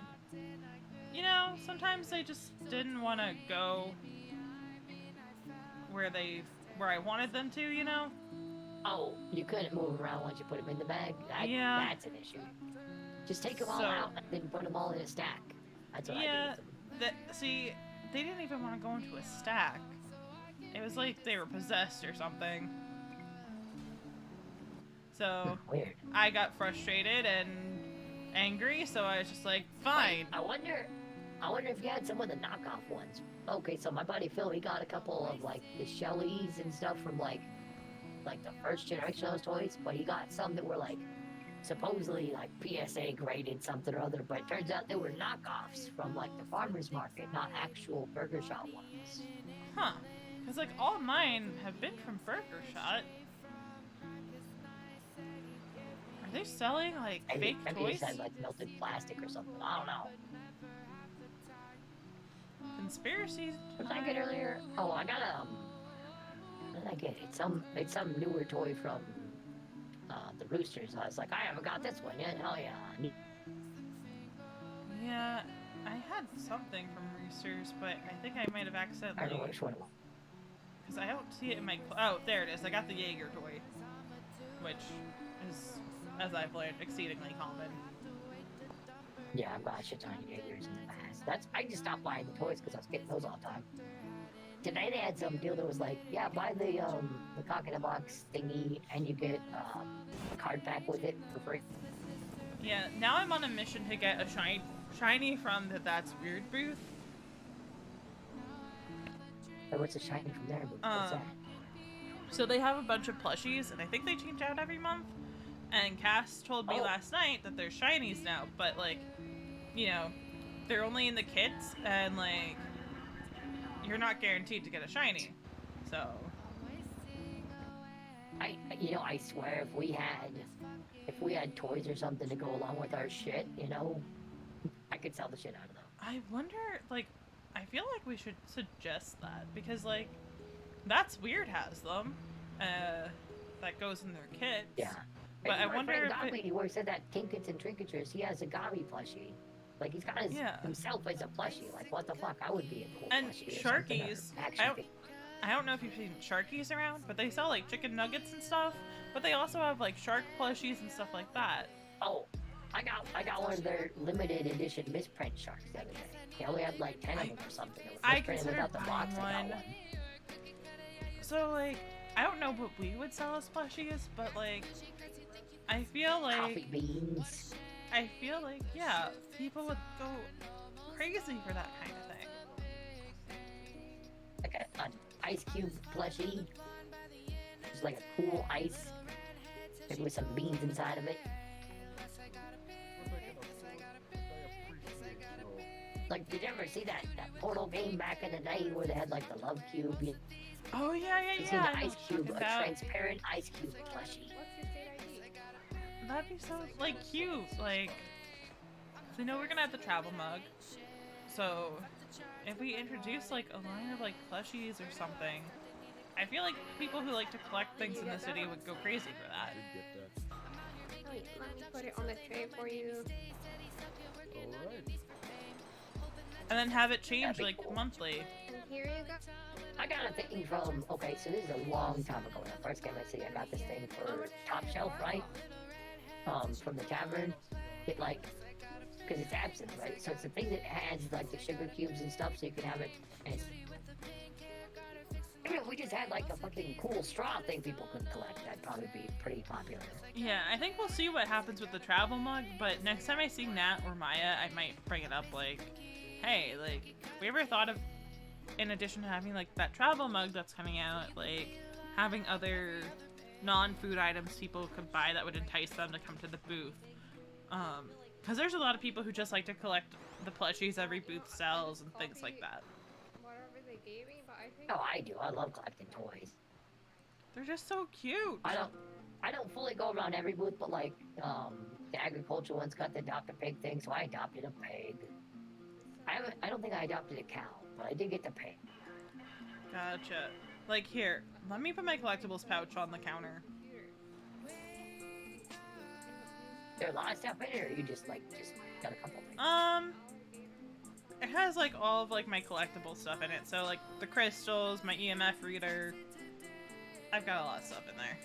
You know, sometimes they just didn't want to go where I wanted them to, you know? Oh, you couldn't move around once you put them in the bag? Yeah. That's an issue. Just take them all So- out and then put them all in a stack. That's what I Yeah, do with them. see, they didn't even want to go into a stack. It was like they were possessed or something. So, Weird. I got frustrated and angry, so I was just like, fine. I wonder if you had some of the knockoff ones. Okay, so my buddy Phil, he got a couple of like the Shellys and stuff from like the first generation of those toys, but he got some that were like supposedly like PSA graded something or other, but it turns out they were knockoffs from like the farmer's market, not actual burger shop ones. Huh. Because, like, all mine have been from Burger Shot. Are they selling, like, fake maybe toys? it had like melted plastic or something. I don't know. Conspiracies? What did I get earlier? Oh, I got what did I get? It's some newer toy from the Roosters. I was like, I haven't got this one yet. Hell yeah. Yeah, I had something from Roosters, but I think I might have I don't know accidentally... which one it was. Because I don't see it in my... Oh, there it is. I got the Jaeger toy. Which is, as I've learned, exceedingly common. Yeah, I've got a shit ton of Jaegers in the past. I just stopped buying the toys because I was getting those all the time. Today they had some deal that was like, yeah, buy the cock in a box thingy and you get a card pack with it for free. Yeah, now I'm on a mission to get a shiny from the That's Weird booth. Or what's a shiny from there? What's that? So they have a bunch of plushies, and I think they change out every month. And Cass told me last night that they're shinies now, but like, you know, they're only in the kits, and like, you're not guaranteed to get a shiny. So. I swear if we had toys or something to go along with our shit, you know, I could sell the shit out of them. I wonder, like, I feel like we should suggest that because, like, That's Weird has them. That goes in their kits. Yeah. But And I my wonder friend if Godly, he works at that Tinkets and Trinketers. He has a Gobby plushie. Like, he's got himself as a plushie. Like, what the fuck? I would be a cool and plushie. Or something, or Sharkies. action I don't know if you've seen Sharkies around, but they sell like chicken nuggets and stuff. But they also have like shark plushies and stuff like that. Oh, I got one of their limited edition misprint sharks the other day. They only had like 10 of them or something. It was I misprinted considered without the box. buying I got one. one. So like, I don't know what we would sell as plushies, but like, I feel like Coffee beans. I feel like people would go crazy for that kind of thing. Like an ice cube plushie. Just like a cool ice. Maybe with some beans inside of it. Like, did you ever see that Portal game back in the day where they had like the love cube? Oh yeah. You see the ice cube, a transparent ice cube plushie. That'd be so like cute. Like, so we're gonna have the travel mug. So if we introduce like a line of like plushies or something, I feel like people who like to collect things in the city would go crazy for that. Wait, let me put it on the tray for you. And then have it change like monthly. And here you go. I got a thing from, okay, so this is a long time ago when I first came to see, I got this thing for Top Shelf, right? From the tavern. It like, because it's absinthe, right? So it's a thing that has like the sugar cubes and stuff so you can have it. And it's, I mean, if we just had like a fucking cool straw thing people could collect, that'd probably be pretty popular. Yeah, I think we'll see what happens with the travel mug, but next time I see Nat or Maya, I might bring it up like, hey, like, we ever thought of, in addition to having like that travel mug that's coming out, like having other non-food items people could buy that would entice them to come to the booth. Because there's a lot of people who just like to collect the plushies every booth sells and things like that. Whatever they gave me, but I think. Oh, I do. I love collecting toys. They're just so cute. I don't fully go around every booth, but like, the agriculture one's got the adopt a pig thing, so I adopted a pig. I don't think I adopted a cow, but I did get the pig. Gotcha. Like, here, let me put my collectibles pouch on the counter. There's a lot of stuff in here, or you just got a couple things? It has like all of like my collectible stuff in it. So like the crystals, my EMF reader. I've got a lot of stuff in there.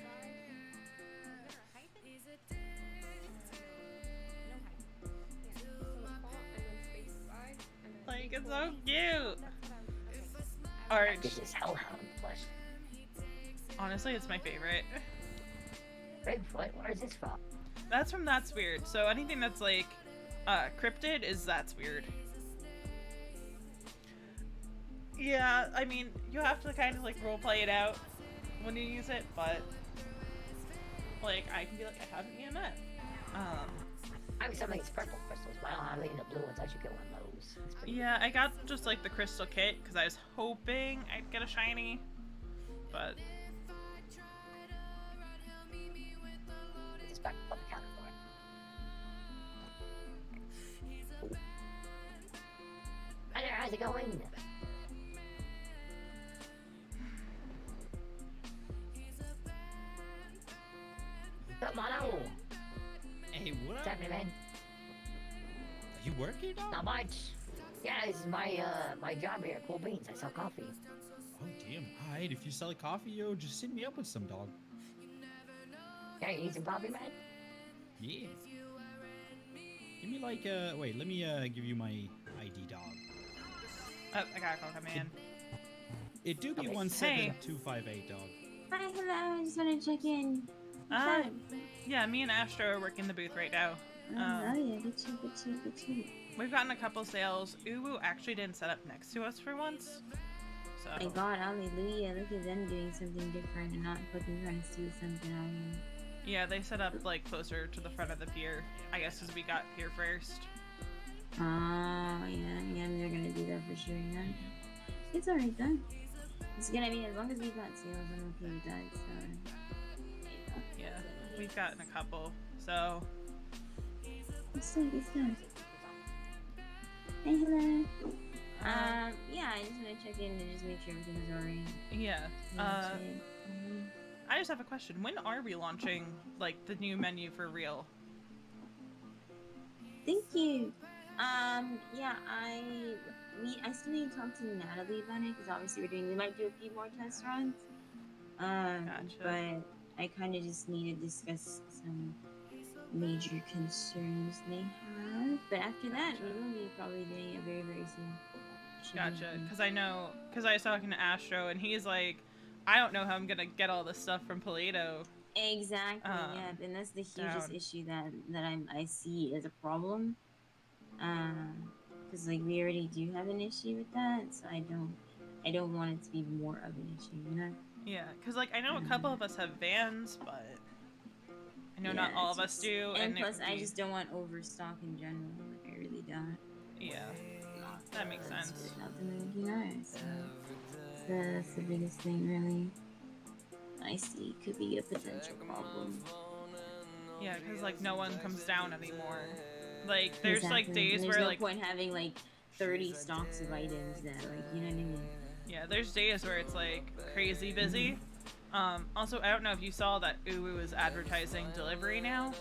Like, it's so cute. Alright. This is Hellhound plush. Honestly, it's my favorite. Bigfoot? Where is this from? That's from That's Weird. So anything that's like cryptid is That's Weird. Yeah, I mean, you have to kind of like roleplay it out when you use it, but like I can be like, I have an EMF. I have some of these purple crystals, but I don't have any of the blue ones. I should get one of those. Yeah, I got just like the crystal kit because I was hoping I'd get a shiny, but just back up the counter for it. Hi there, how's it going? Come on out. Hey, what What's up? happening, man? Are you working, dog? Not much. Yeah, this is my my job here. Cool beans. I sell coffee. Oh, damn. Alright, if you sell coffee, yo, just send me up with some, dog. Yeah, you need some coffee, man? Yeah. Give me like, wait, let me, give you my ID, dog. oh, I gotta call him in. It do be Okay. 17258, dog. Hi, hello. I just want to check in. Yeah, me and Astro are working the booth right now. Oh yeah, good shit, good shit, good shit. We've gotten a couple sales. Uwu actually didn't set up next to us for once. So My God, hallelujah! Look at them doing something different and not fucking trying to steal something out here. yeah, they set up like closer to the front of the pier. I guess because we got here first. Oh yeah, they're gonna do that for sure. Yeah, it's alright then. It's gonna be as long as we got sales, I'm okay with that. So Yeah, we've gotten a couple. So. It's good, it's good. Hey, hello. Yeah, I just want to check in and just make sure everything's alright. Yeah. I just have a question. When are we launching, like, the new menu for real? Thank you. Yeah, I still need to talk to Natalie about it because obviously we might do a few more test runs. Gotcha. But I kind of just need to discuss some major concerns they have. But after that, we will be probably doing it very, very soon. Gotcha. Because I was talking to Astro, and he's like, I don't know how I'm gonna get all this stuff from Paleto. Exactly. Yeah, and that's the hugest down. issue that I see as a problem. Because like we already do have an issue with that, so I don't want it to be more of an issue, you know? Yeah, because like I know a couple of us have vans, but I know not all of us do. And it plus, would I be- just don't want overstock in general. Like I really don't. Yeah, that makes sense. Not the mood, you know. So that's the biggest thing, really. I see could be a potential problem. Yeah, because like no one comes down anymore. Like there's like Exactly. days And where there's no like point having like 30 stocks of items that like you know what I mean. yeah, there's days where it's like crazy busy. Also, I don't know if you saw that Uwu is advertising delivery now.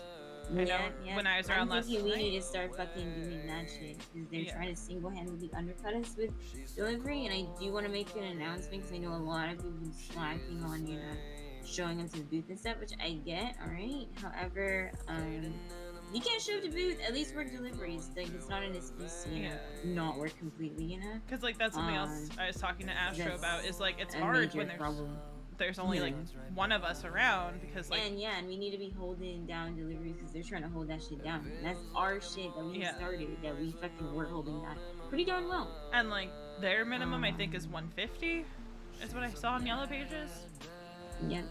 I know when I was around last thinking we night. need to start fucking doing that shit because they're trying to single-handedly undercut us with delivery, and I do want to make an announcement because I know a lot of people have been slacking on, you know, showing up to the booth and stuff, which I get, alright? However, you can't show up to booth, at least work deliveries. Like, it's not an excuse to, you know, not work completely, you know? Because like that's something else I was talking to Astro about is like it's hard when there's only like one of us around because like and we need to be holding down deliveries because they're trying to hold that shit down. That's our shit that we started, that we fucking were holding down pretty darn well. And like their minimum I think is 150 is what I saw on Yellow Pages.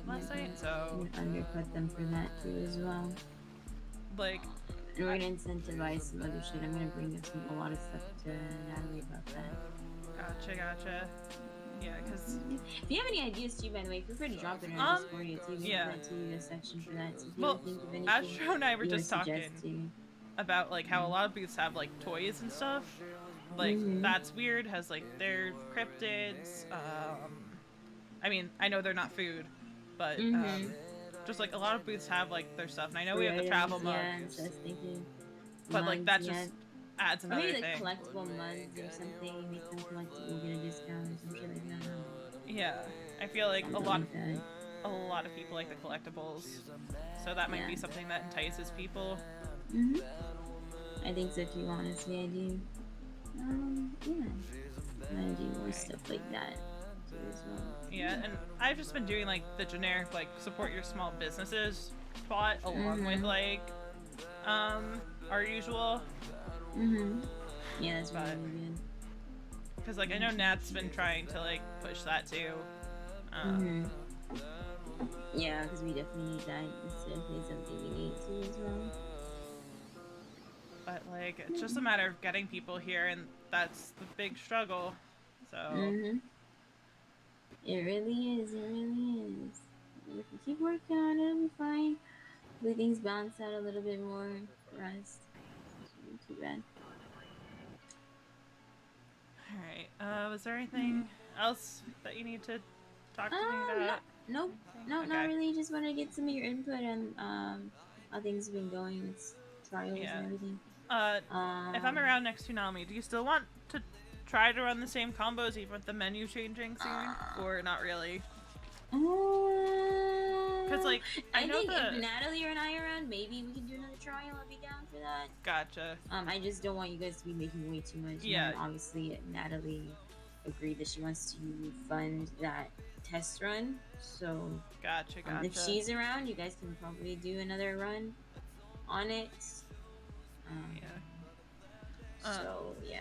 Last night, so we undercut them for that too as well. Like, and we're gonna incentivize some other shit. I'm gonna bring up a lot of stuff to Natalie about that. Gotcha. Yeah, because if you have any ideas too, by the way, feel free to drop it in our Discord too. We have that too, a section for that. So if you think of anything, Astro and I were just talking about like how a lot of booths have like toys and stuff. Like that's weird. Has like their cryptids. I mean, I know they're not food, but just like a lot of booths have like their stuff. And I know we have the travel mugs, but like that just adds another maybe thing. Like collectible mugs or something, make them collectible, get a discount or some shit like that. Yeah, I feel like a lot of people like the collectibles, so that might be something that entices people. I think so too, honestly, I do. I do more stuff like that too as well. Yeah, and I've just been doing like the generic like support your small businesses plot along with like our usual. Yeah, that's really good. Because like I know Nat's been trying to like push that too. Yeah, because we definitely need that. It's definitely something we need to as well. But like it's just a matter of getting people here, and that's the big struggle. So. It really is. It really is. If we keep working on it, it'll be fine. Hopefully things balance out a little bit more for us. Too bad. Alright, was there anything else that you need to talk to me about? Nope, not really. Just want to get some of your input on how things have been going with trials and everything. If I'm around next to Nami, do you still want to try to run the same combos even with the menu changing soon? Or not really? Because like I think if Natalie and I are around, maybe we can do another trial. I'll be down for that. Gotcha. I just don't want you guys to be making way too much. Yeah. And obviously, Natalie agreed that she wants to fund that test run. So gotcha. If she's around, you guys can probably do another run on it. So yeah.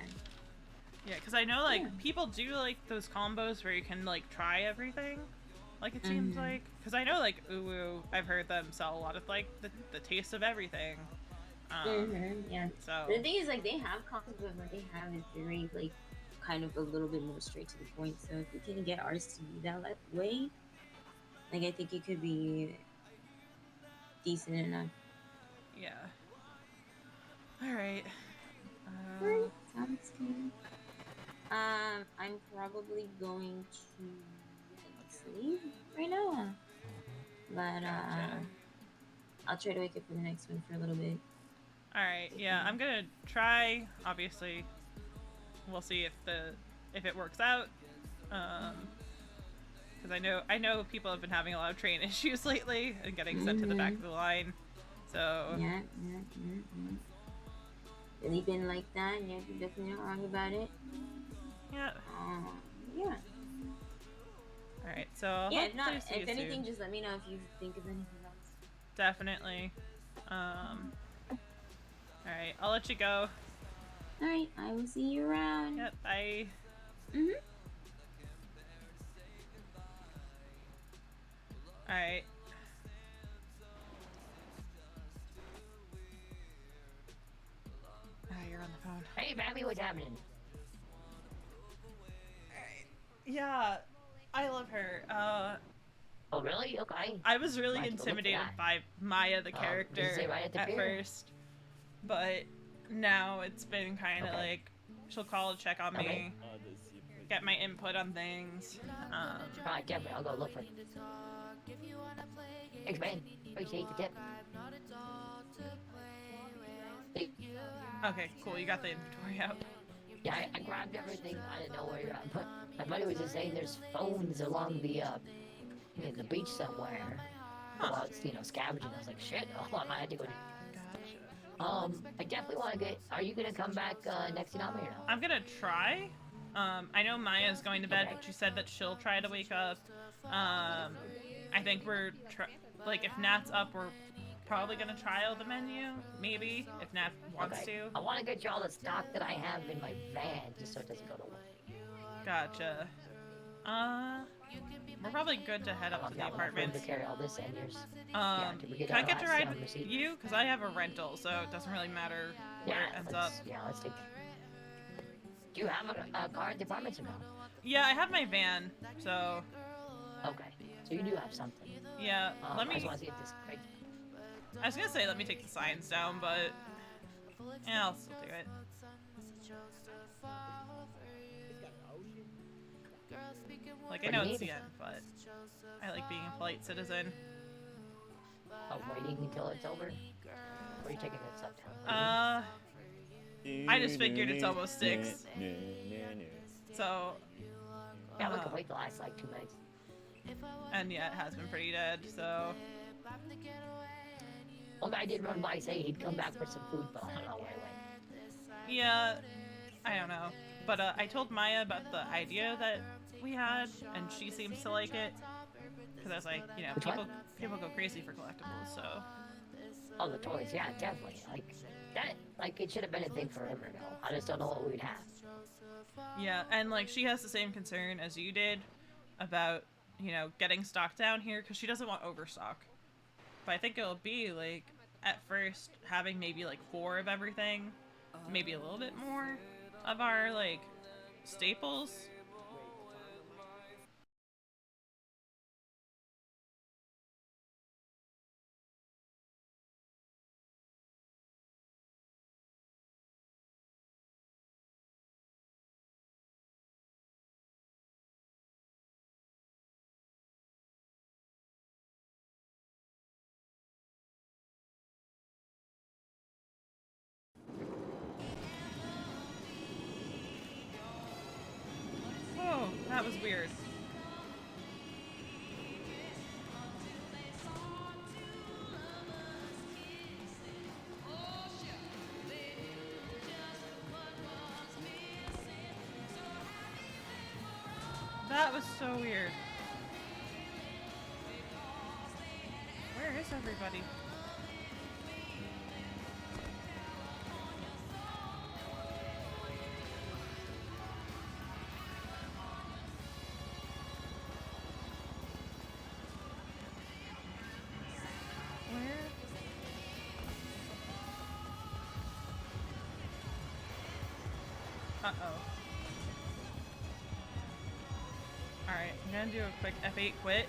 Yeah, because I know like people do like those combos where you can like try everything. Like it seems like, because I know like Uwu, I've heard them sell a lot of like the taste of everything. Yeah. So the thing is, like, they have combos, but what they have is very like kind of a little bit more straight to the point. So if we can get ours to be that way, like I think it could be decent enough. Yeah. Alright. Alright, sounds good. I'm probably going to sleep right now. But I'll try to wake up for the next one for a little bit. Alright, yeah, I'm gonna try. Obviously, we'll see if it works out. Because I know people have been having a lot of train issues lately and getting sent to the back of the line. So Yeah. Really been like that. Yeah, you're definitely not wrong about it. Yeah. Yeah. Alright, so Yeah, hopefully see you if anything, soon. just let me know if you think of anything else. Definitely. Alright, I'll let you go. Alright, I will see you around. Yep, bye. Alright. Ah, you're on the phone. Hey, Babby, what's happening? Yeah, I love her. Oh, really? Okay. I was really Might have to look for intimidated that. by Maya, the Does it character, say right at the at pier? first. But now it's been kind of like, she'll call to check on me, get my input on things. Alright, definitely. I'll go look for it. Thanks, man. Appreciate the tip. Okay, cool. You got the inventory out. Yeah, I grabbed everything. I didn't know where you're at, but my buddy was just saying there's phones along the beach somewhere. Well, it's, scavenging. I was like, shit. Oh, I might have to go. I definitely want to get. Are you gonna come back next tsunami or no? I'm gonna try. I know Maya's going to bed, but she said that she'll try to wake up. I think we're like if Nat's up, we're probably gonna trial the menu. Maybe if Nat wants to. I want to get you all the stock that I have in my van, just so it doesn't go to waste. Gotcha. We're probably good to head up to the apartment. To carry all this in yours. Can I get to ride with you? Because I have a rental, so it doesn't really matter where it ends up. Yeah, let's take. Do you have a car at the apartment or no? Yeah, I have my van, so. Okay, so you do have something. Yeah, let me. I just want to see if this. I was gonna say let me take the signs down, but yeah, I'll still do it. Like, I know it's the end, but I like being a polite citizen. Oh, waiting until it's over? Or are you taking this uptown? I just figured it's almost 6. So, yeah, we can wait the last, like, 2 minutes. And yeah, it has been pretty dead, so. Well, I did run by say he'd come back for some food, but I don't know where he went. Yeah, I don't know. But I told Maya about the idea that we had, and she seems to like it. Because I was like, people go crazy for collectibles, so. Oh, the toys, yeah, definitely. It should have been a thing forever ago. I just don't know what we'd have. Yeah, and like she has the same concern as you did about, getting stock down here, because she doesn't want overstock. But I think it'll be like, at first, having maybe like 4 of everything, maybe a little bit more of our like staples. Oh, that was weird. That was so weird. Where is everybody? Uh-oh. Alright, I'm gonna do a quick F8 quit.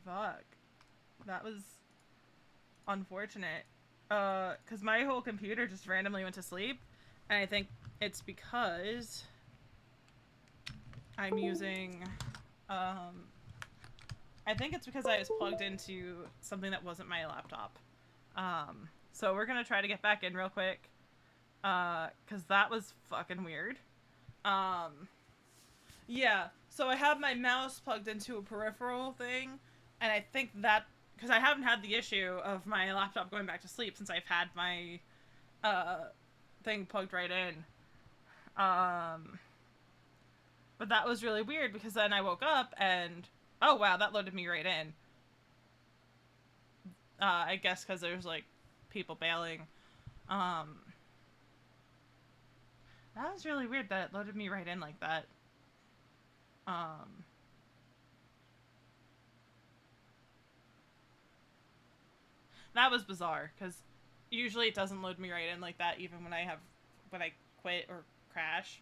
Fuck. That was unfortunate. Cause my whole computer just randomly went to sleep, and I think it's because I'm using, I think it's because I was plugged into something that wasn't my laptop. So we're gonna try to get back in real quick, cause that was fucking weird. Yeah, so I have my mouse plugged into a peripheral thing, and I think that, because I haven't had the issue of my laptop going back to sleep since I've had my thing plugged right in. But that was really weird, because then I woke up and, oh wow, that loaded me right in. I guess because there's like people bailing. That was really weird that it loaded me right in like that. That was bizarre, because usually it doesn't load me right in like that, even when I quit or crash.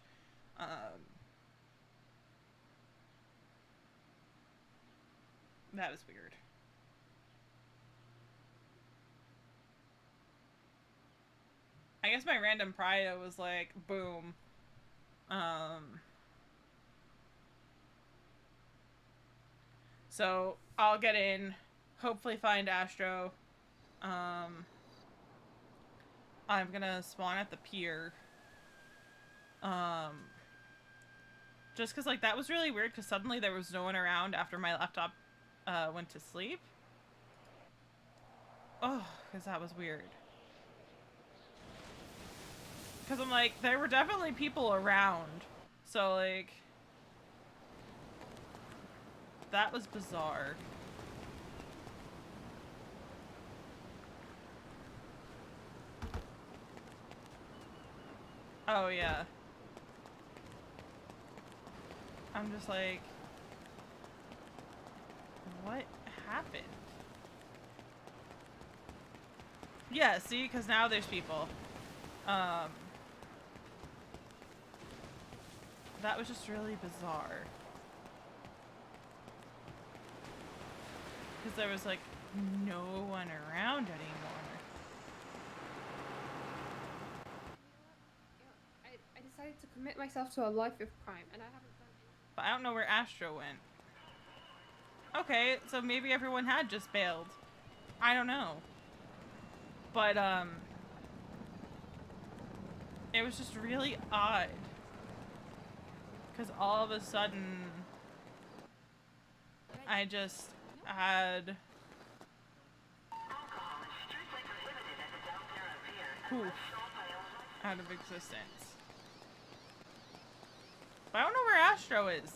That was weird. I guess my random prio was like, boom. So I'll get in, hopefully find Astro. I'm gonna spawn at the pier. Just cause like that was really weird, cause suddenly there was no one around after my laptop went to sleep. Oh, cause that was weird. Cause I'm like, there were definitely people around. So like, that was bizarre. Oh yeah. I'm just like, what happened? Yeah, see, because now there's people. That was just really bizarre. Because there was like no one around anymore. I decided to commit myself to a life of crime, and I haven't done anything. But I don't know where Astro went. Okay, so maybe everyone had just bailed. I don't know. But, it was just really odd. Because all of a sudden, I just had... poof. Out of existence. But I don't know where Astro is.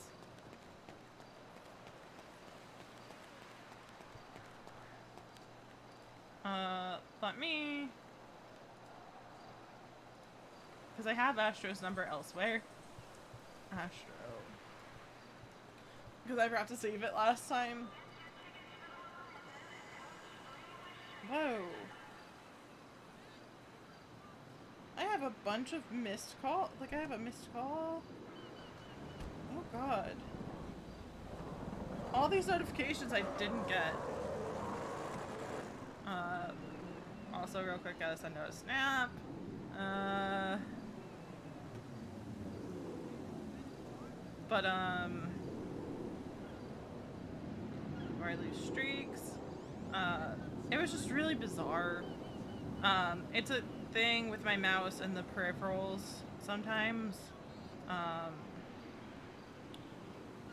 Let me... because I have Astro's number elsewhere. Astro. Because I forgot to save it last time. Whoa. I have a bunch of missed call. Like, I have a missed call. Oh god. All these notifications I didn't get. Also real quick, gotta send out a snap. But where I lose streaks. It was just really bizarre. It's a thing with my mouse and the peripherals sometimes.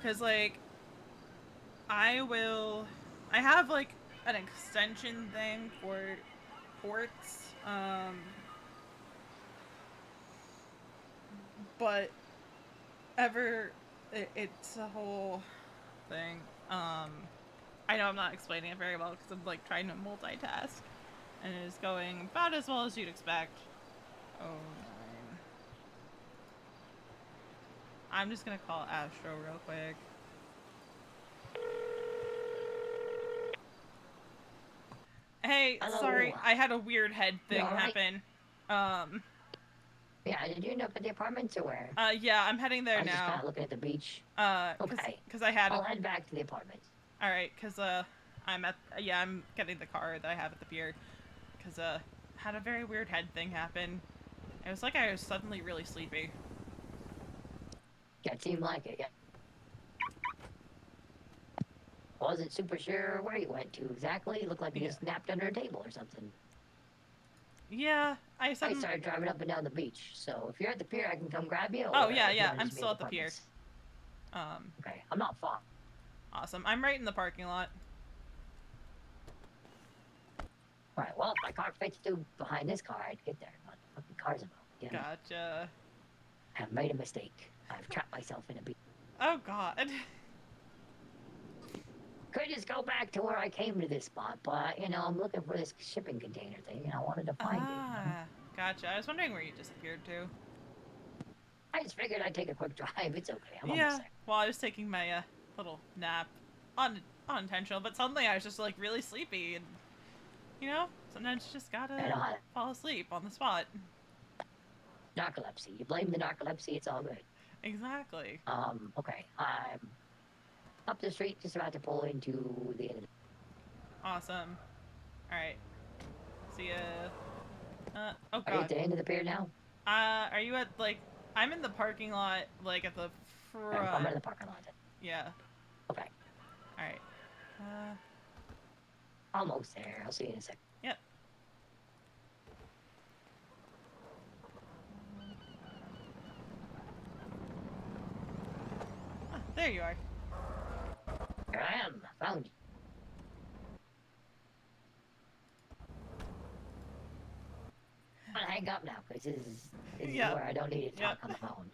'Cause like I have like an extension thing for ports, but it's a whole thing. I know I'm not explaining it very well because I'm like trying to multitask, and it is going about as well as you'd expect. Oh, nine. I'm just gonna call Astro real quick. Hey, Hello. sorry, I had a weird head thing happen. Yeah, did you end up at the apartments or where? Yeah, I'm heading there I'm now. just kind of looking at the beach. Okay. Cause I had. I'll head back to the apartments. All right, cause I'm getting the car that I have at the pier. Because, had a very weird head thing happen. It was like I was suddenly really sleepy. Yeah, it seemed like it, yeah. Wasn't super sure where you went to exactly. It looked like you just napped under a table or something. Yeah, I started driving up and down the beach, so if you're at the pier, I can come grab you. Oh, or yeah, if you yeah, wanna I'm just meet still at the pier. apartments. Okay, I'm not far. Awesome. I'm right in the parking lot. Alright, well, if my car fits through behind this car, I'd get there, but fucking cars about. You know? Gotcha. I've made a mistake. I've trapped myself in a beach. Oh, God. Could just go back to where I came to this spot, but, you know, I'm looking for this shipping container thing, and I wanted to find it. You know? Gotcha. I was wondering where you disappeared to. I just figured I'd take a quick drive. It's okay. I'm Yeah. almost there. Well, I was taking my little nap, unintentional, but suddenly I was just like really sleepy, and you know, sometimes you just gotta fall asleep on the spot. Narcolepsy. You blame the narcolepsy. It's all good. Exactly. Okay. I'm up the street, just about to pull into the end of the... Awesome. All right. See ya. Oh God. Are you at the end of the pier now? Are you at like? I'm in the parking lot, like at the front. I'm in the parking lot then. Yeah. Okay. All right. Almost there. I'll see you in a second. Yep. Ah, there you are. Here I am. Found you. I'm gonna hang up now because this is where I don't need to talk on the phone.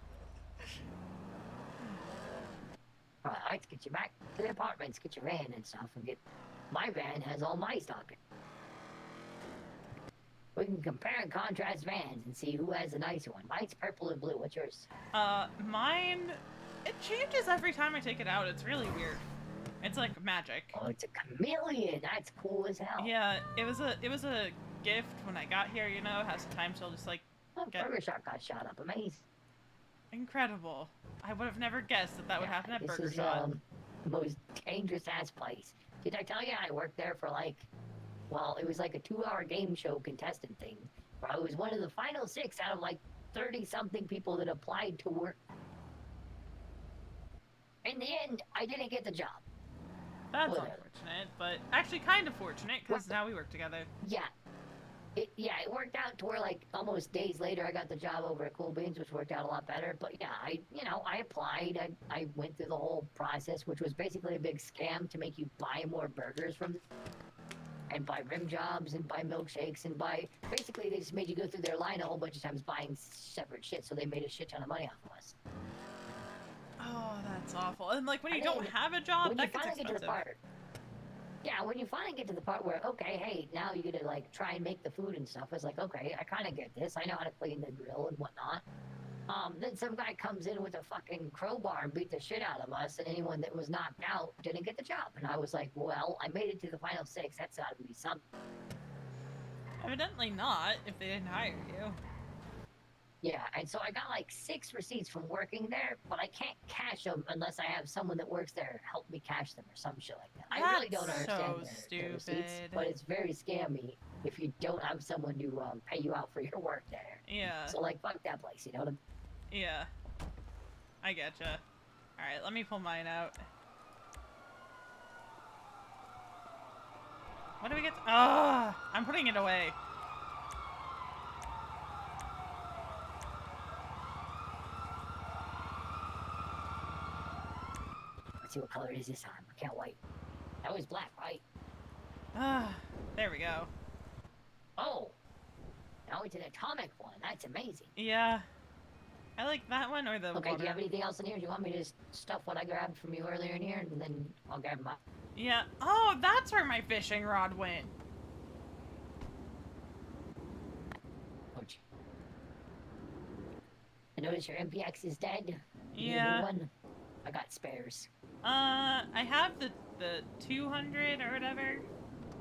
Alright, let's get you back to the apartments, get your van and stuff, and get... My van has all my stock in. We can compare and contrast vans and see who has the nicer one. Mine's purple and blue. What's yours? Mine... It changes every time I take it out. It's really weird. It's like magic. Oh, it's a chameleon. That's cool as hell. Yeah, it was a gift when I got here, you know, how sometimes she'll just like Burger Shop got shot up. Amazing. Incredible. I would have never guessed that would happen at Burger Shop. The most dangerous ass place. Did I tell you I worked there for like, well, it was like a 2-hour game show contestant thing. Where I was one of the final 6 out of like 30-something people that applied to work. In the end, I didn't get the job. That's unfortunate, but actually kind of fortunate because now we work together. Yeah. It worked out to where like almost days later I got the job over at Cool Beans, which worked out a lot better. But yeah, I applied. I went through the whole process, which was basically a big scam to make you buy more burgers from and buy rim jobs and buy milkshakes and buy... Basically, they just made you go through their line a whole bunch of times buying separate shit, so they made a shit ton of money off of us. Oh, that's awful. And like when you don't have a job, that gets expensive. Yeah, when you finally get to the part where, okay, hey, now you gotta like try and make the food and stuff, it's like, okay, I kind of get this. I know how to clean the grill and whatnot. Then some guy comes in with a fucking crowbar and beat the shit out of us, and anyone that was knocked out didn't get the job. And I was like, well, I made it to the final 6. That's gotta be something. Evidently not, if they didn't hire you. Yeah, and so I got like 6 receipts from working there, but I can't cash them unless I have someone that works there help me cash them or some shit like that. I really don't understand the receipts, but it's very scammy if you don't have someone to pay you out for your work there. Yeah. So like, fuck that place, you know what I mean? Yeah. I getcha. Alright, let me pull mine out. What do we get? I'm putting it away. Let's see what color it is this time. I can't wait. That was black, right? There we go. Oh! Now it's an atomic one. That's amazing. Yeah. I like that one or the Okay, water. do you have anything else in here? Do you want me to just stuff what I grabbed from you earlier in here, and then I'll grab my... Yeah. Oh, that's where my fishing rod went. Ouch. I notice your MPX is dead. You need a Yeah. new one? I got spares. I have the 200 or whatever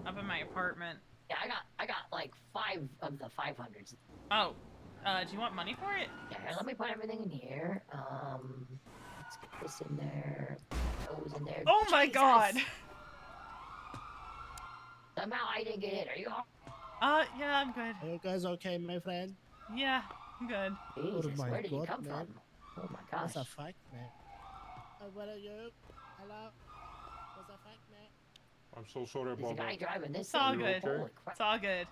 up in my apartment. Yeah, I got like 5 of the 500s. Oh, do you want money for it? Yeah, here, let me put everything in here. Let's get this in there. Those in there. Oh my Jesus! god! Somehow I didn't get in. Are you all Yeah, I'm good. Are you guys okay, my friend? Yeah, I'm good. Jesus, my where did you God, come man. from? Oh my gosh. What's a fact, man? What are you? Hello? What's a fact, man? I'm so sorry There's a about guy that. driving this It's all thing. good. Holy crap. It's all good.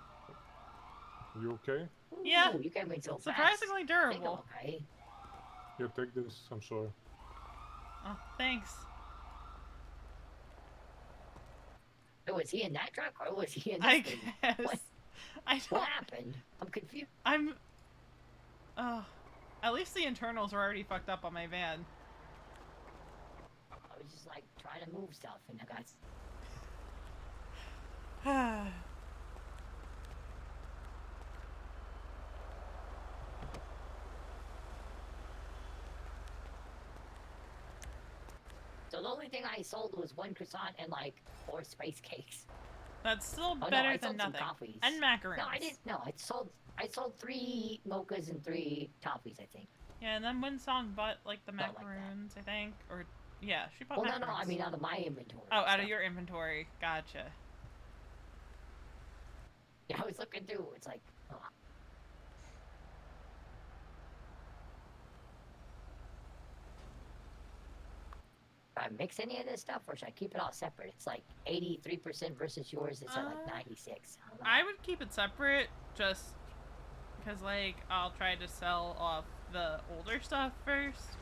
You okay? Yeah. Ooh, you came in so Surprisingly fast. durable. Okay. Here, take this. I'm sorry. Oh, thanks. Oh, was he in that truck or was he in this I thing? guess. What? I don't... What happened? I'm confused. Oh. At least the internals were already fucked up on my van. I was just like trying to move stuff and I got... So the only thing I sold was 1 croissant and like 4 space cakes. That's still Oh, better no, I than sold some nothing. coffees. And macarons. No, I didn't. No, I sold 3 mochas and 3 toffees, I think. Yeah, and then Winsong bought like the Something like macaroons, I think, or yeah, she bought Well, macaroons. no, I mean out of my inventory. Oh, out stuff. of your inventory. Gotcha. Yeah, I was looking through. It's like, oh. Should I mix any of this stuff, or should I keep it all separate? It's like 83% versus yours. It's at like 96. I don't know. I would keep it separate, just because like I'll try to sell off the older stuff first.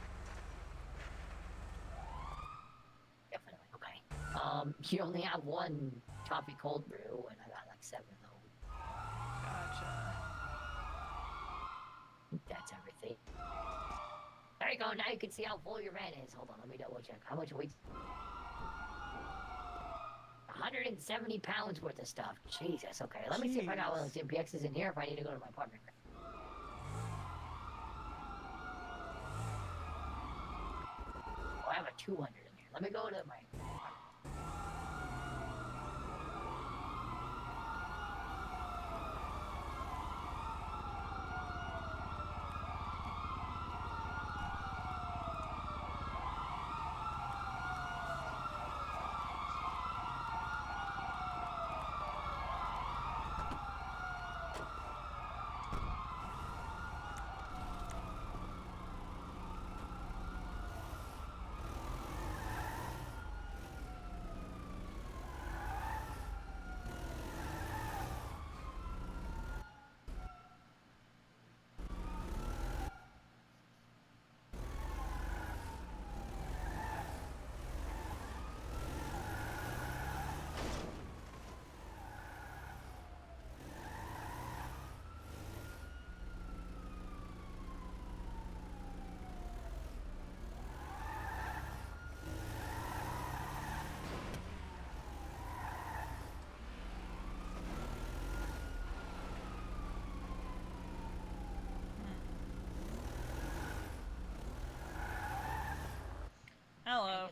Definitely. Okay. You only have 1 toffee cold brew, and I got like 7 of those. Gotcha. That's everything. There you go. Now you can see how full your van is. Hold on, let me double check. How much are we? 170 pounds worth of stuff. Jesus. Okay, let me see if I got one of those MPXs in here. If I need to go to my apartment. Oh, I have a 200 in here. Let me go to my. Hello.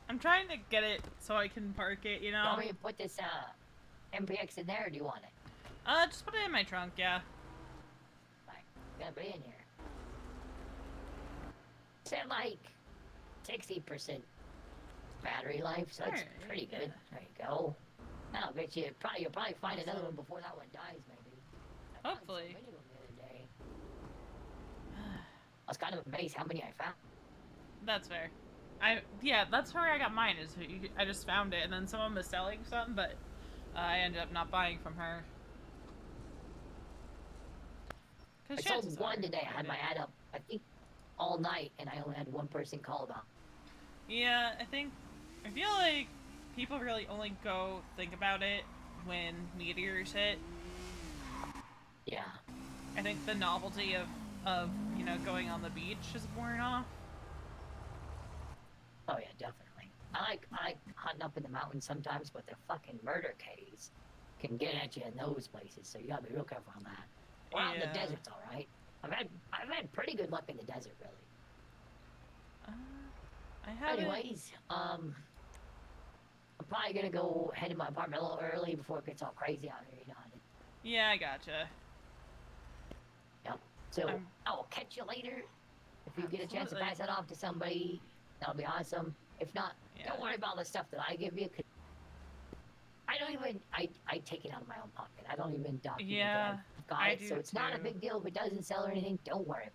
I'm trying to get it so I can park it, you know? You want me to put this MPX in there, or do you want it? Just put it in my trunk, yeah. Fine. Gotta put it in here. It's at like 60% battery life, so it's pretty good. There you go. I'll bet you'll probably find another one before that one dies, maybe. Hopefully. I was kind of amazed how many I found. That's fair. Yeah, that's where I got mine. I just found it, and then someone was selling some, but I ended up not buying from her. I sold 1 today. I had my ad up, I think, all night, and I only had 1 person call about. Yeah, I feel like people really only go think about it when meteors hit. Yeah. I think the novelty of you know, going on the beach is worn off. Oh yeah, definitely. I like hunting up in the mountains sometimes, but the fucking murder caves can get at you in those places, so you gotta be real careful on that. Or out in the desert's alright. I've had pretty good luck in the desert, really. I haven't. Anyways, I'm probably gonna go head to my apartment a little early before it gets all crazy out here, you know. Yeah, I gotcha. Yep. So I'll catch you later. If you get a chance to pass that off to somebody, that'll be awesome. If not, don't worry about the stuff that I give you. 'Cause I don't even, I take it out of my own pocket. I don't even document that I've got it. So it's not a big deal if it doesn't sell or anything. Don't worry.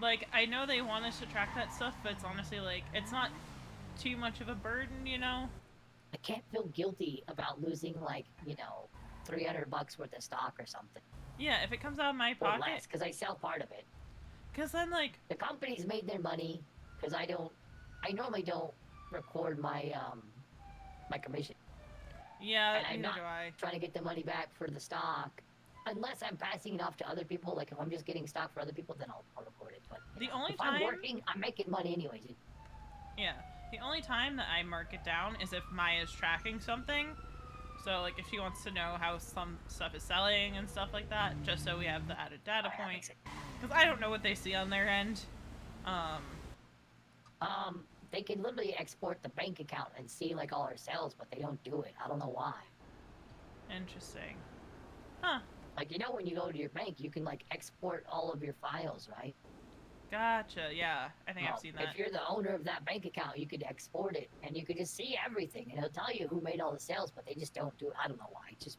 Like, I know they want us to track that stuff, but it's honestly, like, it's not too much of a burden, you know? I can't feel guilty about losing, like, you know, $300 worth of stock or something. Yeah, if it comes out of my Or pocket. less, because I sell part of it. Because then, like... The company's made their money, because I normally don't record my, my commission. Yeah, and I'm not do I. trying to get the money back for the stock. Unless I'm passing it off to other people, like if I'm just getting stock for other people, then I'll record it. But The only if time... I'm working, I'm making money anyways. Yeah. The only time that I mark it down is if Maya's tracking something. So, like, if she wants to know how some stuff is selling and stuff like that, just so we have the added data point. Because I don't know what they see on their end. They can literally export the bank account and see, like, all our sales, but they don't do it. I don't know why. Interesting. Huh. Like, you know when you go to your bank, you can, like, export all of your files, right? Gotcha, yeah. I think I've seen that. If you're the owner of that bank account, you could export it, and you could just see everything, and it'll tell you who made all the sales, but they just don't do it. I don't know why. It's just...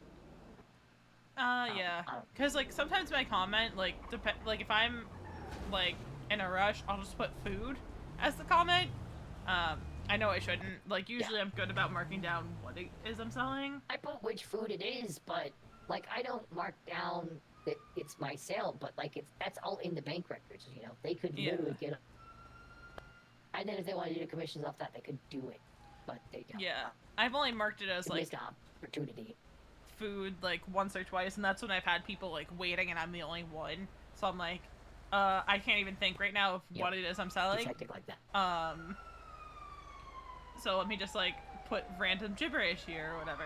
yeah. Because, like, sometimes my comment, like, like, if I'm, like, in a rush, I'll just put food as the comment. I know I shouldn't. Like, usually I'm good about marking down what it is I'm selling. I put which food it is, but, like, I don't mark down that it's my sale, but, like, that's all in the bank records, you know? They could literally get it. And then if they wanted to do commissions off that, they could do it, but they don't. Yeah. I've only marked it as, like, missed opportunity. Food, like, once or twice, and that's when I've had people, like, waiting and I'm the only one. So I'm like, I can't even think right now of what it is I'm selling. It's hectic like that. So let me just, like, put random gibberish here or whatever.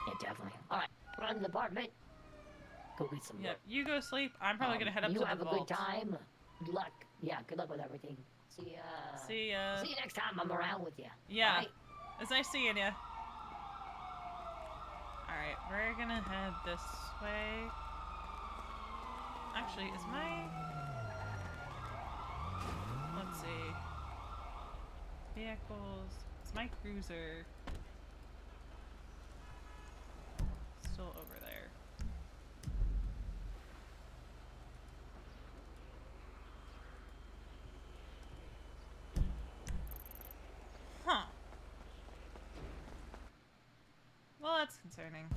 Yeah, definitely. Alright, run to the apartment. Go get some milk. You go sleep. I'm probably gonna head up to the vault. You have a good time. Good luck. Yeah, good luck with everything. See ya. See ya. See you next time I'm around with you. Yeah. Right? It's nice seeing you. Alright, we're gonna head this way. Actually, is my... Let's see. Vehicles. Is my cruiser still over there? Huh. Well, that's concerning.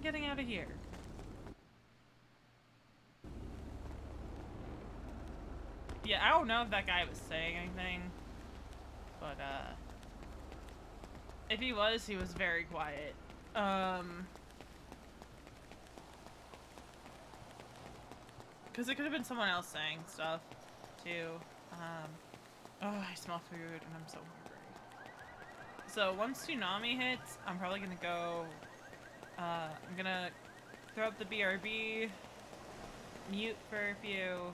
Getting out of here. Yeah, I don't know if that guy was saying anything, but if he was very quiet. Because it could have been someone else saying stuff too. Oh, I smell food and I'm so hungry. So once tsunami hits, I'm probably gonna go. I'm gonna throw up the BRB, mute for a few,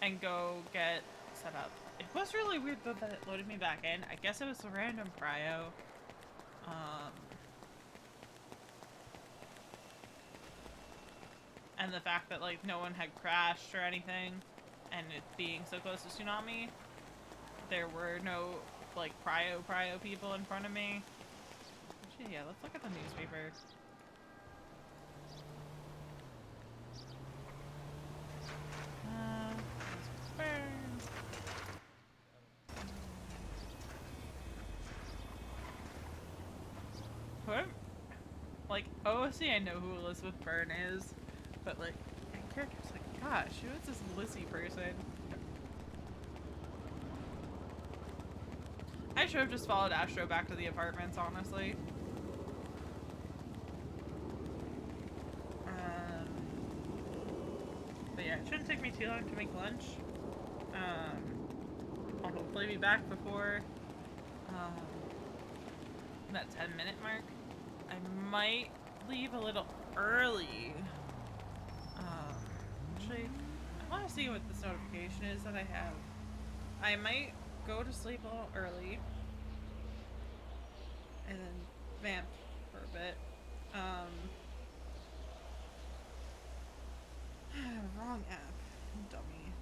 and go get set up. It was really weird though that it loaded me back in. I guess it was a random cryo. And the fact that, like, no one had crashed or anything, and it being so close to tsunami, there were no, like, cryo people in front of me. Actually, yeah, let's look at the newspaper. Burns. Whoever, like, OOC, I know who Elizabeth Byrne is, but, like, my character's like, gosh, who is this Lizzie person? I should have just followed Astro back to the apartments, honestly. too long to make lunch. I'll hopefully be back before that 10-minute mark. I might leave a little early. Actually, I want to see what this notification is that I have. I might go to sleep a little early and then vamp for a bit. Wrong app, dummy.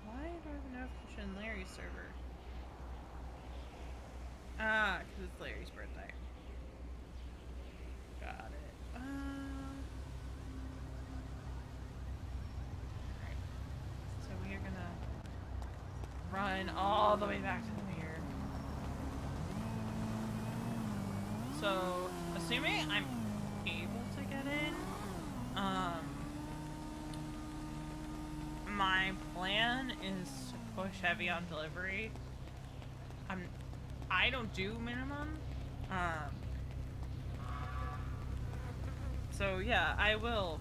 Why do I have a notification in Larry's server? Ah, because it's Larry's birthday. Got it. Alright. So we are gonna run all the way back to the pier. So, assuming I'm able to get in, my plan is to push heavy on delivery. I don't do minimum. So yeah, I will.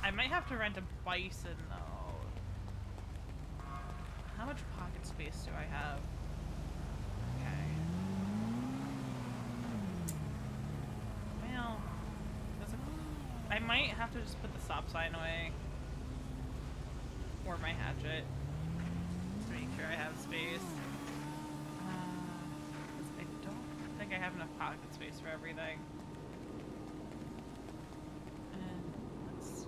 I might have to rent a bison though. How much pocket space do I have? Okay. Well, I might have to just put the stop sign away. Or my hatchet. Just to make sure I have space. I don't think I have enough pocket space for everything. And let's...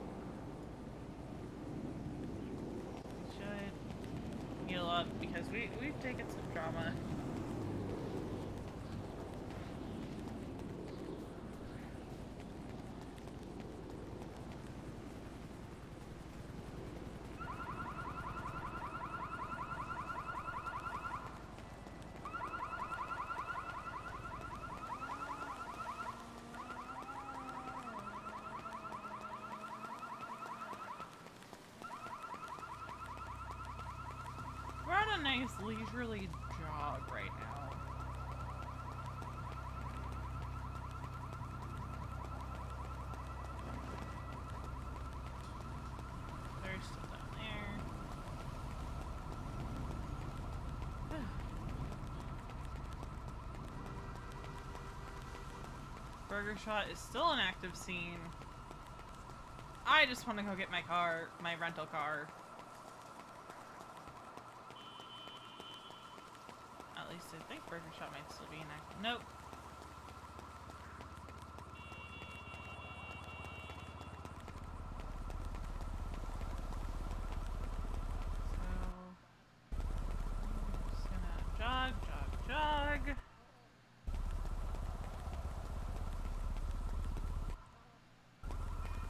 We should heal up because we've taken some drama. We're on a nice leisurely jog right now. There's still down there. Burger Shot is still an active scene. I just want to go get my car, my rental car. At least I think Burger Shot might still be inactive. Nope. So, I'm just gonna jog.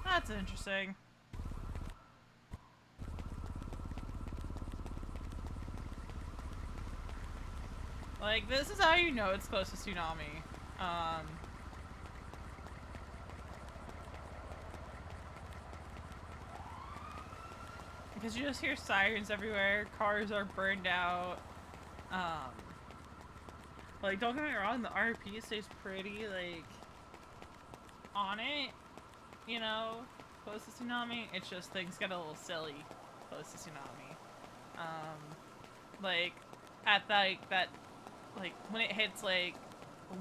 That's interesting. Like, this is how you know it's close to tsunami. Because you just hear sirens everywhere, cars are burned out. Like, don't get me wrong, the RP stays pretty, like, on it, you know, close to tsunami. It's just things get a little silly close to tsunami. Like, at that like, when it hits, like,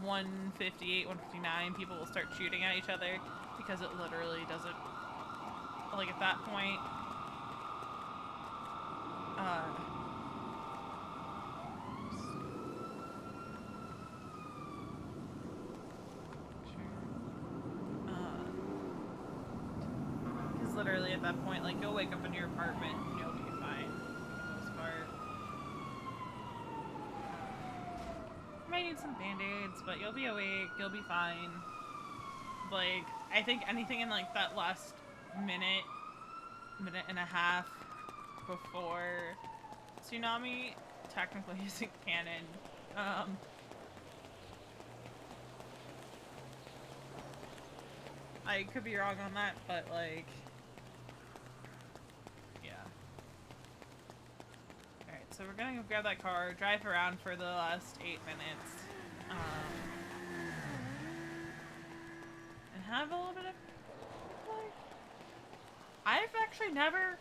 158, 159, people will start shooting at each other because it literally doesn't, like, at that point, because literally at that point, like, you'll wake up in your apartment and you'll be fine, for the most part. You might need some band-aids, but you'll be awake, you'll be fine. Like, I think anything in, like, that last minute and a half before tsunami technically isn't canon. I could be wrong on that, but, like, yeah. Alright, so we're gonna go grab that car, drive around for the last 8 minutes. And have a little bit of, like, I've actually never,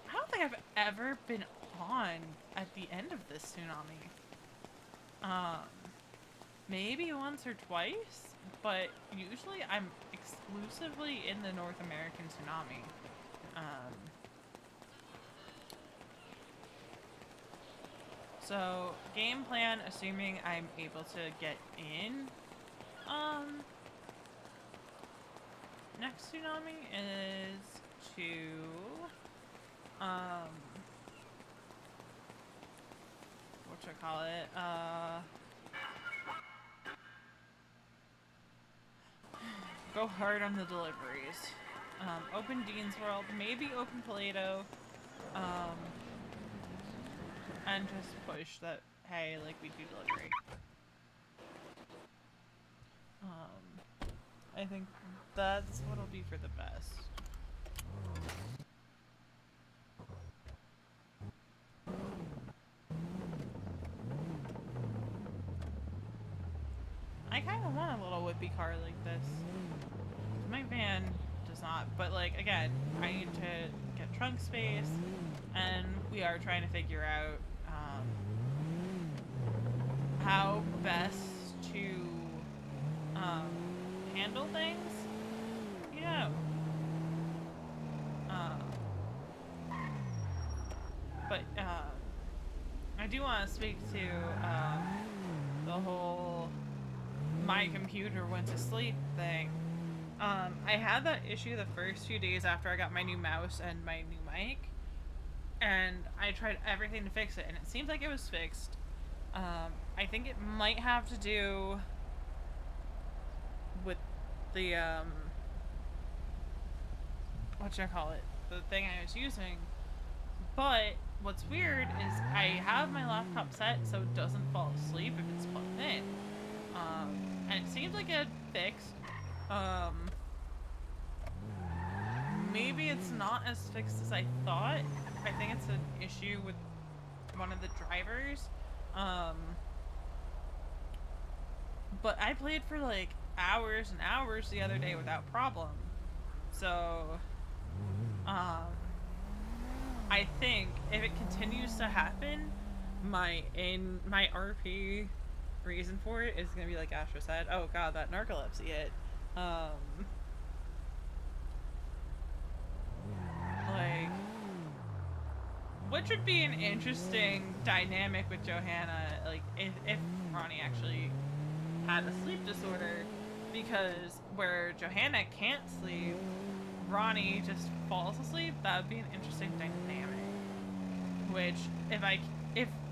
I don't think I've ever been on at the end of this tsunami. Maybe once or twice, but usually I'm exclusively in the North American tsunami. So, game plan, assuming I'm able to get in, next tsunami is to, go hard on the deliveries. Open Dean's World, maybe open Paleto, and just push that, hey, like, we do delivery. I think that's what'll be for the best. I kind of want a little whippy car like this. My van does not, but like, again, I need to get trunk space, and we are trying to figure out how best to handle things, you know. But I do want to speak to the whole my computer went to sleep thing. I had that issue the first few days after I got my new mouse and my new mic, and I tried everything to fix it, and it seems like it was fixed. I think it might have to do with the, the thing I was using. But what's weird is I have my laptop set so it doesn't fall asleep if it's plugged in. And it seems like it fixed. Maybe it's not as fixed as I thought. I think it's an issue with one of the drivers. But I played for like hours and hours the other day without problem. So, I think if it continues to happen, my RP reason for it is gonna be like Astra said, oh god, that narcolepsy hit. Like, which would be an interesting dynamic with Johanna, like, if Ronni actually had a sleep disorder, because where Johanna can't sleep, Ronni just falls asleep. That would be an interesting dynamic. Which,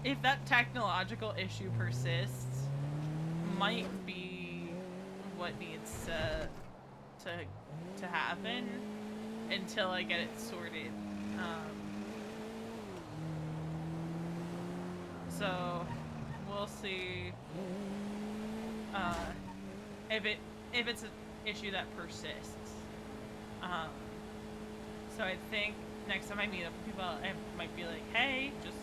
if that technological issue persists, might be what needs to happen until I get it sorted. So we'll see if it's an issue that persists. So I think next time I meet up with people, I might be like, hey, just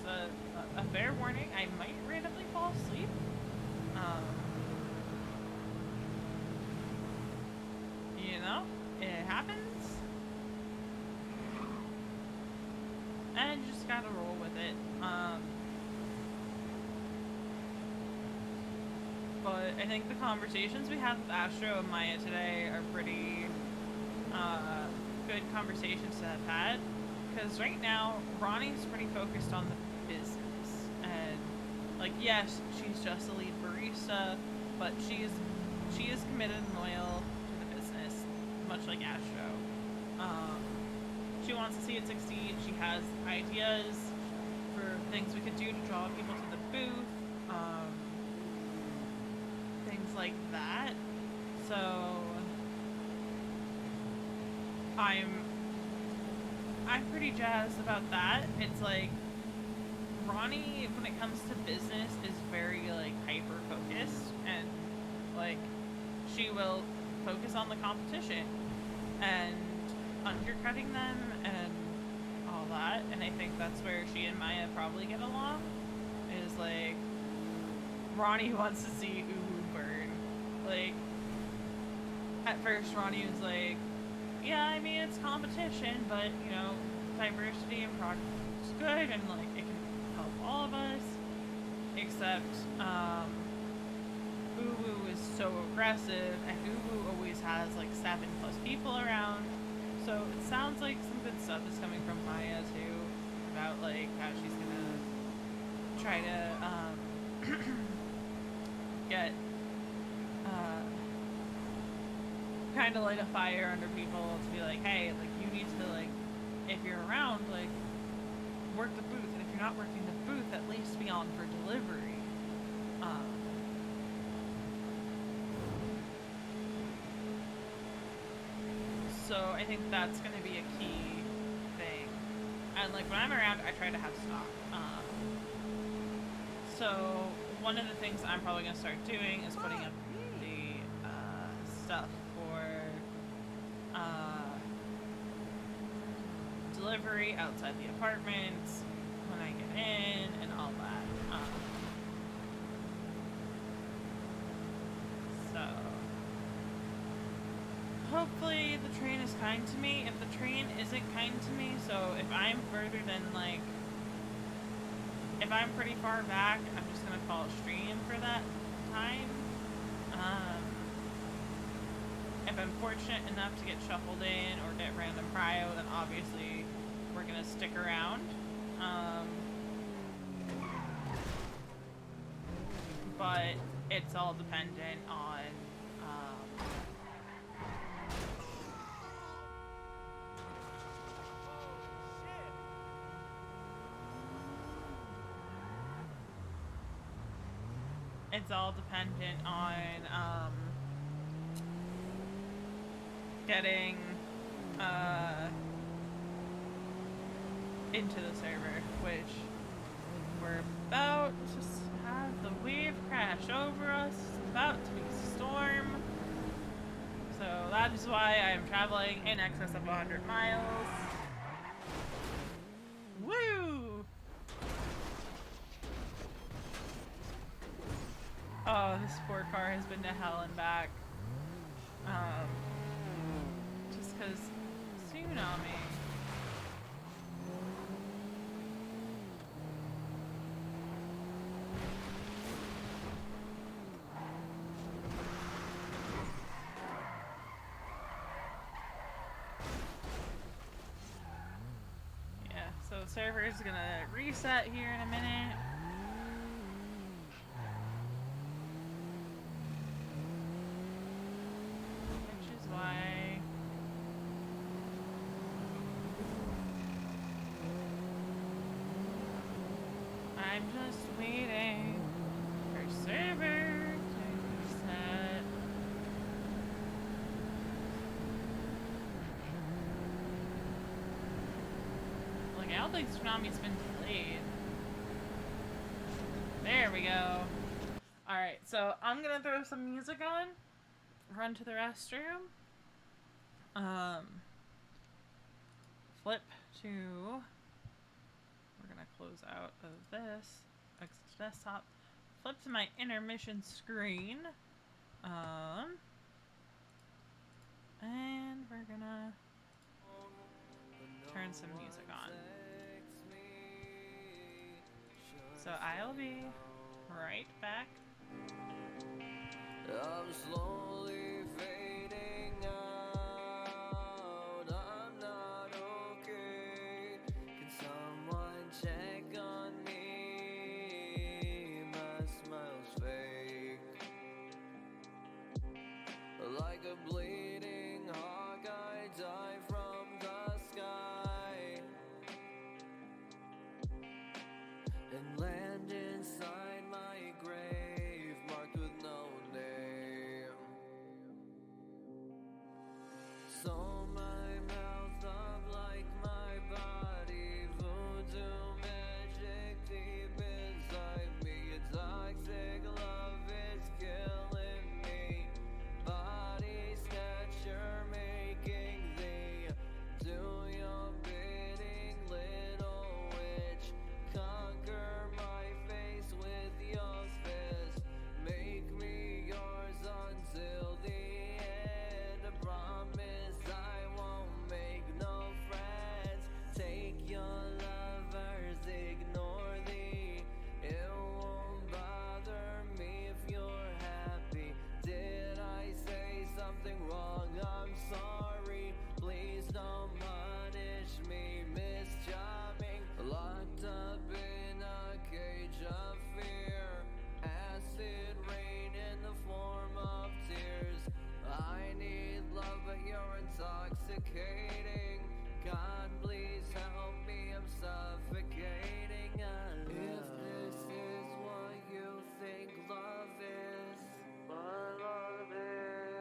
a fair warning, I might randomly fall asleep. You know, it happens. And you just gotta roll with it. But I think the conversations we had with Astro and Maya today are pretty good conversations to have had. Because right now, Ronnie's pretty focused on the business. And, like, yes, she's just a lead barista, but she is committed and loyal to the business, much like Astro. She wants to see it succeed. She has ideas for things we could do to draw people to the booth. Things like that. So I'm pretty jazzed about that. It's like Ronni, when it comes to business, is very like hyper focused, and like she will focus on the competition and undercutting them and all that. And I think that's where she and Maya probably get along. Is like Ronni wants to see Uwu at first Ronni was like, yeah, I mean, it's competition, but, you know, diversity and progress is good, and, like, it can help all of us, except, Uwu is so aggressive, and Uwu always has, like, 7+ people around, so it sounds like some good stuff is coming from Maya, too, about, like, how she's gonna try to, get, kind of light a fire under people to be like, hey, like, you need to, like, if you're around, like, work the booth, and if you're not working the booth, at least be on for delivery. So I think that's going to be a key thing. And, like, when I'm around, I try to have stock. So one of the things I'm probably going to start doing is putting up the stuff for delivery outside the apartments when I get in and all that. So hopefully the train is kind to me. If the train isn't kind to me, so if I'm further than, like, if I'm pretty far back, I'm just gonna call a stream for that time. If I'm fortunate enough to get shuffled in or get random prio, then obviously we're gonna stick around. But it's all dependent on getting into the server, which we're about to have the wave crash over us. It's about to be a storm. So that is why I am traveling in excess of 100 miles. Woo! Oh, this poor car has been to hell and back. Just because tsunami. Yeah, so the server's gonna reset here in a minute. Why I'm just waiting for server to reset. Like, I don't think Tsunami's been delayed. There we go. Alright, so I'm gonna throw some music on, run to the restroom. Flip to, we're gonna close out of this, exit to desktop, flip to my intermission screen, and we're gonna turn some music on. So I'll be right back. I'm slowly fading out. I'm not okay. Can someone check on me? My smile's fake. Like a bleeding hawk, I die from the sky and land inside my grave, marked with no name. So my mouth up like my body, voodoo magic deep inside me. A toxic love is killing me. Body snatcher making thee do your bidding, little witch. Conquer my face with your fist. Make me yours until the end. something wrong, I'm sorry. Please don't punish me, Miss Charming. Locked up in a cage of fear. Acid rain in the form of tears. I need love, but you're intoxicating. God, please help me, I'm suffocating. If this is what you think love is, what love is,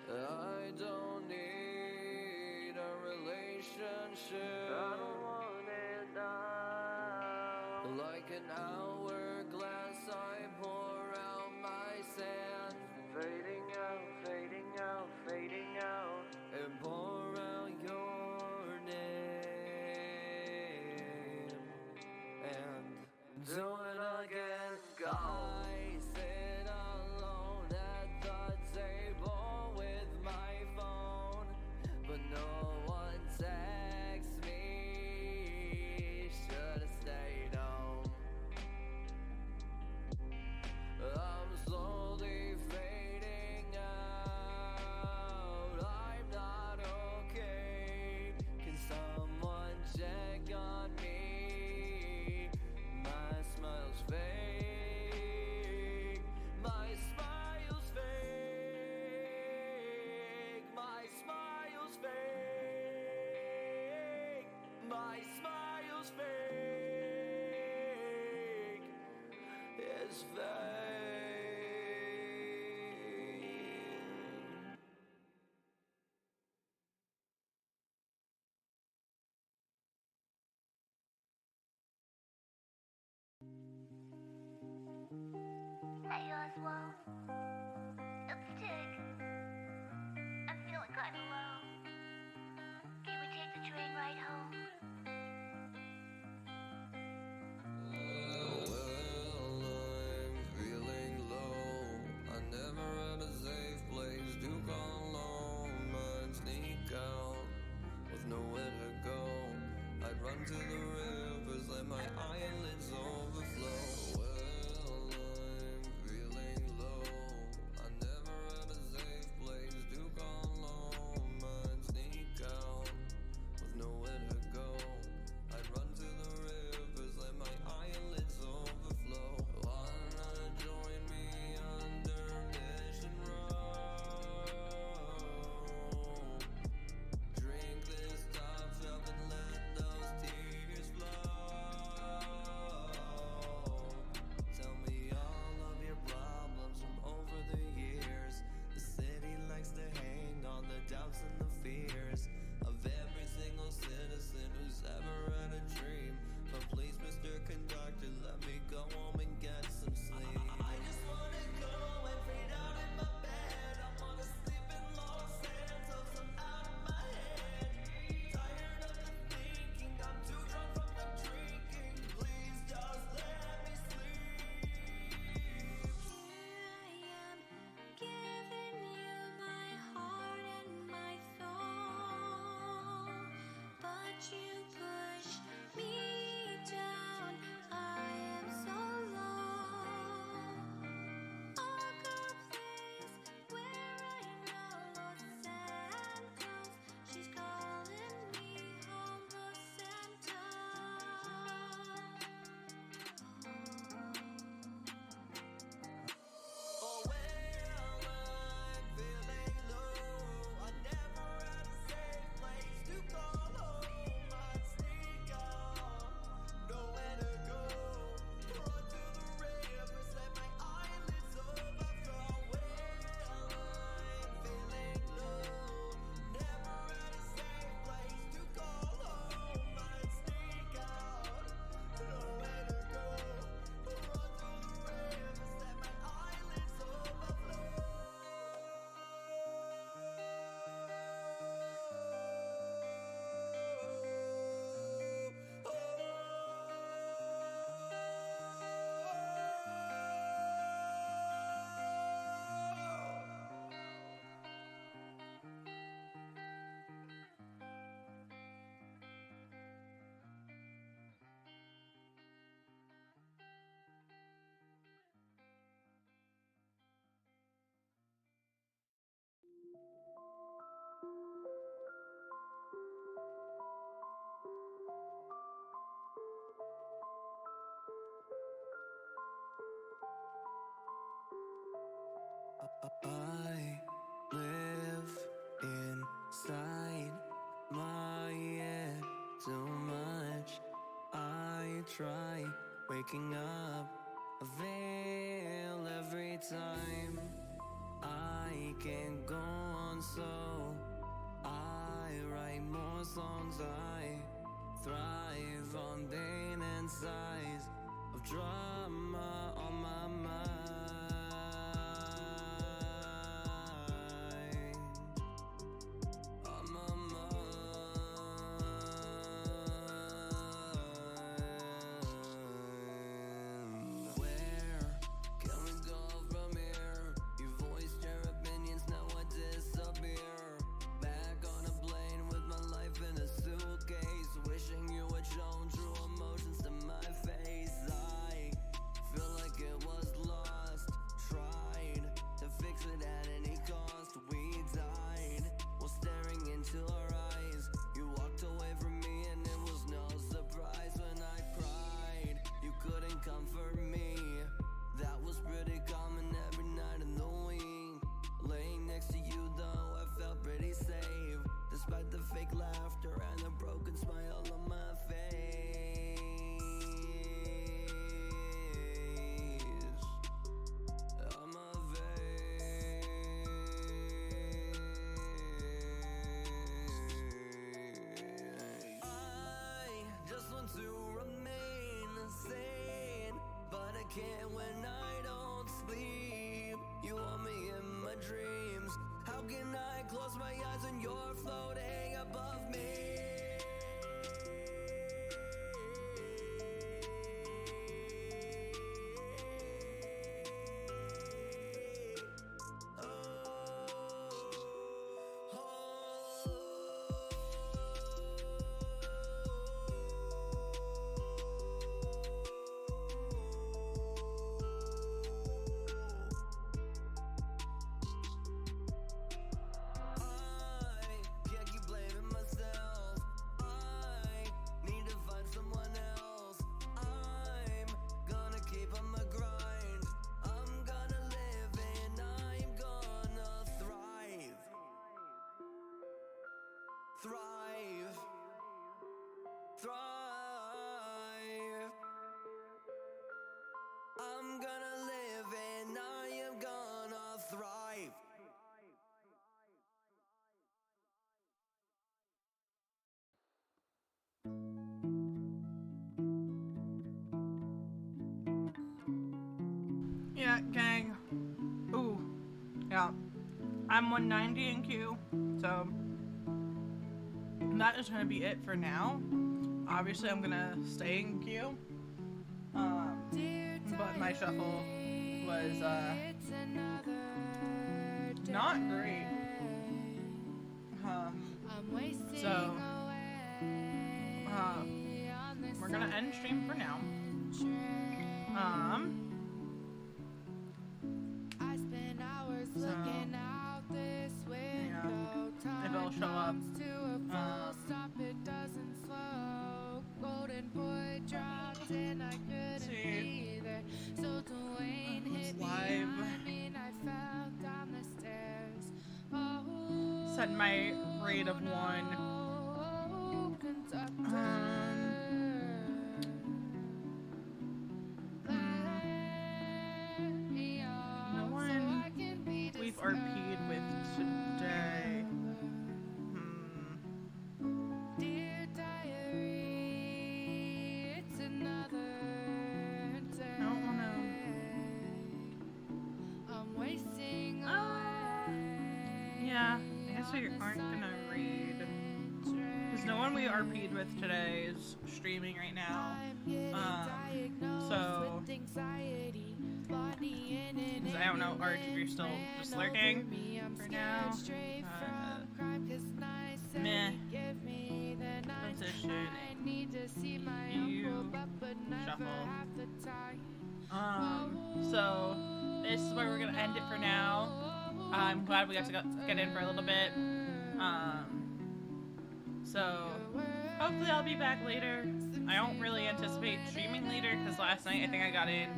I don't need a relationship. I don't want it now. Like an hourglass, I pour out my sand, fading out, fading out, fading out, and pour out your name and do it again. I sit alone at the table with my phone, but no one texts me. Should've stayed home. I'm slowly fading out. I'm not okay. Can someone check on me? My smile's fake. My smile's fake. My smile's fake. My smile's fake. It's fake. Hey Oswald, it's Tig. I'm feeling kinda low. Can we take the train ride home? Well, I'm feeling low. I never had a safe place to call home. I'd sneak out with nowhere to go. I'd run to the rivers, let my eyelids overflow. Well, I'm feeling low. I never had a safe place to call home. I'd sneak out with nowhere to go. I'd run to the rivers, let my eyelids overflow. Wanna join me under Mission Road? Drink this top shelf and let those tears flow. Tell me all of your problems from over the years. The city likes to hang on the doubts and the fears of every single citizen who's ever had a dream. But please, Mr. Conductor, let me go home and get some sleep. I just wanna go and fade out in my bed. I wanna sleep in Los Santos, I'm out of my head. Tired of the thinking, I'm too drunk from the drinking. Please just let me sleep. Giving you my heart and my soul, but you push me down. I am so low. I'll go a place where I know Los Santos. She's calling me home, Los Oh well, I'm feeling low. I never had a safe place to call home. I'd try waking up, a veil every time. I can't go on, so I write more songs. I thrive on pain and sighs of drama on my mind. On my mind. Where can we go from here? You voiced your opinions, now I disappear. Back on a plane with my life in a suitcase, wishing you had shown true emotions to my face. I feel like it was lost, tried to fix it at any cost. We died while staring into our eyes. You walked away from me and it was no surprise when I cried. You couldn't comfort me. That was pretty common every night in the week. Laying next to you though, I felt pretty safe, despite the fake laughter and the broken smile on my face. On my face. I just want to remain sane, but I can't when I don't sleep. You want me in my dreams. How can I close my eyes when you're floating above me? Thrive, thrive. I'm gonna live and I am gonna thrive. Yeah, gang. Ooh. Yeah. I'm 190 in queue, so that is gonna be it for now. Obviously, I'm gonna stay in queue. But my shuffle was not great. So we're gonna end stream for now. So, yeah, if it'll show up. See, it's live. Set my rate of 1. No one we've RP'd with today. Dear diary, it's another day. I don't wanna. I'm wasting away. Yeah, I guess we aren't gonna read. Because no one we RP'd with today is streaming right now. So. I don't know, Arch, if you're still just lurking for now. Meh. Position. You shuffle. So this is where we're gonna end it for now. I'm glad we got to get in for a little bit. So hopefully I'll be back later. I don't really anticipate streaming later because last night I think I got in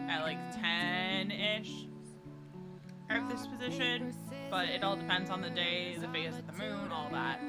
at like 10-ish of this position, but it all depends on the day, the phase of the moon, all that.